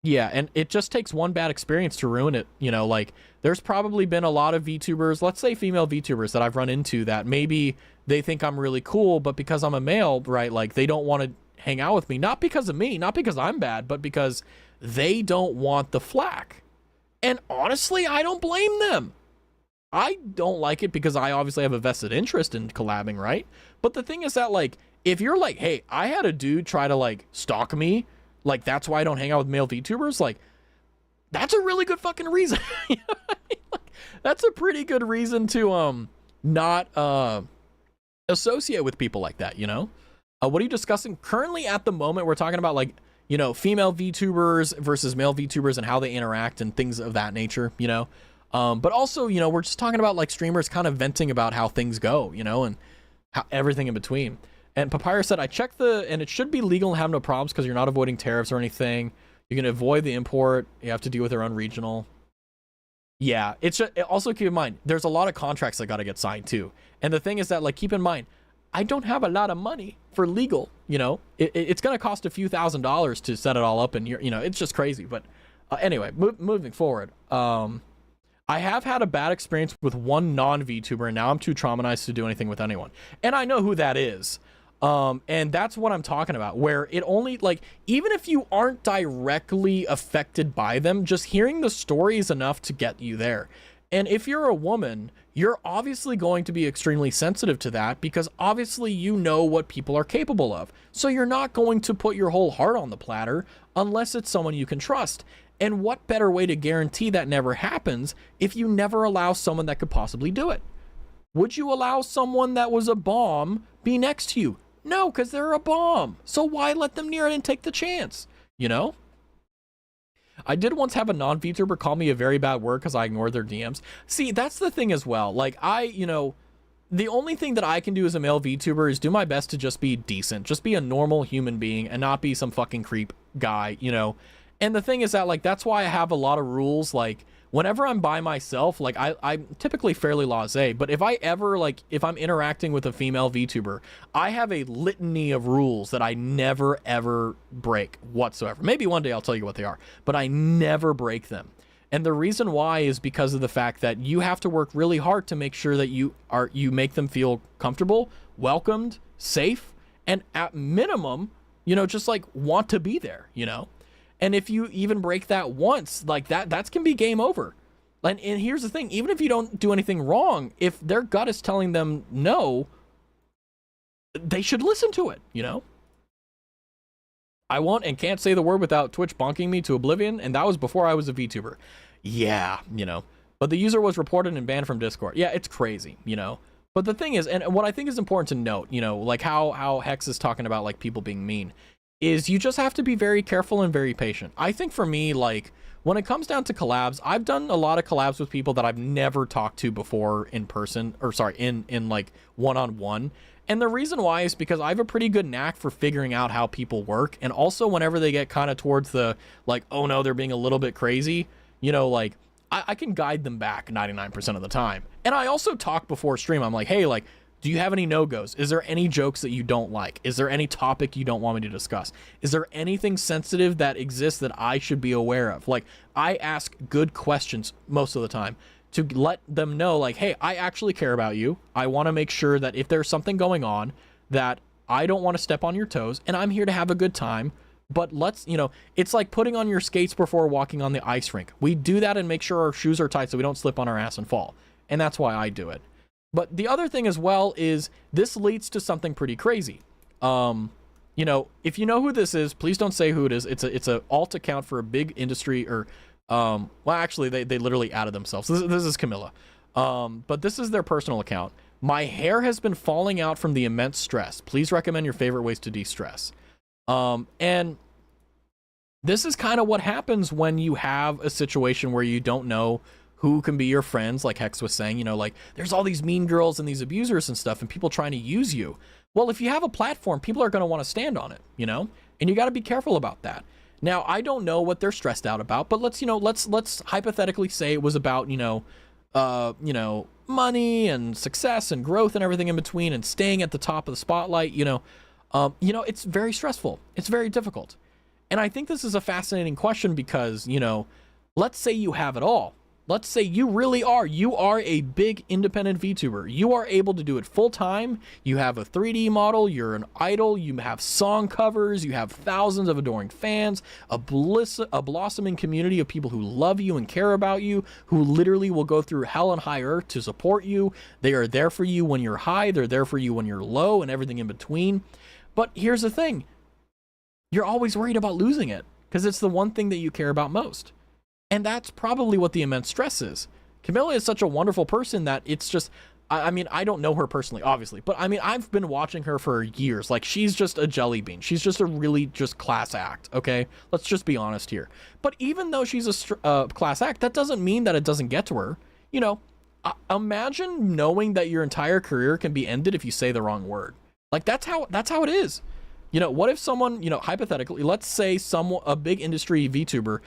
Speaker 1: yeah, and it just takes one bad experience to ruin it, you know? Like, there's probably been a lot of VTubers, let's say female VTubers, that I've run into that maybe they think I'm really cool, but because I'm a male, right, like, they don't want to hang out with me, not because of me, not because I'm bad, but because they don't want the flack. And honestly, I don't blame them. I don't like it because I obviously have a vested interest in collabing, right? But the thing is that, like, if you're like, hey, I had a dude try to, like, stalk me, like, that's why I don't hang out with male VTubers, like, that's a really good fucking reason. You know what I mean? Like, that's a pretty good reason to not associate with people like that, you know? What are you discussing? Currently, at the moment, we're talking about, like, you know, female VTubers versus male VTubers and how they interact and things of that nature, you know? But also, you know, we're just talking about, like, streamers kind of venting about how things go, you know, and how everything in between. And Papyrus said, I checked and it should be legal and have no problems because you're not avoiding tariffs or anything. You can avoid the import. You have to deal with their own regional. Yeah, it's just, also keep in mind, there's a lot of contracts that got to get signed too. And the thing is that, like, keep in mind, I don't have a lot of money for legal, you know? It's going to cost a few $1,000s to set it all up, and you know, it's just crazy. But anyway, moving forward, I have had a bad experience with one non-VTuber, and now I'm too traumatized to do anything with anyone. And I know who that is. And that's what I'm talking about, where it only, like, even if you aren't directly affected by them, just hearing the story is enough to get you there. And if you're a woman, you're obviously going to be extremely sensitive to that, because obviously you know what people are capable of. So you're not going to put your whole heart on the platter unless it's someone you can trust. And what better way to guarantee that never happens if you never allow someone that could possibly do it? Would you allow someone that was a bomb be next to you? No, because they're a bomb. So why let them near it and take the chance? You know? I did once have a non-VTuber call me a very bad word because I ignored their DMs. See, that's the thing as well. Like, you know, the only thing that I can do as a male VTuber is do my best to just be decent, just be a normal human being and not be some fucking creep guy, you know? And the thing is that, like, that's why I have a lot of rules. Like, whenever I'm by myself, like, I'm typically fairly blasé, but if I ever, like, if I'm interacting with a female VTuber, I have a litany of rules that I never, ever break whatsoever. Maybe one day I'll tell you what they are, but I never break them. And the reason why is because of the fact that you have to work really hard to make sure that you make them feel comfortable, welcomed, safe, and at minimum, you know, just like want to be there, you know? And if you even break that once, like that can be game over. And here's the thing, even if you don't do anything wrong, if their gut is telling them no, they should listen to it, you know? I won't and can't say the word without Twitch bonking me to oblivion, and that was before I was a VTuber. Yeah, you know. But the user was reported and banned from Discord. Yeah, it's crazy, you know. But the thing is, and what I think is important to note, you know, like how Hex is talking about, like, people being mean, is you just have to be very careful and very patient. I think for me, like, when it comes down to collabs, I've done a lot of collabs with people that I've never talked to before in person, or sorry, in like one-on-one. And the reason why is because I have a pretty good knack for figuring out how people work. And also whenever they get kind of towards the, like, oh no, they're being a little bit crazy, you know, like, I can guide them back 99% of the time. And I also talk before stream. I'm like, hey, like, do you have any no-goes? Is there any jokes that you don't like? Is there any topic you don't want me to discuss? Is there anything sensitive that exists that I should be aware of? Like, I ask good questions most of the time to let them know, like, hey, I actually care about you. I want to make sure that if there's something going on, that I don't want to step on your toes, and I'm here to have a good time. But let's, you know, it's like putting on your skates before walking on the ice rink. We do that and make sure our shoes are tight so we don't slip on our ass and fall. And that's why I do it. But the other thing as well is this leads to something pretty crazy. You know, if you know who this is, please don't say who it is. It's a alt account for a big industry, or well, actually they literally added themselves. This is Camilla. But this is their personal account. My hair has been falling out from the immense stress. Please recommend your favorite ways to de-stress. And this is kind of what happens when you have a situation where you don't know who can be your friends, like Hex was saying, you know, like, there's all these mean girls and these abusers and stuff and people trying to use you. Well, if you have a platform, people are going to want to stand on it, you know, and you got to be careful about that. Now, I don't know what they're stressed out about, but let's, you know, let's hypothetically say it was about, you know, money and success and growth and everything in between and staying at the top of the spotlight, you know, it's very stressful. It's very difficult. And I think this is a fascinating question because, you know, let's say you have it all. Let's say you really are. You are a big independent VTuber. You are able to do it full time. You have a 3D model. You're an idol. You have song covers. You have thousands of adoring fans, a blossoming community of people who love you and care about you, who literally will go through hell and high earth to support you. They are there for you when you're high. They're there for you when you're low and everything in between. But here's the thing. You're always worried about losing it because it's the one thing that you care about most. And that's probably what the immense stress is. Camilla is such a wonderful person that it's just, I mean, I don't know her personally, obviously, but I mean, I've been watching her for years. Like, she's just a jelly bean. She's just a really just class act, okay? Let's just be honest here. But even though she's a class act, that doesn't mean that it doesn't get to her. You know, imagine knowing that your entire career can be ended if you say the wrong word. Like, that's how it is. You know, what if someone, you know, hypothetically, let's say a big industry VTuber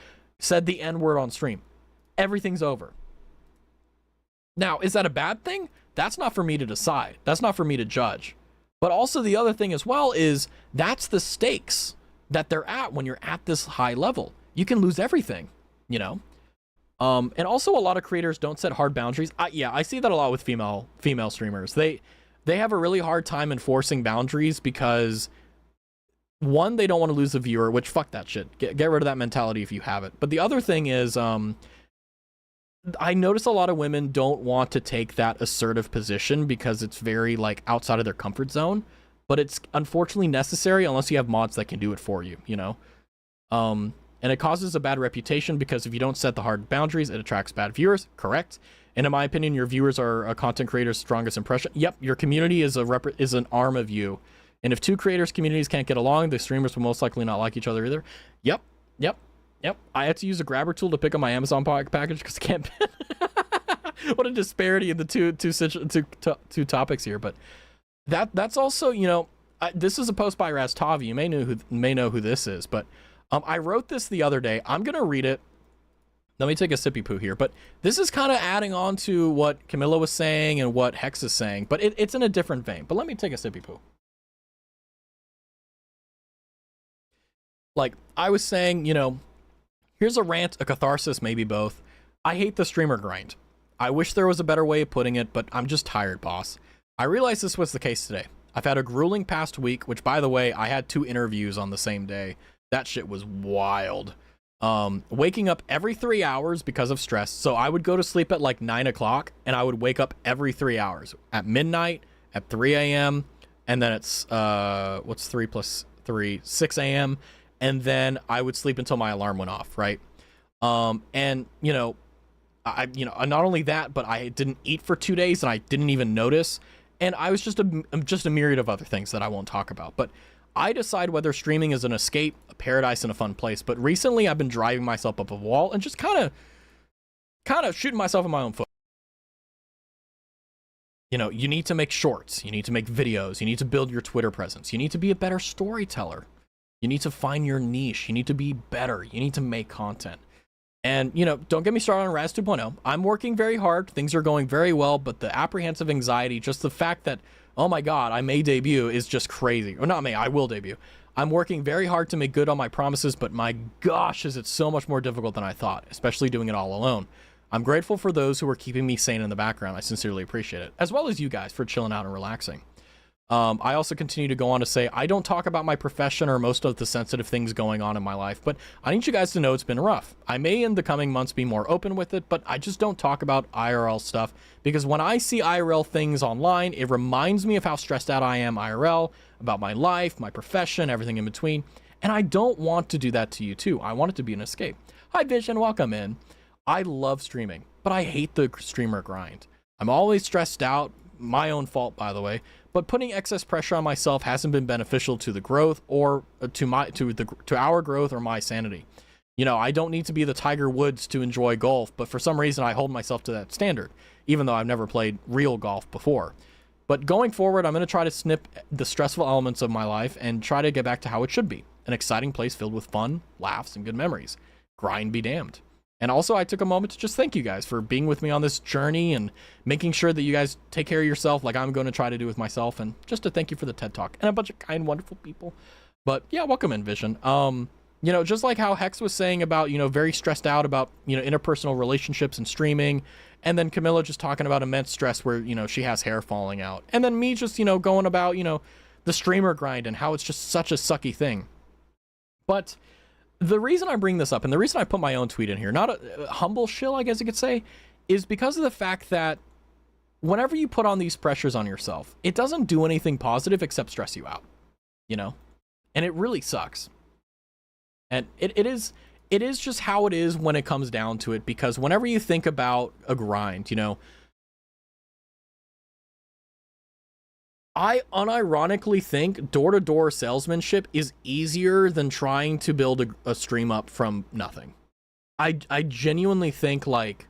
Speaker 1: said the N-word on stream. Everything's over. Now, is that a bad thing? That's not for me to decide. That's not for me to judge. But also the other thing as well is that's the stakes that they're at when you're at this high level. You can lose everything, you know? And also a lot of creators don't set hard boundaries. Yeah, I see that a lot with female streamers. They have a really hard time enforcing boundaries because one, they don't want to lose the viewer, which fuck that shit. Get rid of that mentality if you have it. But the other thing is, I notice a lot of women don't want to take that assertive position because it's very like outside of their comfort zone, but it's unfortunately necessary unless you have mods that can do it for you, you know? And it causes a bad reputation because if you don't set the hard boundaries, it attracts bad viewers, correct? And in my opinion, your viewers are a content creator's strongest impression. Yep, your community is an arm of you. And if two creators' communities can't get along, the streamers will most likely not like each other either. Yep. I had to use a grabber tool to pick up my Amazon package because I can't. what a disparity in the two topics here. But that's also, you know, this is a post by Raztavi. You may know who this is, but I wrote this the other day. I'm gonna read it. Let me take a sippy poo here, but this is kind of adding on to what Camilla was saying and what Hex is saying, but it's in a different vein. But let me take a sippy poo. Like I was saying, you know, here's a rant, a catharsis, maybe both. I hate the streamer grind. I wish there was a better way of putting it, but I'm just tired, boss. I realized this was the case today. I've had a grueling past week, which, by the way, I had 2 interviews on the same day. That shit was wild. Waking up every 3 hours because of stress. So I would go to sleep at like 9 o'clock and I would wake up every 3 hours at midnight, at 3 a.m. And then it's, what's 3 plus 3, 6 a.m. And then I would sleep until my alarm went off. Right. And you know, not only that, but I didn't eat for 2 days and I didn't even notice. And I was just a myriad of other things that I won't talk about, but I decide whether streaming is an escape, a paradise, and a fun place. But recently I've been driving myself up a wall and just kind of shooting myself in my own foot. You know, you need to make shorts. You need to make videos. You need to build your Twitter presence. You need to be a better storyteller. You need to find your niche. You need to be better. You need to make content. And, you know, don't get me started on Raz 2.0. I'm working very hard. Things are going very well, but the apprehensive anxiety, just the fact that, oh my God, I may debut is just crazy. Or not may, I will debut. I'm working very hard to make good on my promises, but my gosh, is it so much more difficult than I thought, especially doing it all alone. I'm grateful for those who are keeping me sane in the background. I sincerely appreciate it, as well as you guys for chilling out and relaxing. I also continue to go on to say, I don't talk about my profession or most of the sensitive things going on in my life, but I need you guys to know it's been rough. I may in the coming months be more open with it, but I just don't talk about IRL stuff because when I see IRL things online, it reminds me of how stressed out I am IRL, about my life, my profession, everything in between. And I don't want to do that to you too. I want it to be an escape. Hi Vision, welcome in. I love streaming, but I hate the streamer grind. I'm always stressed out, my own fault by the way, but putting excess pressure on myself hasn't been beneficial to the growth or to our growth or my sanity. You know, I don't need to be the Tiger Woods to enjoy golf, but for some reason I hold myself to that standard, even though I've never played real golf before. But going forward, I'm going to try to snip the stressful elements of my life and try to get back to how it should be. An exciting place filled with fun, laughs, and good memories. Grind be damned. And also, I took a moment to just thank you guys for being with me on this journey and making sure that you guys take care of yourself like I'm going to try to do with myself, and just to thank you for the TED Talk and a bunch of kind, wonderful people. But yeah, welcome in, Vision. You know, just like how Hex was saying about, you know, very stressed out about, you know, interpersonal relationships and streaming, and then Camilla just talking about immense stress where, you know, she has hair falling out, and then me just, you know, going about, you know, the streamer grind and how it's just such a sucky thing. But the reason I bring this up, and the reason I put my own tweet in here, not a humble shill, I guess you could say, is because of the fact that whenever you put on these pressures on yourself, it doesn't do anything positive except stress you out, you know? And it really sucks. And it is just how it is when it comes down to it, because whenever you think about a grind, you know, I unironically think door-to-door salesmanship is easier than trying to build a stream up from nothing. I genuinely think, like,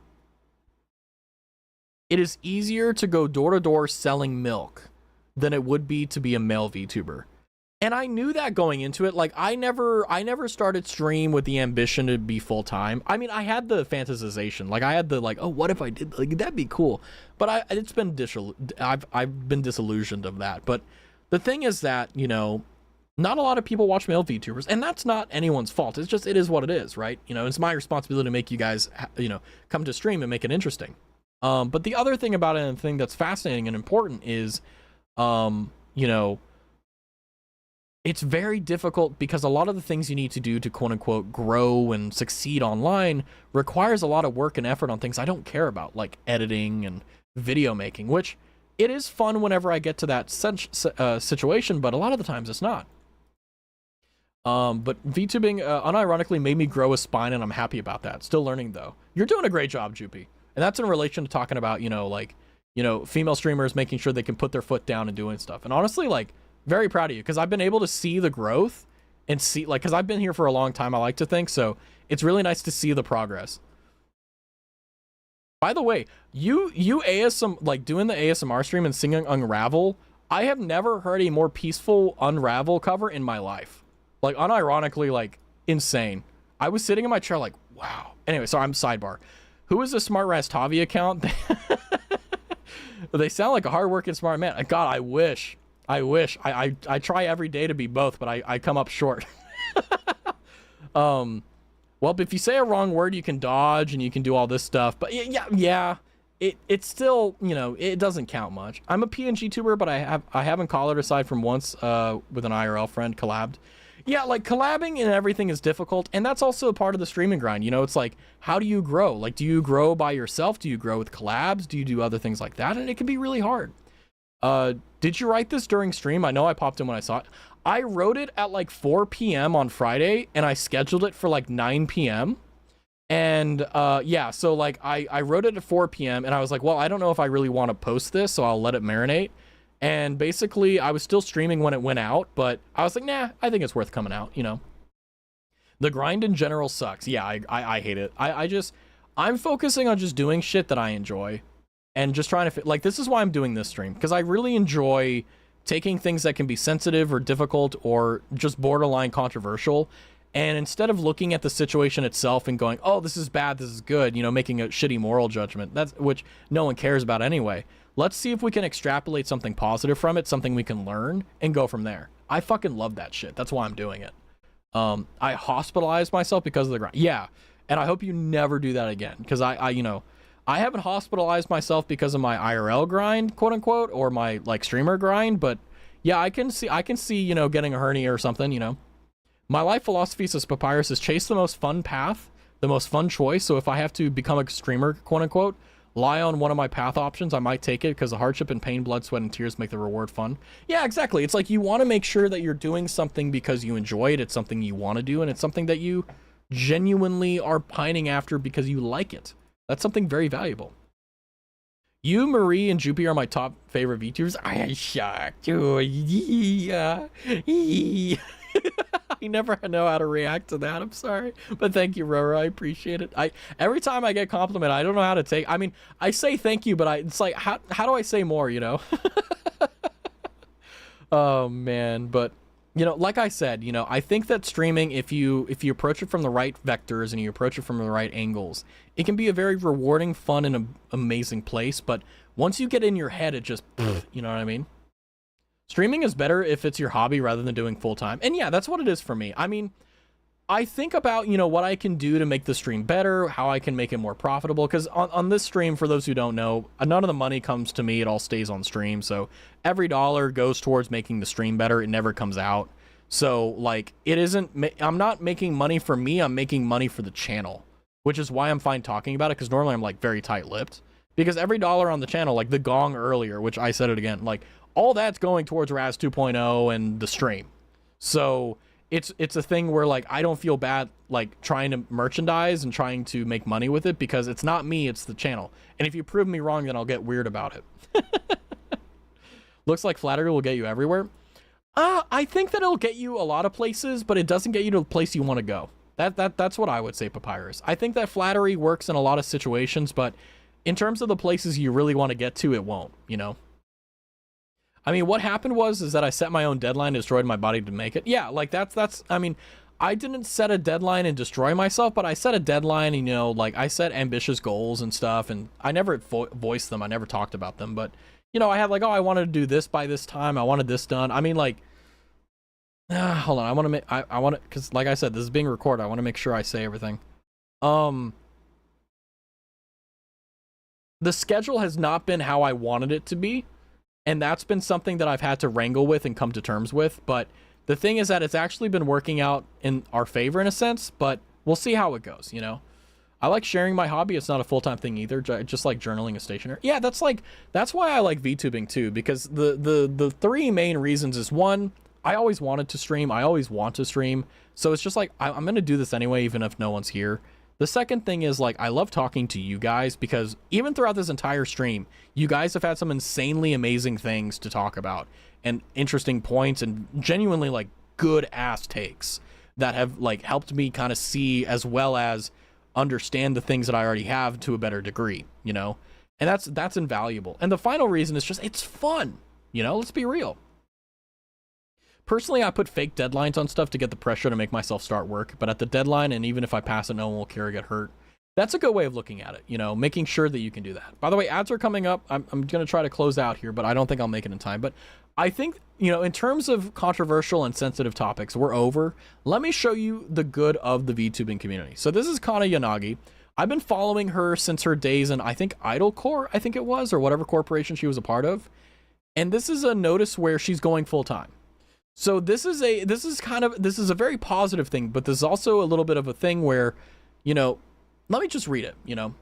Speaker 1: it is easier to go door-to-door selling milk than it would be to be a male VTuber. And I knew that going into it. Like, I never started stream with the ambition to be full-time. I mean, I had the fantasization. Like, I had the, like, oh, what if I did, like, that'd be cool. But I've been disillusioned of that. But the thing is that, you know, not a lot of people watch male VTubers, and that's not anyone's fault. It's just, it is what it is, right? You know, it's my responsibility to make you guys, you know, come to stream and make it interesting. But the other thing about it, and the thing that's fascinating and important is, you know, it's very difficult because a lot of the things you need to do to quote unquote grow and succeed online requires a lot of work and effort on things I don't care about, like editing and video making, which it is fun whenever I get to that situation, but a lot of the times it's not. But VTubing unironically made me grow a spine, and I'm happy about that. Still learning though. You're doing a great job, Joopy. And that's in relation to talking about, you know, like, you know, female streamers making sure they can put their foot down and doing stuff. And honestly, like, very proud of you, because I've been able to see the growth and see, like, because I've been here for a long time, I like to think, so it's really nice to see the progress. By the way, you ASM, like doing the ASMR stream and singing Unravel, I have never heard a more peaceful Unravel cover in my life. Like, unironically, like, insane. I was sitting in my chair like, wow. Anyway, sorry, I'm sidebar. Who is this smart Raztavi account? They sound like a hardworking smart man. God, I wish. I try every day to be both, but I come up short. Well, if you say a wrong word, you can dodge and you can do all this stuff. But yeah. It's still, you know, it doesn't count much. I'm a PNG tuber, but I haven't collared aside from once with an IRL friend collabed. Yeah, like collabing and everything is difficult, and that's also part of the streaming grind. You know, it's like, how do you grow? Like, do you grow by yourself? Do you grow with collabs? Do you do other things like that? And it can be really hard. Did you write this during stream? I know I popped in when I saw it. I wrote it at like 4 p.m. on Friday, and I scheduled it for like 9 p.m. And yeah, so like I wrote it at 4 p.m. and I was like, well, I don't know if I really want to post this, so I'll let it marinate. And basically, I was still streaming when it went out, but I was like, nah, I think it's worth coming out, you know? The grind in general sucks. Yeah, I hate it. I'm focusing on just doing shit that I enjoy and just trying to, like, this is why I'm doing this stream, because I really enjoy taking things that can be sensitive or difficult or just borderline controversial, and instead of looking at the situation itself and going, oh, this is bad, this is good, you know, making a shitty moral judgment, that's which no one cares about anyway. Let's see if we can extrapolate something positive from it, something we can learn, and go from there. I fucking love that shit. That's why I'm doing it. I hospitalized myself because of the grind. Yeah, and I hope you never do that again, because you know, I haven't hospitalized myself because of my IRL grind, quote unquote, or my like streamer grind, but yeah, I can see, you know, getting a hernia or something, you know. My life philosophy, says Papyrus, is chase the most fun path, the most fun choice. So if I have to become a streamer, quote unquote, lie on one of my path options, I might take it, because the hardship and pain, blood, sweat, and tears make the reward fun. Yeah, exactly. It's like you want to make sure that you're doing something because you enjoy it. It's something you want to do, and it's something that you genuinely are pining after because you like it. That's something very valuable. You, Marie, and Jupiter are my top favorite VTubers. I am shocked. I never know how to react to that. I'm sorry, but thank you, Rora. I appreciate it. Every time I get a compliment, I don't know how to take. I mean, I say thank you, but it's like, how do I say more? You know? Oh man, but you know, like I said, you know, I think that streaming, if you approach it from the right vectors and you approach it from the right angles, it can be a very rewarding, fun, and amazing place. But once you get in your head, it just, you know what I mean? Streaming is better if it's your hobby rather than doing full time. And yeah, that's what it is for me. I mean, I think about, you know, what I can do to make the stream better, how I can make it more profitable. Because on this stream, for those who don't know, none of the money comes to me. It all stays on stream. So every dollar goes towards making the stream better. It never comes out. So like, it isn't, I'm not making money for me. I'm making money for the channel, which is why I'm fine talking about it. Because normally I'm like very tight-lipped. Because every dollar on the channel, like the gong earlier, which I said it again, like, all that's going towards Raz 2.0 and the stream. So it's a thing where like I don't feel bad like trying to merchandise and trying to make money with it, because it's not me, it's the channel. And if you prove me wrong, then I'll get weird about it. Looks like flattery will get you everywhere. I think that it'll get you a lot of places, but it doesn't get you to the place you want to go. That's what I would say, Papyrus. I think that flattery works in a lot of situations, but in terms of the places you really want to get to, it won't, you know? I mean, what happened is that I set my own deadline, destroyed my body to make it. Yeah, like that's, I mean, I didn't set a deadline and destroy myself, but I set a deadline and, you know, like I set ambitious goals and stuff, and I never voiced them. I never talked about them, but, you know, I had like, oh, I wanted to do this by this time. I wanted this done. I mean, like, hold on. I want to make, I want to, because like I said, this is being recorded. I want to make sure I say everything. The schedule has not been how I wanted it to be. And that's been something that I've had to wrangle with and come to terms with. But the thing is that it's actually been working out in our favor in a sense, but we'll see how it goes, you know? I like sharing my hobby. It's not a full-time thing either, just like journaling is stationary. Yeah, that's why I like VTubing too, because the three main reasons is, one, I always wanted to stream. I always want to stream. So it's just like, I'm going to do this anyway, even if no one's here. The second thing is, like, I love talking to you guys, because even throughout this entire stream, you guys have had some insanely amazing things to talk about and interesting points and genuinely like good ass takes that have like helped me kind of see, as well as understand the things that I already have to a better degree, you know? And that's invaluable. And the final reason is just, it's fun, you know? Let's be real. Personally, I put fake deadlines on stuff to get the pressure to make myself start work, but at the deadline, and even if I pass it, no one will care or get hurt. That's a good way of looking at it, you know, making sure that you can do that. By the way, ads are coming up. I'm going to try to close out here, but I don't think I'll make it in time. But I think, you know, in terms of controversial and sensitive topics, we're over. Let me show you the good of the VTubing community. So this is Kana Yanagi. I've been following her since her days in, I think, IdleCore, I think it was, or whatever corporation she was a part of. And this is a notice where she's going full time. So this is a very positive thing, but there's also a little bit of a thing where, you know, let me just read it, you know.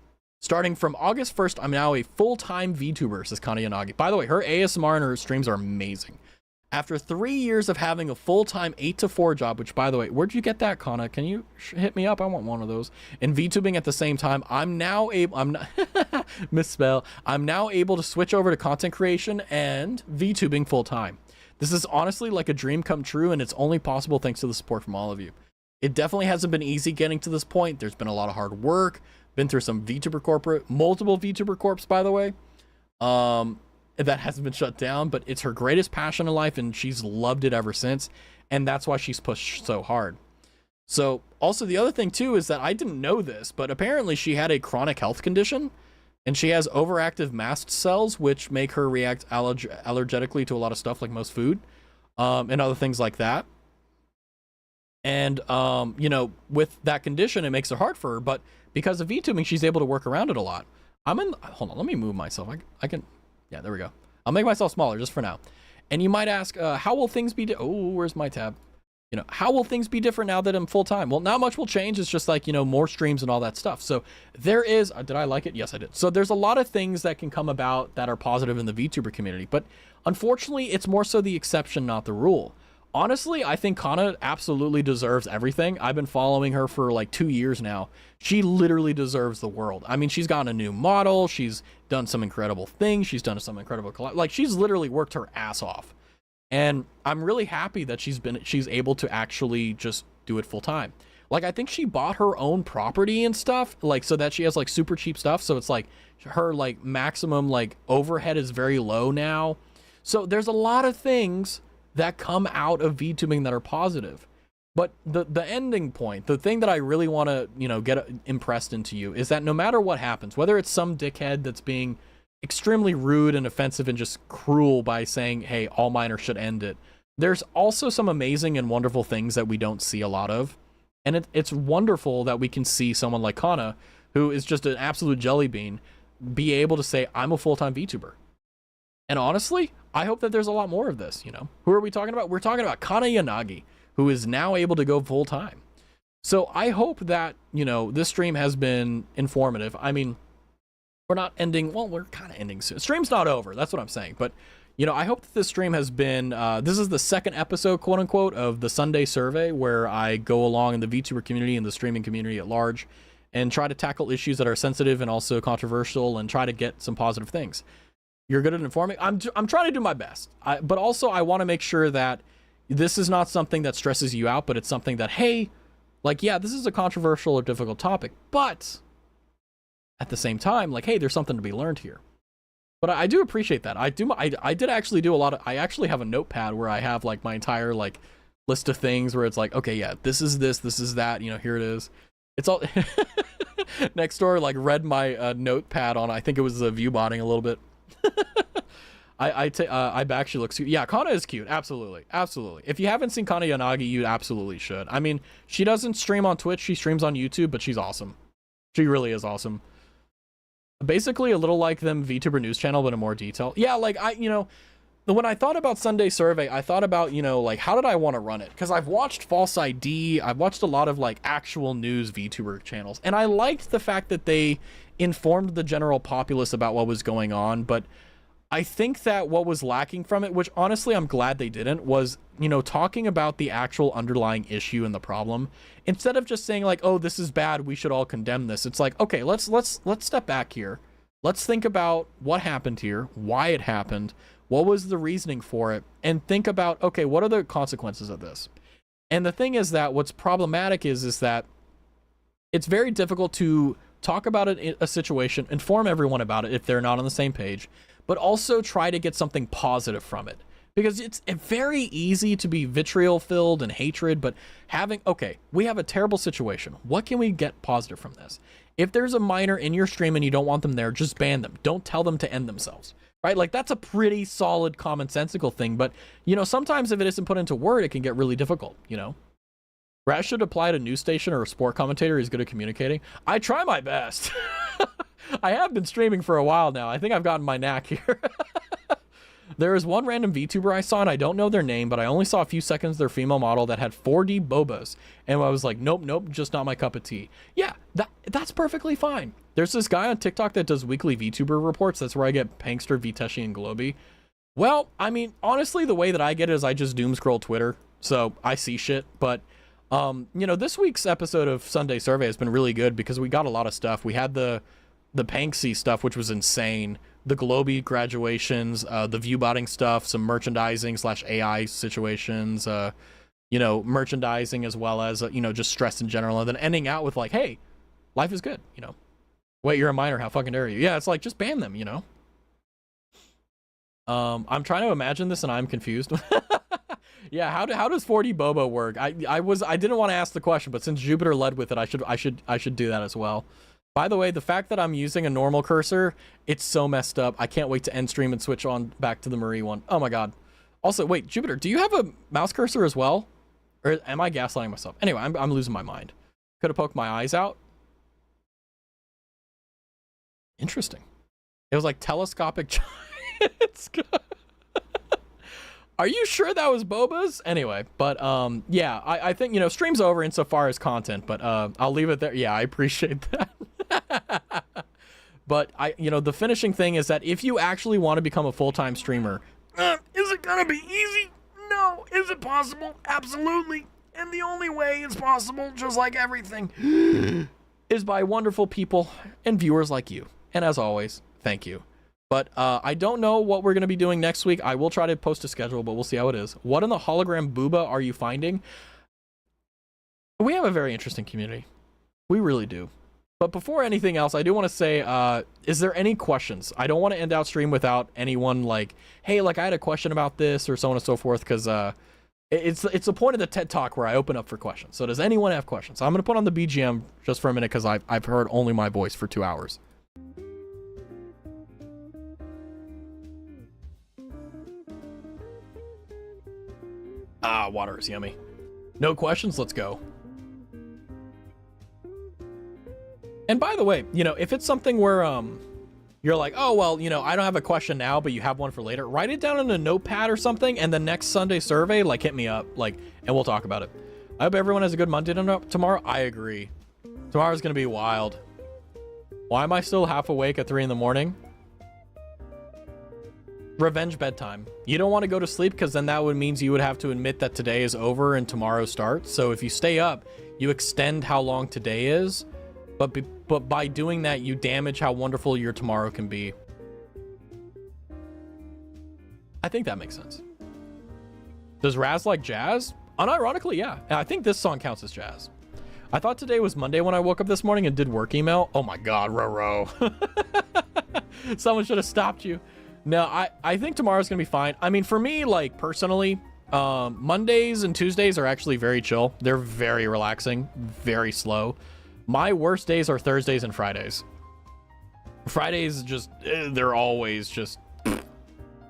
Speaker 1: Starting from August 1st, I'm now a full-time VTuber, says Kana Yanagi. By the way, her ASMR and her streams are amazing. After 3 years of having a full-time 8 to 4 job, which, by the way, where'd you get that, Kana? Can you hit me up? I want one of those. And VTubing at the same time, I'm now able to switch over to content creation and VTubing full-time. This is honestly like a dream come true, and it's only possible thanks to the support from all of you. It definitely hasn't been easy getting to this point. There's been a lot of hard work, been through some VTuber corporate, multiple VTuber corps, by the way. That hasn't been shut down, but it's her greatest passion in life, and she's loved it ever since. And that's why she's pushed so hard. So also the other thing too is that I didn't know this, but apparently she had a chronic health condition, and she has overactive mast cells, which make her react allergetically to a lot of stuff like most food, and other things like that. And, you know, with that condition, it makes it hard for her, but because of VTubing, she's able to work around it a lot. Hold on, let me move myself. I can, yeah, there we go. I'll make myself smaller just for now. And you might ask, how will things be, where's my tab? You know, how will things be different now that I'm full time? Well, not much will change. It's just like, you know, more streams and all that stuff. So there is, did I like it? Yes, I did. So there's a lot of things that can come about that are positive in the VTuber community, but unfortunately it's more so the exception, not the rule. Honestly, I think Kana absolutely deserves everything. I've been following her for like 2 years now. She literally deserves the world. I mean, she's gotten a new model. She's done some incredible things. She's done some incredible like she's literally worked her ass off. And I'm really happy that she's able to actually just do it full time. Like, I think she bought her own property and stuff, like, so that she has like super cheap stuff. So it's like her like maximum like overhead is very low now. So there's a lot of things that come out of VTubing that are positive. But the ending point, the thing that I really want to, you know, get impressed into you is that no matter what happens, whether it's some dickhead that's being extremely rude and offensive and just cruel by saying, hey, all minors should end it, there's also some amazing and wonderful things that we don't see a lot of. And it's wonderful that we can see someone like Kana, who is just an absolute jelly bean, be able to say, I'm a full-time VTuber. And honestly, I hope that there's a lot more of this, you know. Who are we talking about? We're talking about Kana Yanagi, who is now able to go full time. So I hope that, you know, this stream has been informative. I mean, we're not ending, well, we're kind of ending soon. Stream's not over, that's what I'm saying. But, you know, I hope that this stream has been, this is the second episode, quote unquote, of the Sunday Survey, where I go along in the VTuber community and the streaming community at large and try to tackle issues that are sensitive and also controversial and try to get some positive things. You're good at informing. I'm trying to do my best. But also I want to make sure that this is not something that stresses you out, but it's something that, hey, like, yeah, this is a controversial or difficult topic, but at the same time, like, hey, there's something to be learned here. But I do appreciate that. I did actually do a lot of, I actually have a notepad where I have like my entire like list of things where it's like, okay, yeah, this is that, you know, here it is. It's all next door, like read my notepad on, I think it was view botting a little bit. I actually looks cute. Yeah, Kana is cute. Absolutely. Absolutely. If you haven't seen Kana Yanagi, you absolutely should. I mean, she doesn't stream on Twitch. She streams on YouTube, but she's awesome. She really is awesome. Basically a little like them VTuber news channel, but in more detail. Yeah, like you know, when I thought about Sunday Survey, I thought about, you know, like, how did I want to run it? Because I've watched False ID. I've watched a lot of like actual news VTuber channels, and I liked the fact that they informed the general populace about what was going on. But I think that what was lacking from it, which honestly I'm glad they didn't, was, you know, talking about the actual underlying issue and the problem, instead of just saying like, oh, this is bad, we should all condemn this. It's like, okay, let's step back here. Let's think about what happened here, why it happened, what was the reasoning for it, and think about, okay, what are the consequences of this? And the thing is that what's problematic is that it's very difficult to talk about a situation, inform everyone about it if they're not on the same page, but also try to get something positive from it. Because it's very easy to be vitriol filled and hatred, but okay, we have a terrible situation. What can we get positive from this? If there's a minor in your stream and you don't want them there, just ban them. Don't tell them to end themselves, right? Like, that's a pretty solid commonsensical thing, but, you know, sometimes if it isn't put into word, it can get really difficult, you know? Raz should apply to news station or a sport commentator who's good at communicating. I try my best. I have been streaming for a while now. I think I've gotten my knack here. There is one random VTuber I saw, and I don't know their name, but I only saw a few seconds of their female model that had 4D bobas. And I was like, nope, just not my cup of tea. Yeah, that's perfectly fine. There's this guy on TikTok that does weekly VTuber reports. That's where I get Pankster, Viteshi, and Globy. Well, I mean, honestly, the way that I get it is I just doom scroll Twitter. So I see shit, but you know, this week's episode of Sunday Survey has been really good because we got a lot of stuff. We had the Panksy stuff, which was insane. The Globy graduations, the viewbotting stuff, some merchandising / AI situations, you know, merchandising as well as, you know, just stress in general. And then ending out with like, hey, life is good, you know. Wait, you're a minor. How fucking dare you? Yeah, it's like, just ban them, you know. I'm trying to imagine this and I'm confused. Yeah, how does 4D Bobo work? I didn't want to ask the question, but since Jupiter led with it, I should do that as well. By the way, the fact that I'm using a normal cursor, it's so messed up. I can't wait to end stream and switch on back to the Marie one. Oh my god. Also, wait, Jupiter, do you have a mouse cursor as well? Or am I gaslighting myself? Anyway, I'm losing my mind. Could have poked my eyes out. Interesting. It was like telescopic giants. Are you sure that was Boba's? Anyway, but yeah, I think, you know, stream's over insofar as content, but I'll leave it there. Yeah, I appreciate that. But you know, the finishing thing is that if you actually want to become a full-time streamer, is it gonna be easy? No. Is it possible? Absolutely. And the only way it's possible, just like everything, is by wonderful people and viewers like you. And as always, thank you. But I don't know what we're going to be doing next week. I will try to post a schedule, but we'll see how it is. What in the hologram booba are you finding? We have a very interesting community. We really do. But before anything else, I do want to say, is there any questions? I don't want to end out stream without anyone like, hey, like I had a question about this or so on and so forth, because it's the point of the TED Talk where I open up for questions. So does anyone have questions? So I'm going to put on the BGM just for a minute because I've heard only my voice for 2 hours. Ah, water is yummy. No questions? Let's go. And by the way, you know, if it's something where you're like, oh, well, you know, I don't have a question now, but you have one for later, write it down in a notepad or something, and the next Sunday survey, like, hit me up, like, and we'll talk about it. I hope everyone has a good Monday tomorrow. I agree. Tomorrow's gonna be wild. Why am I still half awake at 3 in the morning? Revenge bedtime. You don't want to go to sleep because then that would means you would have to admit that today is over and tomorrow starts. So if you stay up, you extend how long today is, but by doing that, you damage how wonderful your tomorrow can be. I think that makes sense. Does Raz like jazz? Unironically, yeah. I think this song counts as jazz. I thought today was Monday when I woke up this morning and did work email. Oh my God, Roro. Someone should have stopped you. No, I think tomorrow's gonna be fine. I mean, for me, like, personally, Mondays and Tuesdays are actually very chill. They're very relaxing, very slow. My worst days are Thursdays and Fridays. Fridays just, they're always just,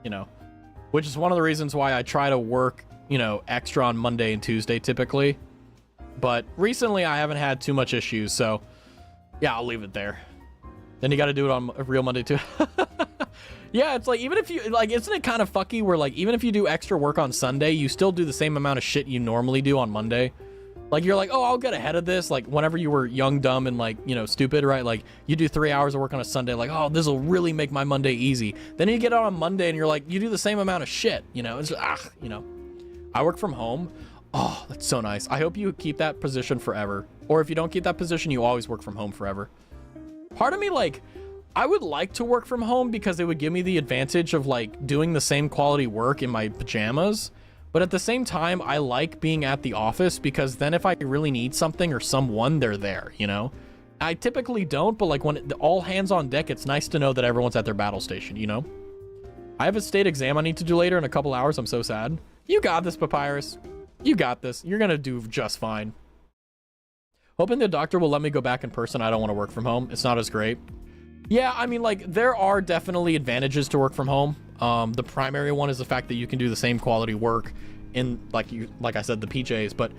Speaker 1: you know, which is one of the reasons why I try to work, you know, extra on Monday and Tuesday typically. But recently I haven't had too much issues, so yeah, I'll leave it there. Then you got to do it on a real Monday too. Yeah, it's like, even if you, like, isn't it kind of fucky where, like, even if you do extra work on Sunday, you still do the same amount of shit you normally do on Monday? Like, you're like, oh, I'll get ahead of this. Like, whenever you were young, dumb, and, like, you know, stupid, right? Like, you do 3 hours of work on a Sunday, like, oh, this will really make my Monday easy. Then you get out on Monday and you're like, you do the same amount of shit, you know? It's just, you know. I work from home. Oh, that's so nice. I hope you keep that position forever. Or if you don't keep that position, you always work from home forever. Part of me, like, I would like to work from home because it would give me the advantage of, like, doing the same quality work in my pajamas. But at the same time, I like being at the office because then if I really need something or someone, they're there, you know? I typically don't, but like when all hands on deck, it's nice to know that everyone's at their battle station, you know? I have a state exam I need to do later in a couple hours. I'm so sad. You got this, Papyrus. You got this. You're gonna do just fine. Hoping the doctor will let me go back in person. I don't want to work from home. It's not as great. Yeah, I mean, like, there are definitely advantages to work from home. The primary one is the fact that you can do the same quality work in, like I said, the PJs. But,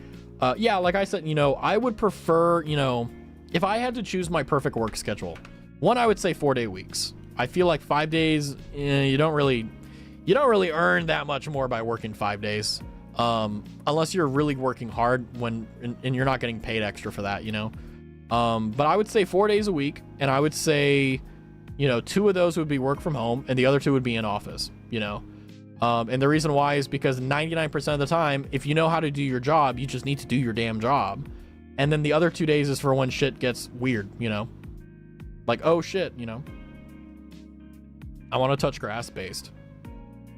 Speaker 1: yeah, like I said, you know, I would prefer, you know, if I had to choose my perfect work schedule, one, I would say 4-day weeks. I feel like 5 days, you don't really earn that much more by working 5 days. Unless you're really working hard and you're not getting paid extra for that, you know? But I would say 4 days a week, and I would say, you know, 2 of those would be work from home and the other 2 would be in office, you know? And the reason why is because 99% of the time, if you know how to do your job, you just need to do your damn job. And then the other 2 days is for when shit gets weird, you know? Like, oh shit, you know? I want to touch grass based.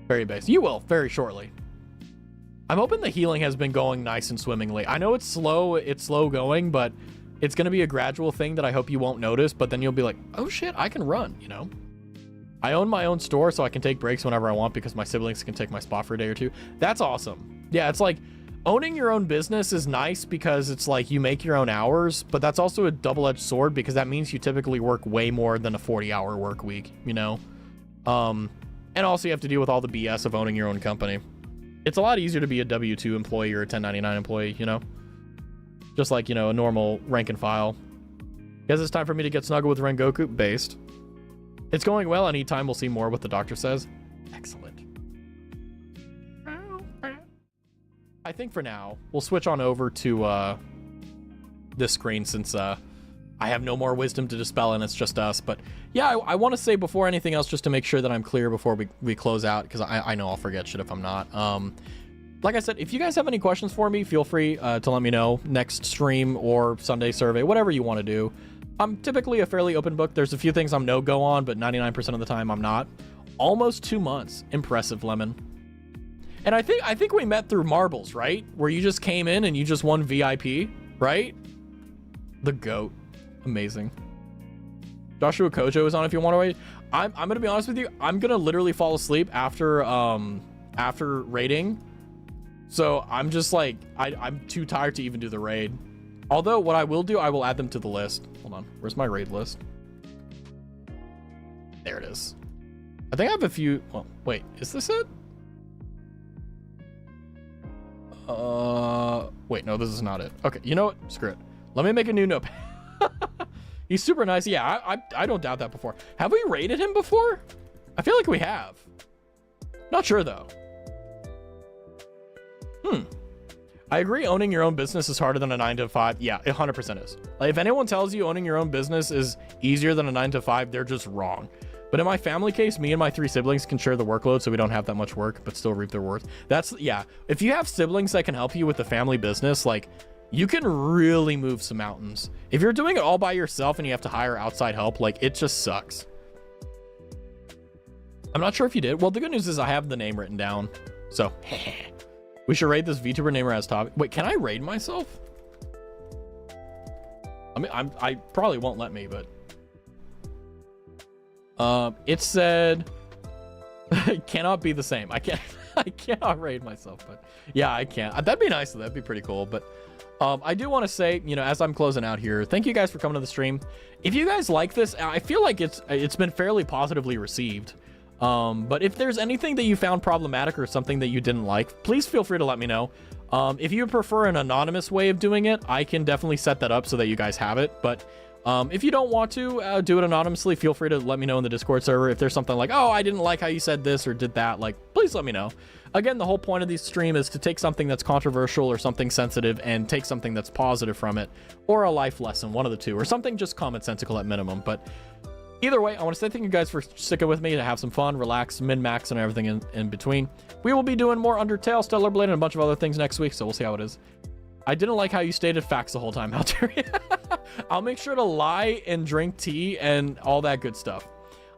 Speaker 1: Very based. You will, very shortly. I'm hoping the healing has been going nice and swimmingly. I know it's slow going, but it's going to be a gradual thing that I hope you won't notice, but then you'll be like, oh shit, I can run, you know? I own my own store, so I can take breaks whenever I want because my siblings can take my spot for a day or 2. That's awesome. Yeah, it's like owning your own business is nice because it's like you make your own hours, but that's also a double-edged sword because that means you typically work way more than a 40-hour work week, you know? And also you have to deal with all the BS of owning your own company. It's a lot easier to be a W-2 employee or a 1099 employee, you know? Just like, you know, a normal rank and file. Guess it's time for me to get snuggled with Rengoku. Based. It's going well. Anytime we'll see more what the doctor says. Excellent. I think for now, we'll switch on over to this screen since I have no more wisdom to dispel and it's just us. But yeah, I want to say before anything else, just to make sure that I'm clear before we close out, because I know I'll forget shit if I'm not. Like I said, if you guys have any questions for me, feel free to let me know next stream or Sunday survey, whatever you want to do. I'm typically a fairly open book. There's a few things I'm no-go on, but 99% of the time I'm not. Almost 2 months. Impressive, Lemon. And I think we met through Marbles, right? Where you just came in and you just won VIP, right? The GOAT. Amazing. Joshua Kojo is on if you want to wait. I'm gonna be honest with you. I'm gonna literally fall asleep after raiding. So I'm just like, I'm too tired to even do the raid. Although what I will do, I will add them to the list. Hold on, where's my raid list? There it is. I think I have a few. Well, wait, is this it? Wait, no, this is not it. Okay, you know what? Screw it. Let me make a new notepad. He's super nice. Yeah, I don't doubt that before. Have we raided him before? I feel like we have. Not sure though. I agree owning your own business is harder than a 9-to-5. Yeah, it 100% is. Like, if anyone tells you owning your own business is easier than a 9-to-5, they're just wrong. But in my family case, me and my 3 siblings can share the workload so we don't have that much work, but still reap their worth. That's, yeah. If you have siblings that can help you with the family business, like, you can really move some mountains. If you're doing it all by yourself and you have to hire outside help, like, it just sucks. I'm not sure if you did. Well, the good news is I have the name written down. So, we should raid this VTuber named Raztavi. Wait, can I raid myself? I mean, I probably won't let me, but... it said... it cannot be the same. I cannot raid myself, but... yeah, I can't. That'd be nice, though. That'd be pretty cool, but... I do want to say, you know, as I'm closing out here, thank you guys for coming to the stream. If you guys like this, I feel like it's been fairly positively received. But if there's anything that you found problematic or something that you didn't like, please feel free to let me know. If you prefer an anonymous way of doing it, I can definitely set that up so that you guys have it. But if you don't want to do it anonymously, feel free to let me know in the Discord server. If there's something like, oh, I didn't like how you said this or did that, like, please let me know. Again, the whole point of this stream is to take something that's controversial or something sensitive and take something that's positive from it, or a life lesson, one of the two, or something just commonsensical at minimum. But either way, I want to say thank you guys for sticking with me to have some fun, relax, min-max, and everything in between. We will be doing more Undertale, Stellar Blade, and a bunch of other things next week, so we'll see how it is. I didn't like how you stated facts the whole time, Halteria. I'll make sure to lie and drink tea and all that good stuff.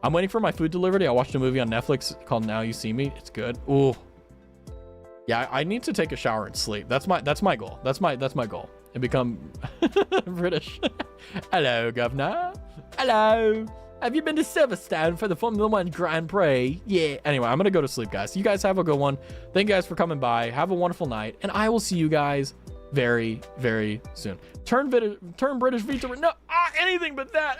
Speaker 1: I'm waiting for my food delivery. I watched a movie on Netflix called Now You See Me. It's good. Ooh. Yeah, I need to take a shower and sleep. That's my goal. That's my goal. And become British. Hello, governor. Hello. Have you been to Silverstone for the Formula 1 Grand Prix? Yeah. Anyway, I'm going to go to sleep, guys. You guys have a good one. Thank you guys for coming by. Have a wonderful night. And I will see you guys very, very soon. Turn British Vtuber. No, anything but that.